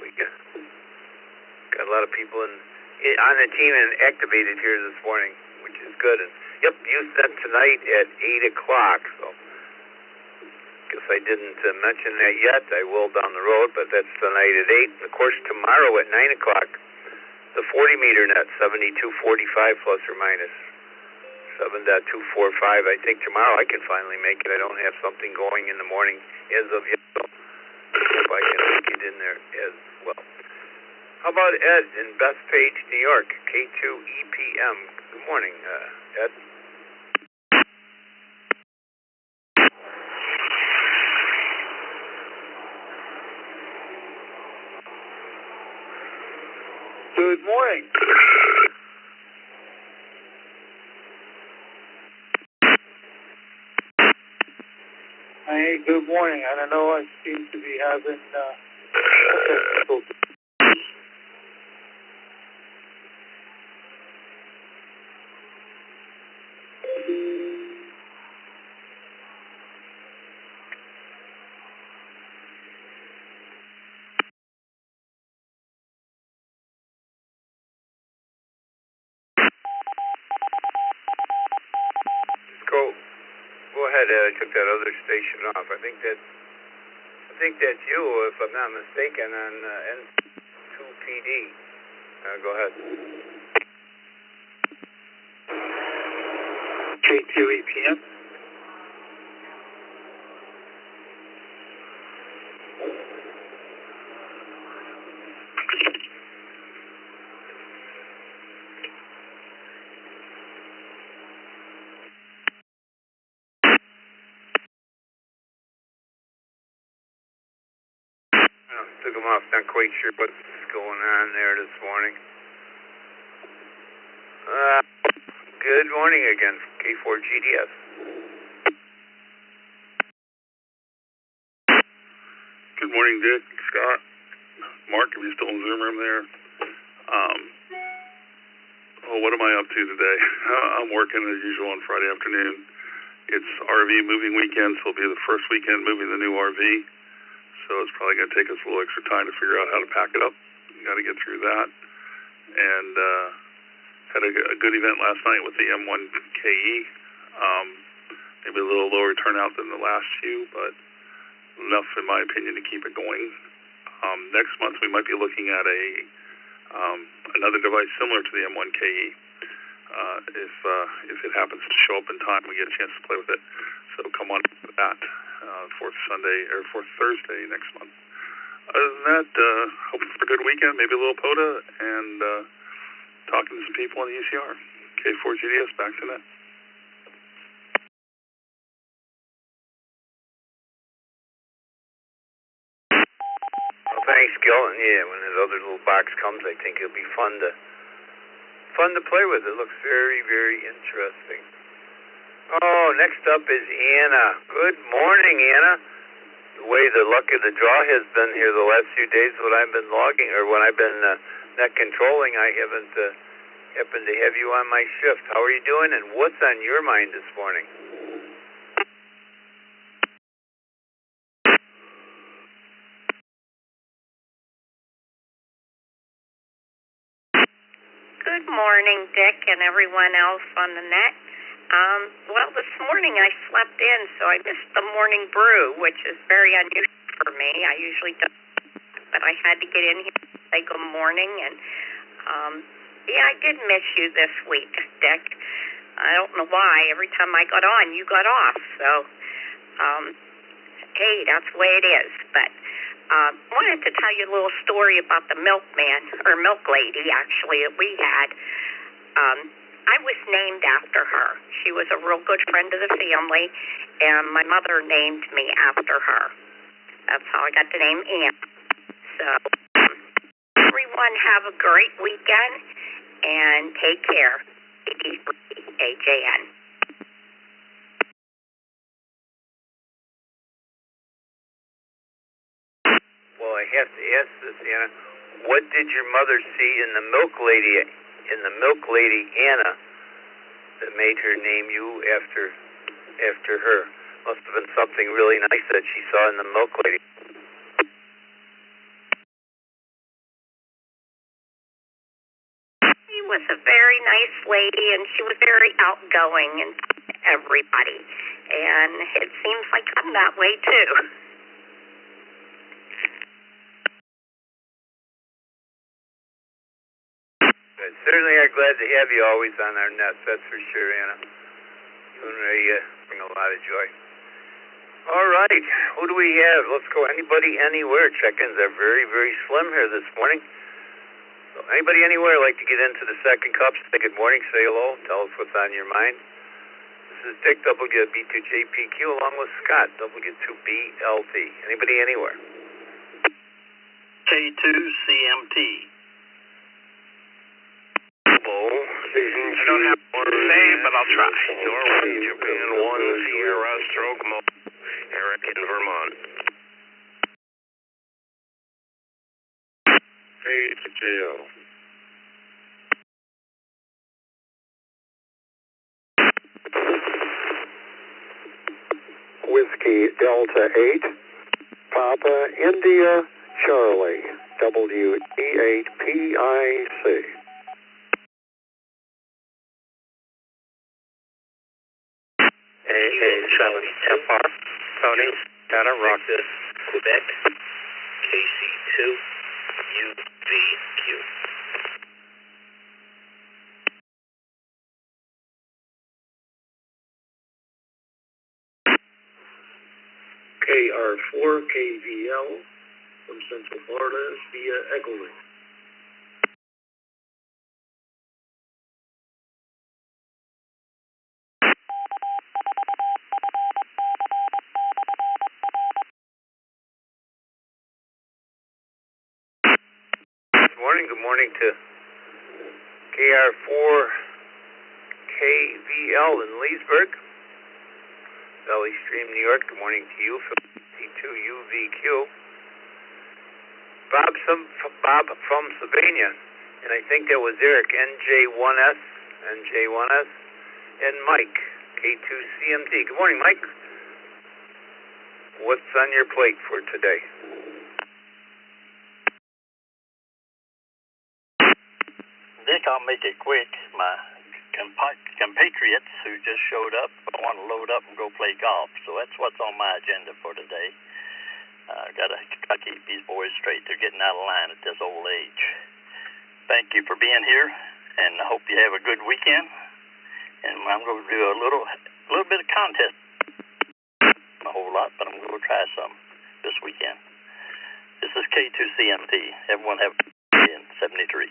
we got a lot of people on the team and activated here this morning, which is good. And yep, you said tonight at 8 o'clock, so guess I didn't mention that yet. I will down the road, but that's tonight at 8. And of course, tomorrow at 9 o'clock, the 40-meter net, 7245 plus or minus 7.245. I think tomorrow I can finally make it. I don't have something going in the morning as of yet, so I hope I can make it in there as well. How about Ed in Bethpage, New York, K2EPM? Good morning, Ed. Good morning. Hey, good morning. I don't know, I seem to be having Go ahead, Ed. I took that other station off. I think that's you, if I'm not mistaken, on N2PD. Go ahead. K2EPM. Took them off. Not quite sure what's going on there this morning. Good morning again, K4GDS. Good morning, Dick, Scott, Mark, if you're still in the Zoom room there. What am I up to today? I'm working as usual on Friday afternoon. It's RV moving weekend, so it'll be the first weekend moving the new RV. So it's probably going to take us a little extra time to figure out how to pack it up. You got to get through that. And had a good event last night with the M1KE. Maybe a little lower turnout than the last few, but enough, in my opinion, to keep it going. Next month, we might be looking at another device similar to the M1KE. If it happens to show up in time, we get a chance to play with it. So come on to that fourth Thursday next month. Other than that, hoping for a good weekend, maybe a little POTA, and talking to some people on the ECR. K4GDS, back to net. Well, thanks, Gil. And yeah, when this other little box comes, I think it'll be fun to play with. It looks very, very interesting. Oh, next up is Anna. Good morning, Anna. The way the luck of the draw has been here the last few days when I've been logging, or when I've been net controlling, I haven't happened to have you on my shift. How are you doing, and what's on your mind this morning? Good morning, Dick, and everyone else on the net. Well, this morning I slept in, so I missed the morning brew, which is very unusual for me. I usually don't, but I had to get in here and say good morning, and yeah, I did miss you this week, Dick. I don't know why. Every time I got on, you got off, so hey, that's the way it is. But wanted to tell you a little story about the milkman, or milk lady, actually, that we had. I was named after her. She was a real good friend of the family, and my mother named me after her. That's how I got the name Ann. So, everyone have a great weekend, and take care. AJN. Well, I have to ask this, Anna. what did your mother see in the milk lady Anna that made her name you after her? Must have been something really nice that she saw in the milk lady. She was a very nice lady, and she was very outgoing and talked to everybody. And it seems like I'm that way too. But certainly are glad to have you always on our nest, that's for sure, Anna. You and Ray bring a lot of joy. All right, who do we have? Let's go. Anybody, anywhere. Check-ins are very, very slim here this morning. So anybody, anywhere like to get into the second cup, say good morning, say hello, tell us what's on your mind. This is Dick, WB2JPQ, along with Scott, W2BLT. Anybody, anywhere? K2CMT. I don't have one to say, but I'll try. Norway, Japan 1, Sierra, Stroke, Eric in Vermont. KJO. Whiskey Delta 8, Papa India Charlie, WE8PIC. Charlie, FR, Tony, Donna Rock, Quebec, KC2, UVQ. KR4 KVL from Central Florida via Echolink. Good morning to KR4 KVL in Leesburg, Valley Stream, New York. Good morning to you, C2UVQ. Bob from Sylvania, and I think that was Eric, NJ1S, and Mike, K2CMT. Good morning, Mike. What's on your plate for today? Dick, I'll make it quick. My compatriots who just showed up want to load up and go play golf, so that's what's on my agenda for today. Gotta keep these boys straight. They're getting out of line at this old age. Thank you for being here, and I hope you have a good weekend. And I'm going to do a little bit of contest. Not a whole lot, but I'm going to try some this weekend. This is K2CMT. Everyone have a in 73.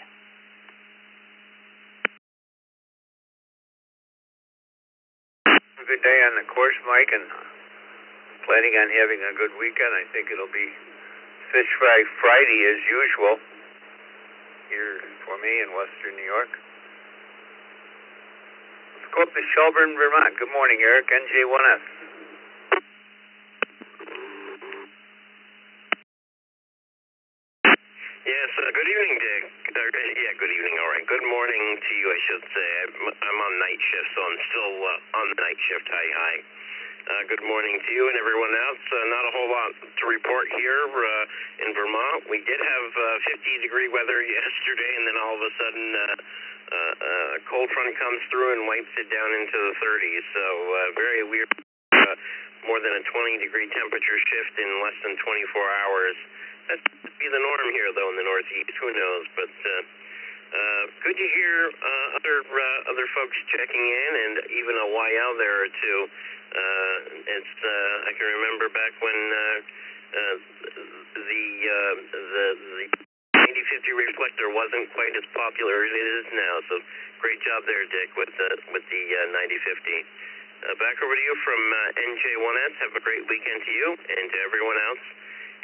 Good day on the course, Mike, and planning on having a good weekend. I think it'll be Fish Fry Friday as usual here for me in Western New York. Let's go up to Shelburne, Vermont. Good morning, Eric, NJ1S. Yes, good evening, Dick. Yeah, good evening, all right. Good morning to you, I should say. I'm on night shift, so I'm still on the night shift. Hi. Good morning to you and everyone else. Not a whole lot to report here in Vermont. We did have 50-degree weather yesterday, and then all of a sudden a cold front comes through and wipes it down into the 30s. So very weird. More than a 20-degree temperature shift in less than 24 hours. That would be the norm here, though, in the Northeast. Who knows? But good to hear other folks checking in, and even a YL there or two. I can remember back when the 9050 reflector wasn't quite as popular as it is now. So great job there, Dick, with the 9050. Back over to you from NJ1S. Have a great weekend to you and to everyone else.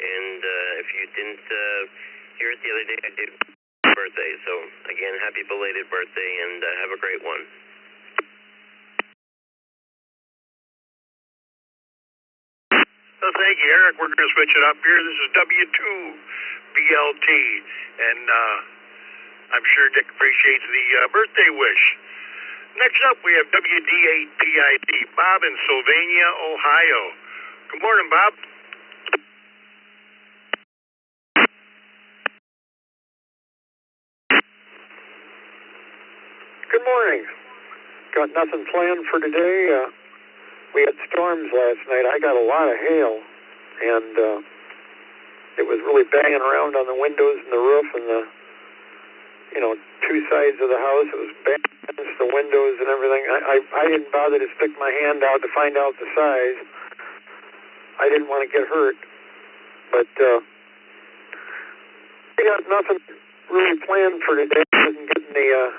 And if you didn't hear it the other day, I did birthday. So again, happy belated birthday, and have a great one. Thank you, Eric. We're going to switch it up here. This is W2BLT, and I'm sure Dick appreciates the birthday wish. Next up, we have WD8PID, Bob in Sylvania, Ohio. Good morning, Bob. Good morning. Got nothing planned for today. We had storms last night. I got a lot of hail, and it was really banging around on the windows and the roof and the, two sides of the house. It was banging against the windows and everything. I didn't bother to stick my hand out to find out the size. I didn't want to get hurt, but I got nothing really planned for today. I didn't get the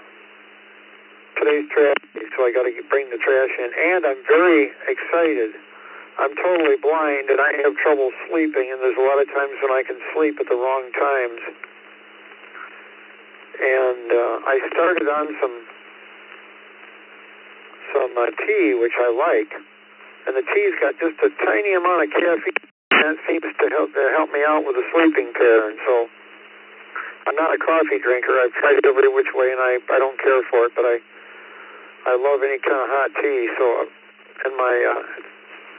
today's trash, so I got to bring the trash in, and I'm very excited. I'm totally blind, and I have trouble sleeping, and there's a lot of times when I can sleep at the wrong times. And I started on some tea, which I like, and the tea's got just a tiny amount of caffeine, and that seems to help me out with a sleeping pattern. So I'm not a coffee drinker. I've tried it every which way, and I don't care for it, but I love any kind of hot tea. So, and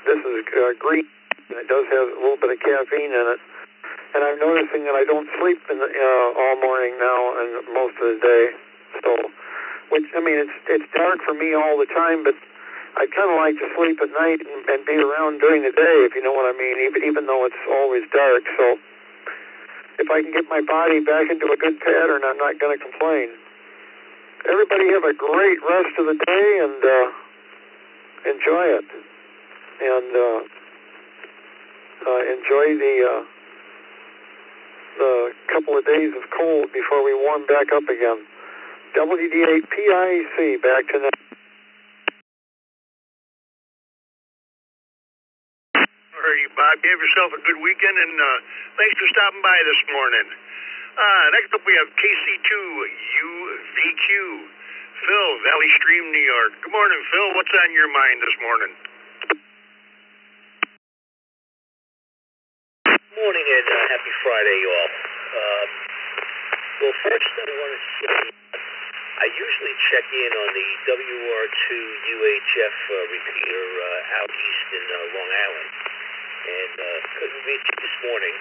this is green, and it does have a little bit of caffeine in it. And I'm noticing that I don't sleep all morning now and most of the day. So, it's dark for me all the time, but I kind of like to sleep at night and be around during the day, if you know what I mean, even though it's always dark. So, if I can get my body back into a good pattern, I'm not going to complain. Everybody have a great rest of the day and enjoy it. And enjoy the couple of days of cold before we warm back up again. WD8PIC, back to next. All right, Bob, you have yourself a good weekend, and thanks for stopping by this morning. Next up, we have KC2UVQ, Phil, Valley Stream, New York. Good morning, Phil. What's on your mind this morning? Morning and happy Friday, y'all. Well, first I want to say I usually check in on the WR2UHF repeater out east in Long Island, and couldn't reach it this morning,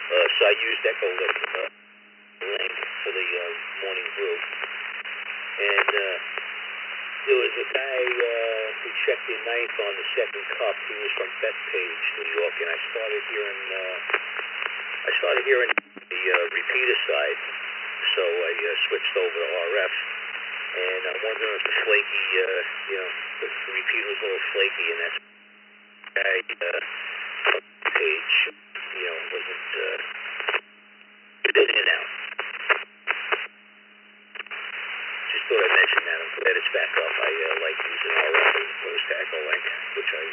so I used Echolink link for the morning brew. And there was a guy who checked in ninth on the second cup. He was from Bethpage, New York, and I started hearing the repeater side, so I switched over to RF. And I'm wondering if the flaky, the repeater was a little flaky, and that guy Page, wasn't in and out. Just thought I'd mention that. I'm glad it's back up. I like using RF as opposed to Echolink, which I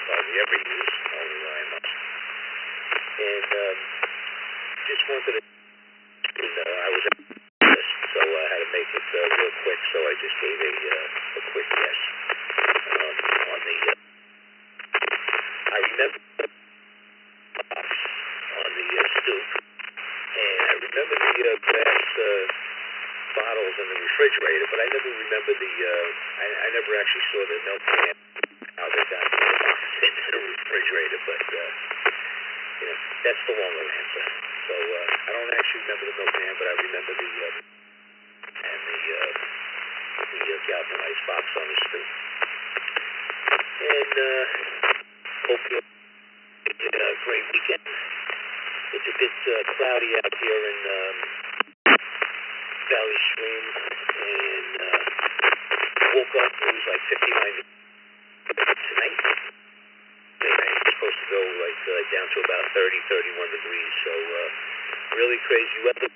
hardly ever use, only when I must. And just wanted to, I was at this, so I had to make it real quick, so I just gave a quick guess on the, I remember the box on the stoop, and I remember the glass bottles in the refrigerator, but I never remember I never actually saw the Milkman, how they got the box into the refrigerator, but, that's the longer answer. So, I don't actually remember the Milkman, but I remember the galvanized box on the stoop. And, hope you have a great weekend. It's a bit cloudy out here in Valley Stream, and woke up, it was like 59 tonight. It's supposed to go down to about 30, 31 degrees, so really crazy weather.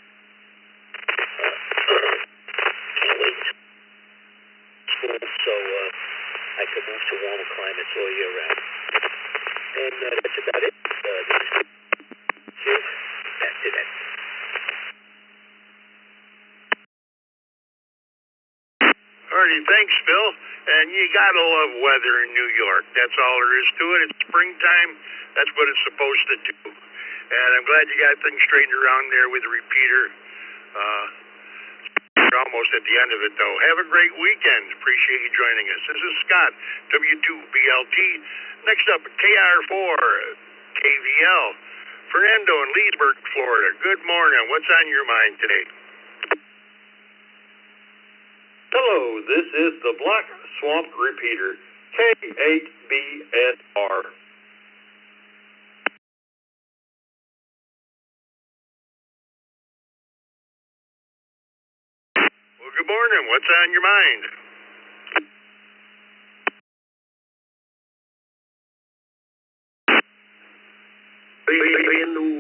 Can't wait. So I could move to warmer climates all year round. And that's about it. Back to that. Alrighty, thanks, Phil. And you gotta love weather in New York. That's all there is to it. It's springtime. That's what it's supposed to do. And I'm glad you got things straightened around there with the repeater. We're almost at the end of it, though. Have a great weekend. Appreciate you joining us. This is Scott, W2BLT. Next up, KR4, KVL. Fernando in Leesburg, Florida. Good morning. What's on your mind today? Hello, this is the Black Swamp Repeater, K8BSR. Well, good morning. What's on your mind? Brand new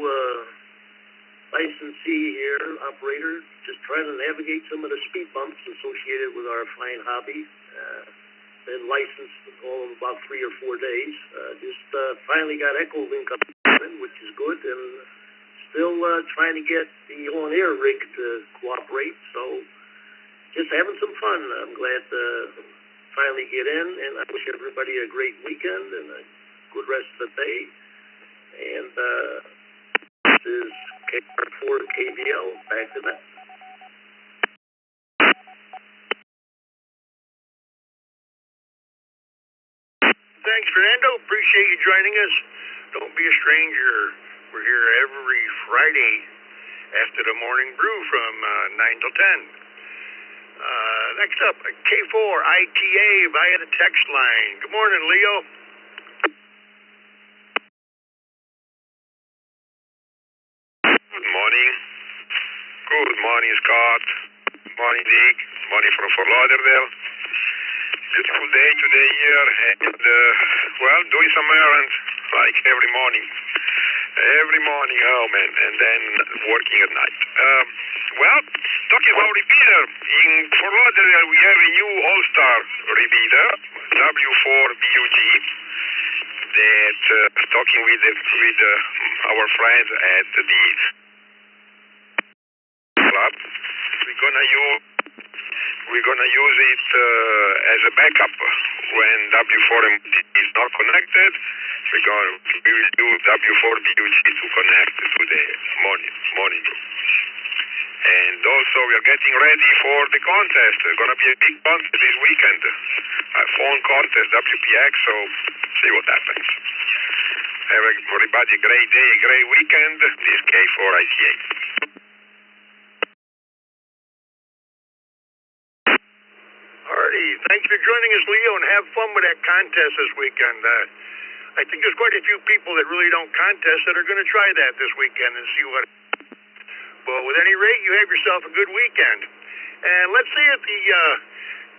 licensee here, operator, just trying to navigate some of the speed bumps associated with our fine hobby. Been licensed all of about 3 or 4 days. Just finally got Echo Link up, which is good, and still trying to get the on-air rig to cooperate. So just having some fun. I'm glad to finally get in, and I wish everybody a great weekend and a good rest of the day. And this is KR4 KVL, back to that. Thanks, Fernando. Appreciate you joining us. Don't be a stranger. We're here every Friday after the morning brew from 9 till 10. Next up, K4 ITA via the text line. Good morning, Leo. Good morning. Good morning, Scott. Good morning, Dick. Good morning from Fort Lauderdale. Beautiful day today here, and well, doing some errands like every morning. Every morning, oh man, and then working at night. Well, talking about repeater, in Fort Lauderdale we have a new all-star repeater, W4BUG, that talking with our friends at the club. We're gonna use it as a backup when W4 is not connected. We will do W4BUG to connect to the morning brew. And also we are getting ready for the contest. There's gonna be a big contest this weekend. A phone contest, WPX, so see what happens. Have everybody a great day, a great weekend. This K4 ITA. Alrighty, thanks for joining us, Leo, and have fun with that contest this weekend. I think there's quite a few people that really don't contest that are going to try that this weekend and see what. Well, with any rate, you have yourself a good weekend. And let's see if the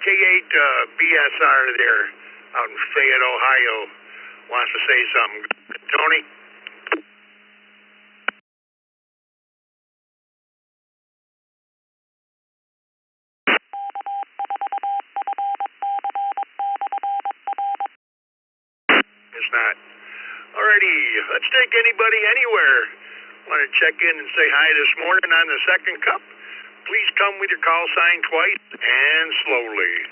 K8 BSR there out in Fayette, Ohio wants to say something. Tony? It's not. Alrighty, let's take anybody anywhere. Want to check in and say hi this morning on the second cup? Please come with your call sign twice and slowly.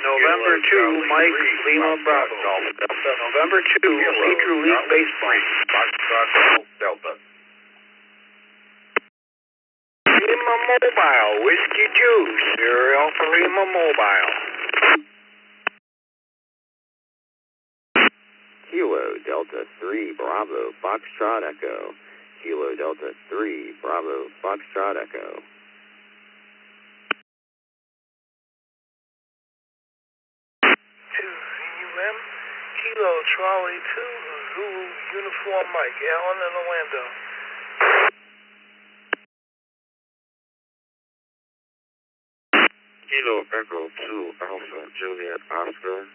November 2, Mike Lima Bravo. November 2, Major League Baseball. Delta. Lima Mobile, Whiskey Juice, Serial for Lima Mobile. Kilo Delta 3 Bravo Foxtrot Echo. Kilo Delta 3 Bravo Foxtrot Echo. UM, Kilo Charlie 2, Zulu Uniform Mike, Allen and Orlando. Kilo Echo 2 Alpha Juliet Oscar.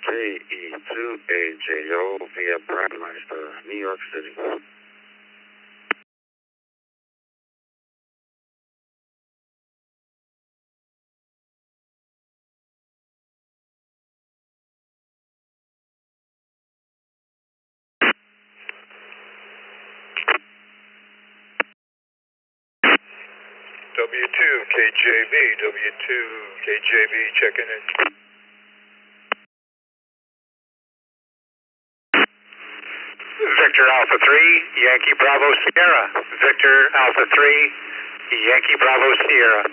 KE2AJO via Brandmeister, New York City. W2 KJB, W2 KJB checking in. Victor Alpha 3, Yankee Bravo Sierra. Victor Alpha 3, Yankee Bravo Sierra.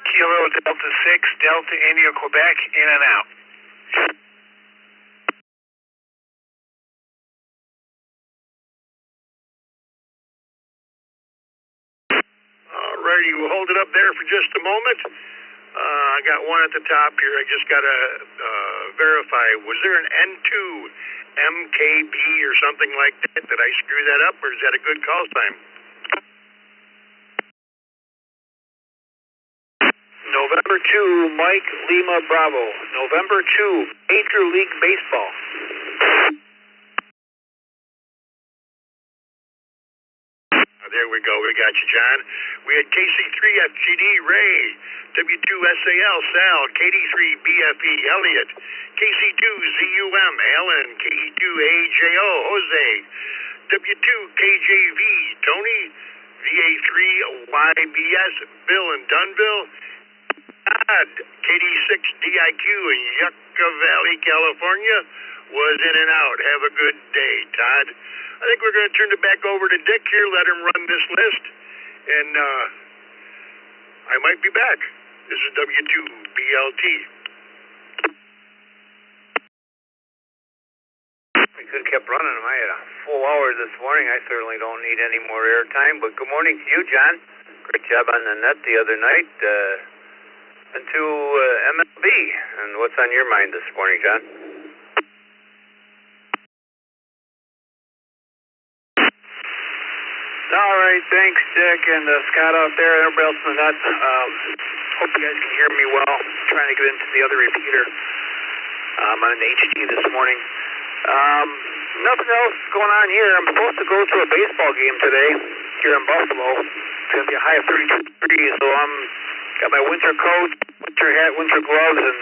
Kilo Delta 6, Delta India, Quebec, in and out. Alrighty, we'll hold it up there for just a moment. I got one at the top here. I just got to verify. Was there an N2 MKB or something like that? Did I screw that up, or is that a good call sign? November 2, Mike Lima Bravo. November 2, Major League Baseball. There we go. We got you, John. We had KC3FGD, Ray. W2SAL, Sal. KD3, BFE, Elliot. KC2ZUM, Alan. KE2AJO, Jose. W2KJV, Tony. VA3YBS, Bill in Dunville. Todd, KD6DIQ in Yucca Valley, California, was in and out. Have a good day, Todd. I think we're going to turn it back over to Dick here, let him run this list, and I might be back. This is W2BLT. We could have kept running them. I had a full hour this morning. I certainly don't need any more airtime, but good morning to you, John. Great job on the net the other night. And to MLB. And what's on your mind this morning, John? All right, thanks, Dick and Scott out there, and everybody else in the net. Hope you guys can hear me well. Trying to get into the other repeater. I'm on an HT this morning. Nothing else going on here. I'm supposed to go to a baseball game today here in Buffalo. It's going to be a high of 32 degrees, so I'm got my winter coat, winter hat, winter gloves, and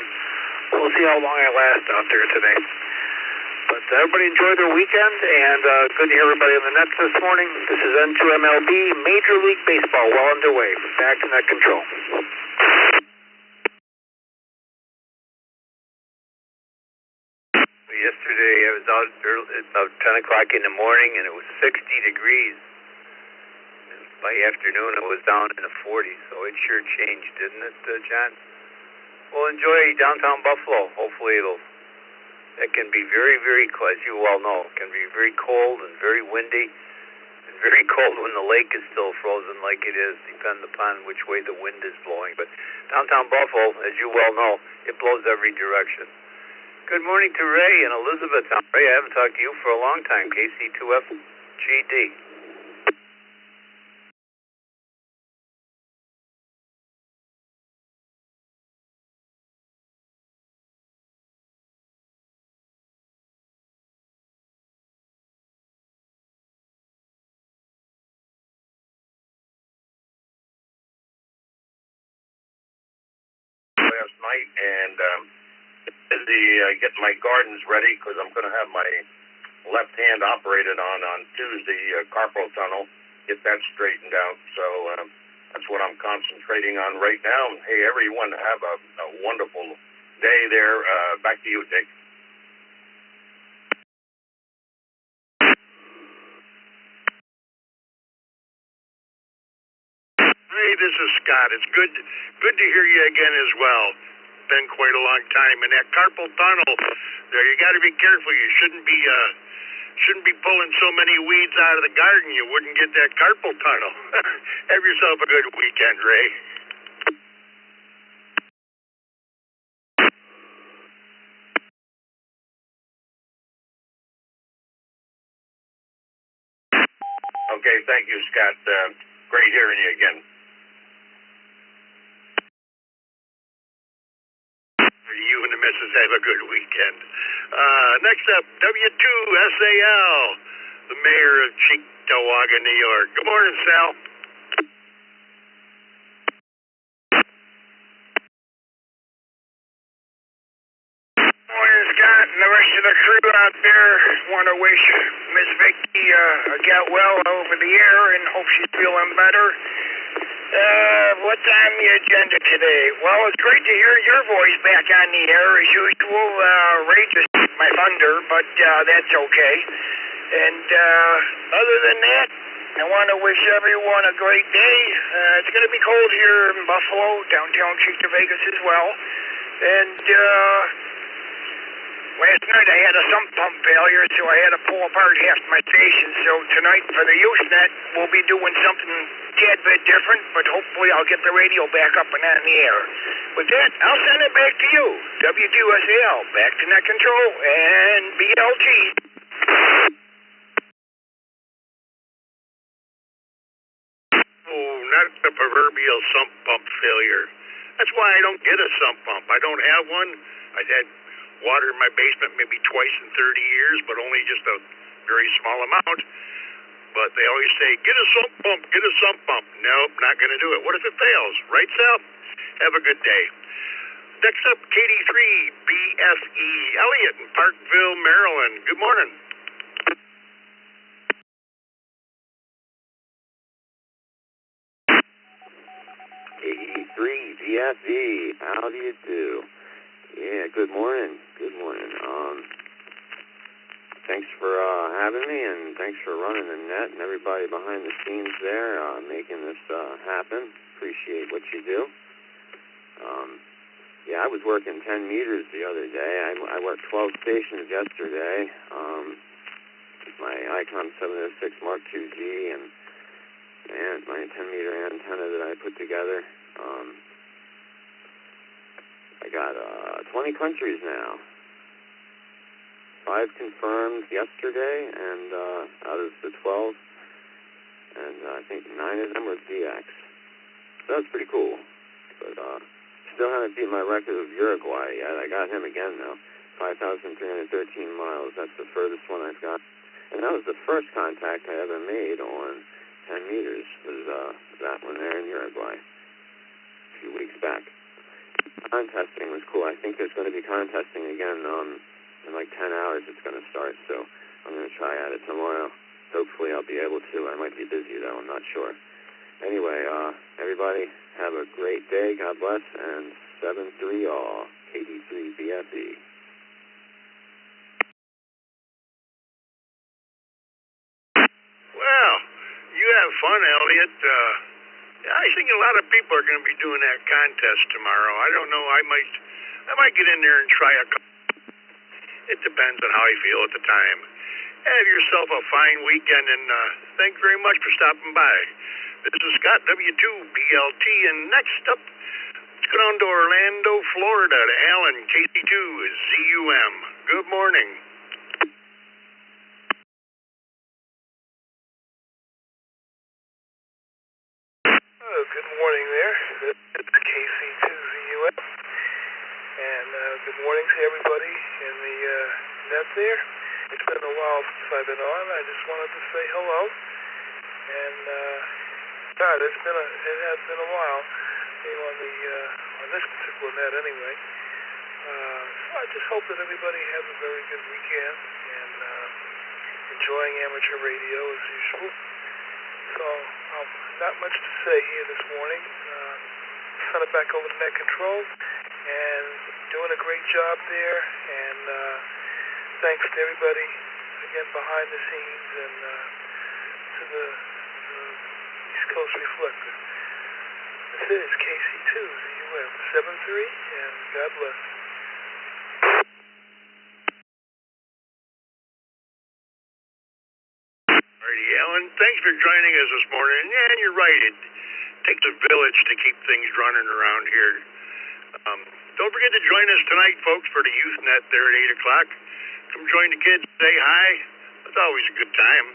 we'll see how long I last out there today. But everybody enjoy their weekend, and good to hear everybody on the net this morning. This is N2MLB, Major League Baseball, well underway. Back to net control. Yesterday, I was out early, about 10 o'clock in the morning, and it was 60 degrees. And by afternoon, it was down in the 40s, so it sure changed, didn't it, John? Well, enjoy downtown Buffalo. Hopefully it can be very, very cold, as you well know. It can be very cold and very windy, and very cold when the lake is still frozen like it is, depending upon which way the wind is blowing. But downtown Buffalo, as you well know, it blows every direction. Good morning to Ray and Elizabeth. Ray, I haven't talked to you for a long time. KC2FGD. Last night, and busy getting my gardens ready because I'm going to have my left hand operated on Tuesday, carpal tunnel, get that straightened out. So that's what I'm concentrating on right now. And hey, everyone, have a wonderful day there. Back to you, Dick. Hey, this is Scott. It's good to hear you again as well. Been quite a long time. And that carpal tunnel, there, you got to be careful. You shouldn't be pulling so many weeds out of the garden. You wouldn't get that carpal tunnel. Have yourself a good weekend, Ray. Okay, thank you, Scott. Great hearing you again. You and the missus have a good weekend. Next up, W2SAL, the mayor of Cheektowaga, New York. Good morning, Sal. Morning, Scott and the rest of the crew out there want to wish Miss Vicky get well over the air and hope she's feeling better. What's on the agenda today? Well, it's great to hear your voice back on the air as usual. Ray just took my thunder, but that's okay. And other than that, I want to wish everyone a great day. It's going to be cold here in Buffalo, downtown Chico Vegas as well. And last night I had a sump pump failure, so I had to pull apart half my station. So tonight for the Usenet, we'll be doing something a tad bit different, but hopefully I'll get the radio back up and on the air. With that, I'll send it back to you. W2SAL, back to net control, and BLT. Oh, not the proverbial sump pump failure. That's why I don't get a sump pump. I don't have one. I've had water in my basement maybe twice in 30 years, but only just a very small amount. But they always say, get a sump pump, get a sump pump. Nope, not going to do it. What if it fails? Right, Sal? Have a good day. Next up, KD3 BFE Elliott in Parkville, Maryland. Good morning. KD3 BFE, how do you do? Yeah, good morning. Good morning. Thanks for having me, and thanks for running the net and everybody behind the scenes there, making this happen. Appreciate what you do. Yeah, I was working 10 meters the other day. I worked 12 stations yesterday. My Icon 706 Mark IIG and my 10-meter antenna that I put together. I got 20 countries now. 5 confirmed yesterday, and out of the 12, and I think 9 of them were DX. So that's pretty cool. But still haven't beat my record of Uruguay yet. I got him again though. 5,313 miles. That's the furthest one I've got. And that was the first contact I ever made on 10 meters, was that one there in Uruguay a few weeks back. Contesting was cool. I think there's going to be contesting again in like 10 hours. It's going to start, so I'm going to try at it tomorrow. Hopefully I'll be able to. I might be busy though, I'm not sure. Anyway, everybody have a great day. God bless, and 7-3 all. KD3 BFE. Well, you have fun, Elliot. I think a lot of people are going to be doing that contest tomorrow. I don't know. I might get in there and try a couple. It depends on how I feel at the time. Have yourself a fine weekend, and thanks very much for stopping by. This is Scott, W2BLT, and next up, let's go down to Orlando, Florida, to Alan, KC2ZUM. Good morning. Good morning there. It's KC2ZUM. And good morning to everybody in the net there. It's been a while since I've been on. I just wanted to say hello. And God, it has been a while on this particular net anyway. So I just hope that everybody has a very good weekend and enjoying amateur radio as usual. So not much to say here this morning. Send it back over to net control, and doing a great job there. And thanks to everybody again behind the scenes and to the East Coast Reflector. This is KC2ZUM 7-3, and God bless. Alrighty, Alan, thanks for joining us this morning. Yeah, you're right. It takes a village to keep things running around here. Don't forget to join us tonight, folks, for the Youth Net there at 8 o'clock. Come join the kids, say hi. It's always a good time.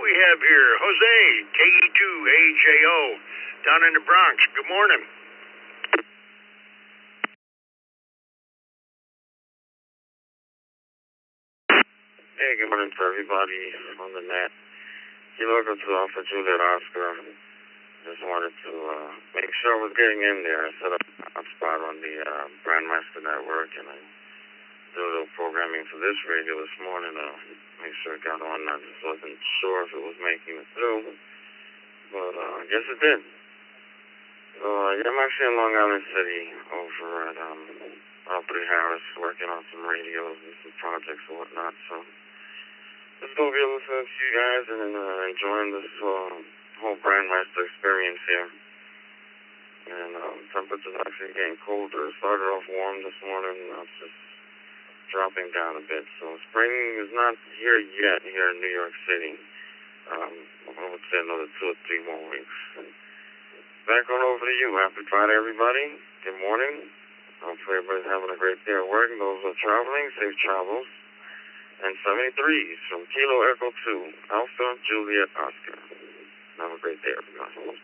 We have here Jose, KE2AJO, down in the Bronx. Good morning. Hey, good morning for everybody on the net. You looking for Juliet Oscar. Just wanted to make sure I was getting in there. I set up a spot on the Grandmaster Network, and I do a little programming for this radio this morning. Make sure it got on. I just wasn't sure if it was making it through, but I guess it did. So yeah, I'm actually in Long Island City over at Albany Harris, working on some radios and some projects and whatnot. So just gonna be listening to you guys and enjoying this whole Grandmaster experience here. And temperature's actually getting colder. It started off warm this morning. Now it's just dropping down a bit. So spring is not here yet here in New York City. I would say another 2 or 3 more weeks. And back on over to you. Happy Friday, everybody. Good morning. Hopefully everybody's having a great day at work. Those who are traveling, safe travels. And 73s from Kilo Echo 2, Alpha Juliet Oscar. Have a great day, everybody.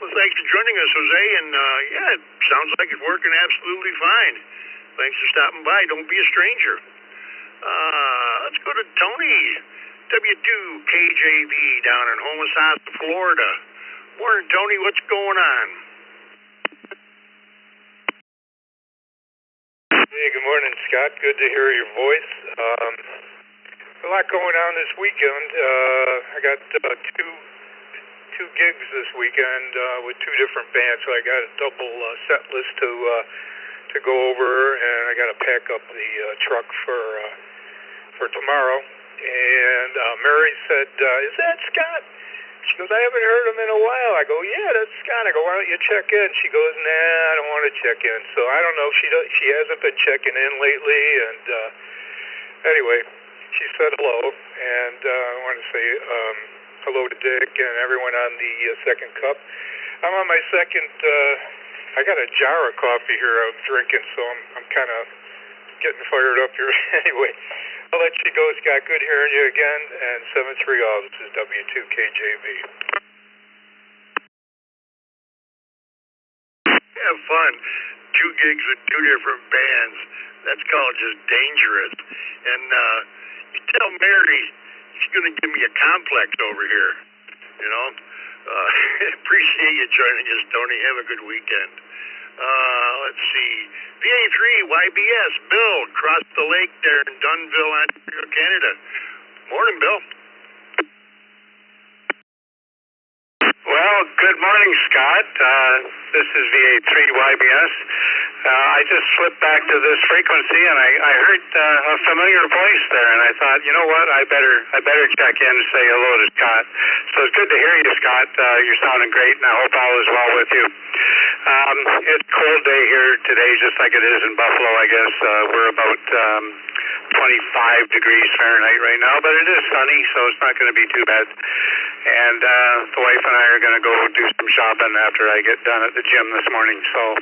Well, thanks for joining us, Jose, and yeah, it sounds like it's working absolutely fine. Thanks for stopping by. Don't be a stranger. Let's go to Tony, W2KJB down in Homicide, Florida. Morning, Tony. What's going on? Hey, good morning, Scott. Good to hear your voice. A lot going on this weekend. I got two gigs this weekend with 2 different bands, so I got a double set list to go over, and I got to pack up the truck for tomorrow. And Mary said, "Is that Scott?" She goes, "I haven't heard him in a while." I go, "Yeah, that's Scott." I go, "Why don't you check in?" She goes, "Nah, I don't want to check in." So I don't know. She hasn't been checking in lately, and anyway, she said hello, and I want to say hello to Dick and everyone on the second cup. I'm on my second. I got a jar of coffee here I'm drinking, so I'm kind of getting fired up here. Anyway, I'll let you go, Scott. Good hearing you again. And 7-3 all. This is W2KJB. Have fun. 2 gigs with 2 different bands. That's called just dangerous. And you tell Mary she's going to give me a complex over here. You know? Appreciate you joining us, Tony. Have a good weekend. Let's see. VA3 YBS, Bill, across the lake there in Dunnville, Ontario, Canada. Morning, Bill. Well, good morning, Scott. This is VA3 YBS. I just slipped back to this frequency, and I heard a familiar voice there, and I thought, you know what, I better check in and say hello to Scott. So it's good to hear you, Scott. You're sounding great, and I hope all is well with you. It's a cold day here today, just like it is in Buffalo, I guess. We're about 25 degrees Fahrenheit right now, but it is sunny, so it's not going to be too bad. And the wife and I are going to go do some shopping after I get done at the gym this morning. So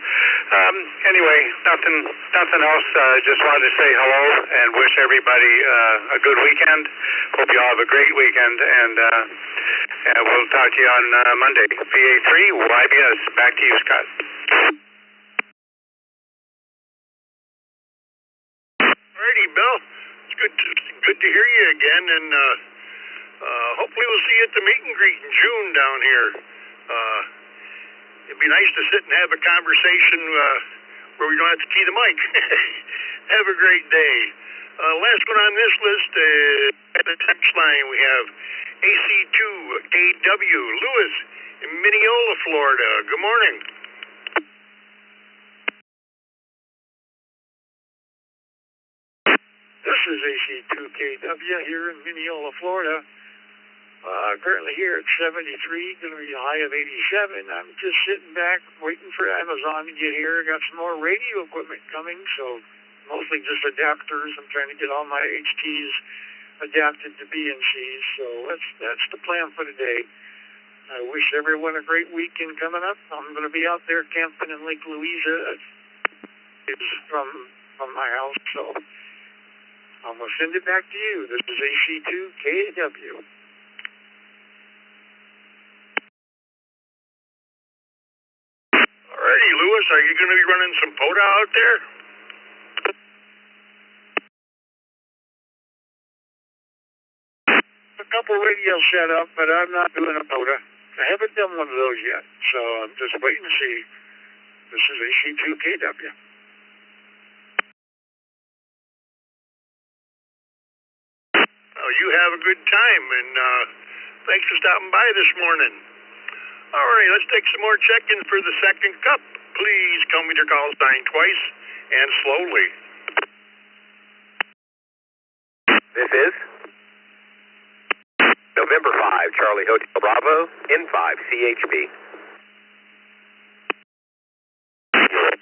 anyway, nothing else. Just wanted to say hello and wish everybody a good weekend. Hope you all have a great weekend, and we'll talk to you on Monday. VA3 YBS. Back to you, Scott. Alrighty, Bill. It's good to hear you again, and hopefully we'll see you at the meet and greet in June down here. It'd be nice to sit and have a conversation where we don't have to key the mic. Have a great day. Last one on this list, at the text line, we have AC2KW, Lewis in Mineola, Florida. Good morning. This is AC2KW here in Mineola, Florida. Currently here at 73, going to be a high of 87. I'm just sitting back waiting for Amazon to get here. Got some more radio equipment coming, so mostly just adapters. I'm trying to get all my HTs adapted to BNCs, so that's the plan for today. I wish everyone a great weekend coming up. I'm going to be out there camping in Lake Louisa. It's from my house, so I'm going to send it back to you. This is AC2KW. Alrighty, Lewis, are you going to be running some POTA out there? A couple radios set up, but I'm not doing a POTA. I haven't done one of those yet, so I'm just waiting to see. This is AC2KW. Oh, you have a good time, and thanks for stopping by this morning. All right, let's take some more check-ins for the second cup. Please come with your call sign twice and slowly. This is November 5, Charlie Hotel Bravo, N5, CHB.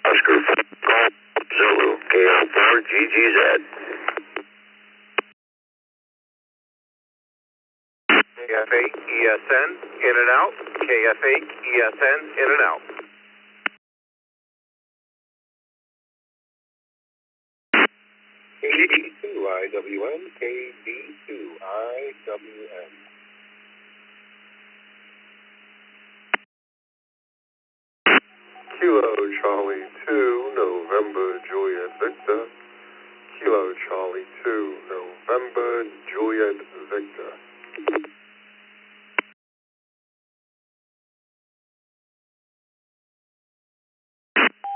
Oscar Zulu, KL4, GGZ. KF8 ESN, in and out. KF8 ESN, in and out. KD2IWN, KD2IWN. Kilo Charlie 2, November Juliet Victor. Kilo Charlie 2, November Juliet Victor.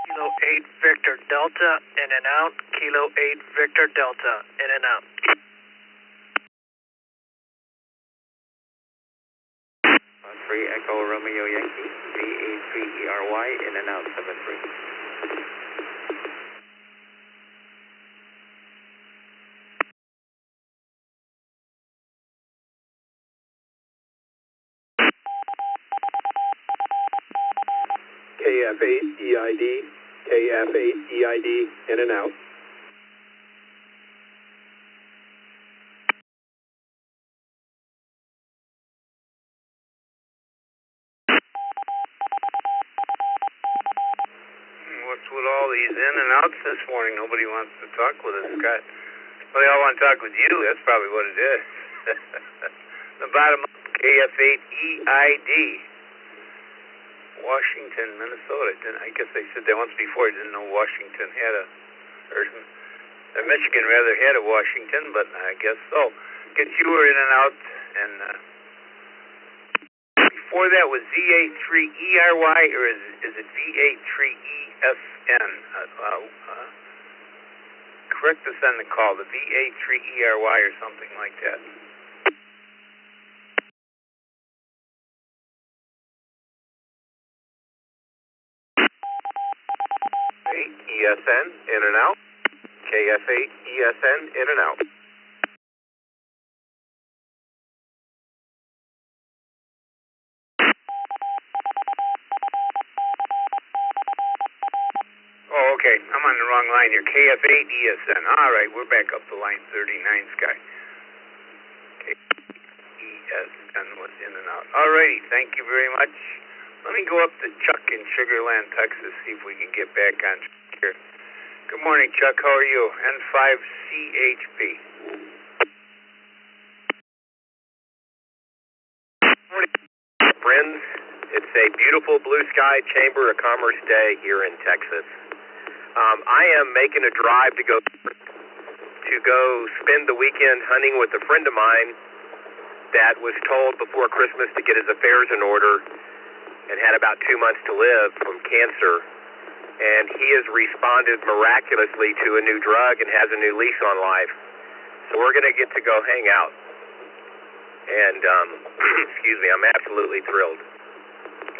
Kilo 8 Victor Delta, in and out. Kilo 8 Victor Delta, in and out. 3 Echo Romeo Yankee, VA3ERY, in and out 73. KF8 EID, KF8 EID, in and out. What's with all these in and outs this morning? Nobody wants to talk with us, Scott. Well, they all want to talk with you. That's probably what it is. The bottom of KF8EID, Washington, Minnesota. I guess they said that once before. Didn't know Washington had a, or Michigan rather had a Washington, but I guess so. Get you were in and out, and before that was VA3ERY, or is it VA3ESN? Correct us on the call, the VA3ERY or something like that. ESN, in and out. KF8 ESN, in and out. Oh, okay. I'm on the wrong line here. KF8 ESN. All right, we're back up to line 39, Sky. ESN was in and out. All righty, thank you very much. Let me go up to Chuck in Sugarland, Texas, see if we can get back on track here. Good morning, Chuck. How are you? N5CHB. Morning, friends. It's a beautiful blue sky Chamber of Commerce day here in Texas. I am making a drive to go spend the weekend hunting with a friend of mine that was told before Christmas to get his affairs in order and had about 2 months to live from cancer. And he has responded miraculously to a new drug and has a new lease on life. So we're going to get to go hang out. And, excuse me, I'm absolutely thrilled.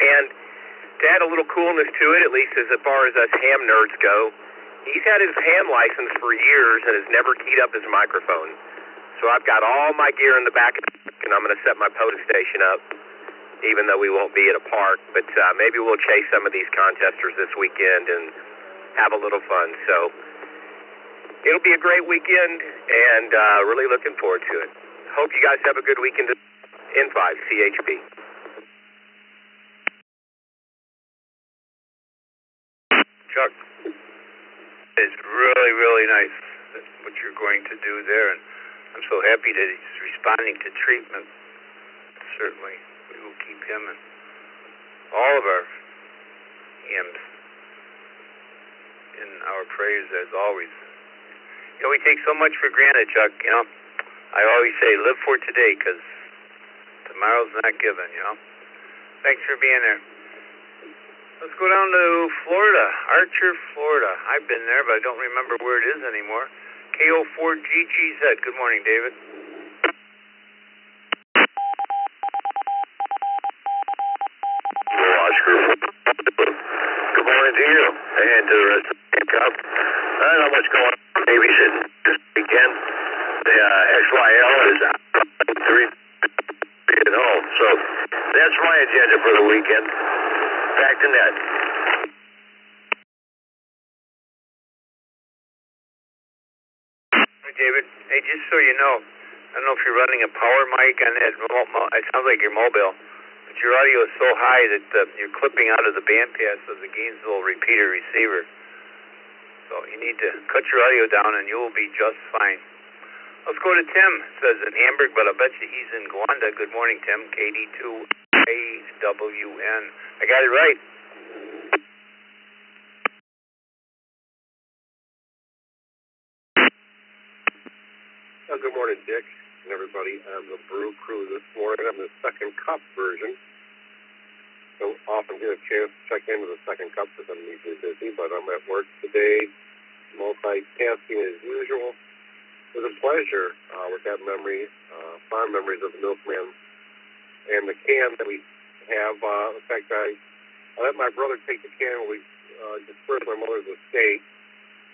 And to add a little coolness to it, at least as far as us ham nerds go, he's had his ham license for years and has never keyed up his microphone. So I've got all my gear in the back, and I'm going to set my POTA station up, even though we won't be at a park. But maybe we'll chase some of these contesters this weekend and have a little fun. So it'll be a great weekend, and really looking forward to it. Hope you guys have a good weekend. N5 CHB. Chuck, it's really, really nice what you're going to do there, and I'm so happy that he's responding to treatment. Certainly, we will keep him and all of our hymns in our prayers as always. You know, we take so much for granted, Chuck. You know, I always say live for today because tomorrow's not given, you know. Thanks for being there. Let's go down to Florida, Archer, Florida. I've been there, but I don't remember where it is anymore. KO4GGZ. Good morning, David. Oscar. Good morning to you and to the rest of the cup. Not much going on. Babysitting this weekend. The XYL is out 3 at home. So that's my agenda for the weekend. Back to net. Hey, David. Hey, just so you know, I don't know if you're running a power mic on that. It sounds like you're mobile. But your audio is so high that you're clipping out of the bandpass of the Gainesville repeater receiver. So you need to cut your audio down and you will be just fine. Let's go to Tim. It says in Hamburg, but I bet you he's in Gwanda. Good morning, Tim. KD2AWN. I got it right. Good morning, Dick, and everybody on the Brew Crew this morning. I'm the second cup version. Don't often get a chance to check into the second cup because I'm usually busy, but I'm at work today, multitasking as usual. It was a pleasure with that memory, fond memories of the Milkman and the can that we have. In fact, I let my brother take the can when we dispersed my mother's estate.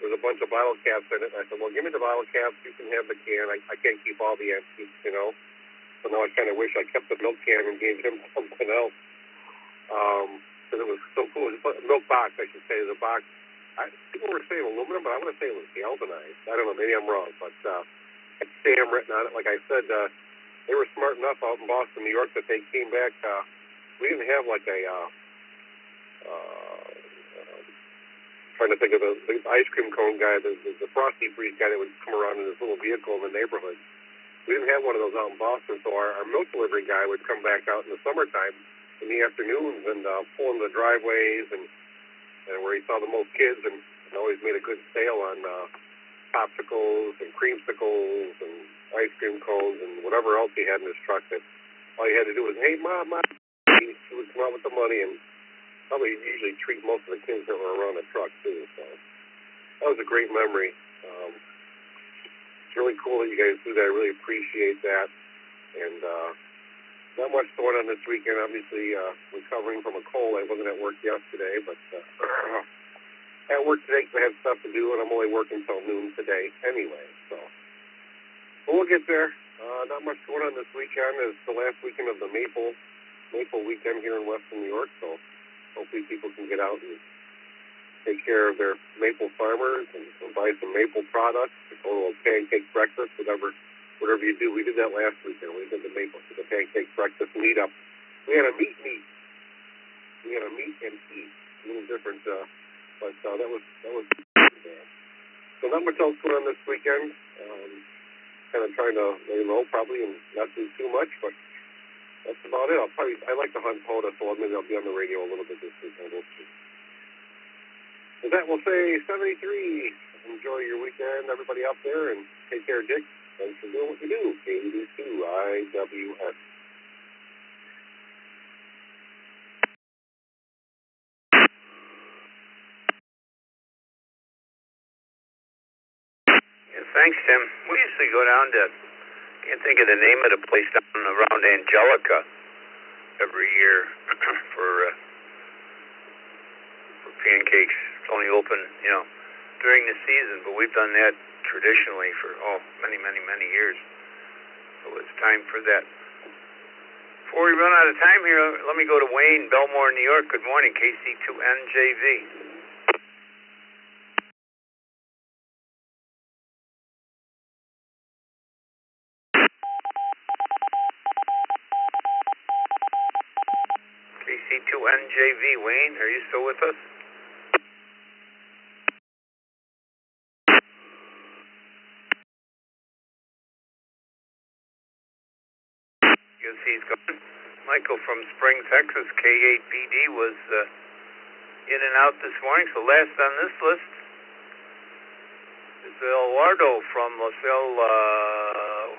There was a bunch of bottle caps in it. I said, well, give me the bottle caps. You can have the can. I can't keep all the antiques, you know. So now I kind of wish I kept the milk can and gave him something else. Because it was so cool. It was a milk box, I should say. The box, people were saying aluminum, but I want to say it was galvanized. I don't know. Maybe I'm wrong. But it's Sam written on it. Like I said, they were smart enough out in Boston, New York, that they came back. We didn't have like a... trying to think of the ice cream cone guy, the Frosty Breeze guy that would come around in his little vehicle in the neighborhood. We didn't have one of those out in Boston, so our milk delivery guy would come back out in the summertime in the afternoons and pull in the driveways and where he saw the most kids and always made a good sale on popsicles and creamsicles and ice cream cones and whatever else he had in his truck. That all he had to do was, hey, Mom, he would come out with the money and probably usually treat most of the kids that were around the truck, too. So that was a great memory. It's really cool that you guys do that. I really appreciate that. And not much going on this weekend. Obviously, recovering from a cold. I wasn't at work yesterday, but at work today because I have stuff to do, and I'm only working until noon today anyway. So but we'll get there. Not much going on this weekend. It's the last weekend of the Maple weekend here in Western New York, so hopefully people can get out and take care of their maple farmers and buy some maple products, a little pancake breakfast, whatever you do. We did that last weekend. We did the pancake breakfast meetup. We had a meet. We had a meet and eat. A little different, but that was so not much else going on this weekend. Kind of trying to lay low probably and not do too much, but that's about it. I like to hunt POTA, so maybe I'll be on the radio a little bit this weekend. We'll see. With that, we'll say 73. Enjoy your weekend, everybody out there, and take care, Dick. Thanks for doing what you do. KD2IWS. Yeah, thanks, Tim. We usually go down to, can't think of the name of the place down around Angelica every year for pancakes. It's only open, during the season, but we've done that traditionally for, many, many, many years. So it's time for that. Before we run out of time here, let me go to Wayne, Belmore, New York. Good morning, KC2NJV. KC2NJV, Wayne, are you still with us? Yes, he's gone. Michael from Spring, Texas, K8BD was in and out this morning, so last on this list is Eduardo from LaSalle.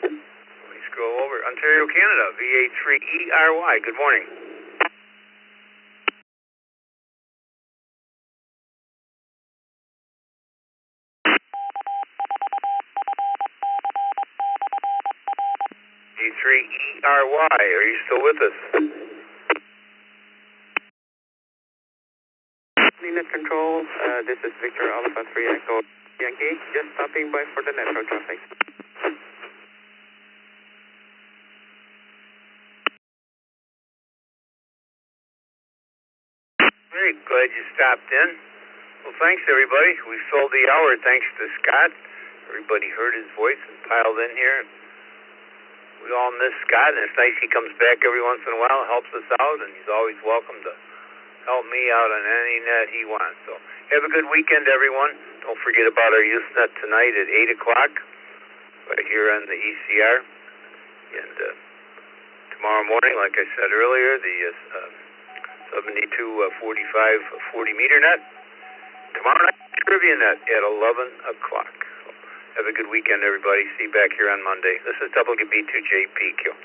He's go over. Ontario, Canada, VA3ERY. Good morning. V3ERY, are you still with us? Net Control, this is Victor Alpha 3 Echo Yankee, just stopping by for the network traffic. Very glad you stopped in. Well, thanks everybody. We filled the hour thanks to Scott. Everybody heard his voice and piled in here. We all miss Scott, and it's nice he comes back every once in a while, helps us out, and he's always welcome to help me out on any net he wants. So have a good weekend, everyone. Don't forget about our youth net tonight at 8 o'clock, right here on the ECR. And tomorrow morning, like I said earlier, the 72-45 40-meter net. Tomorrow night, trivia net at 11 o'clock. So have a good weekend, everybody. See you back here on Monday. This is WB2JPQ.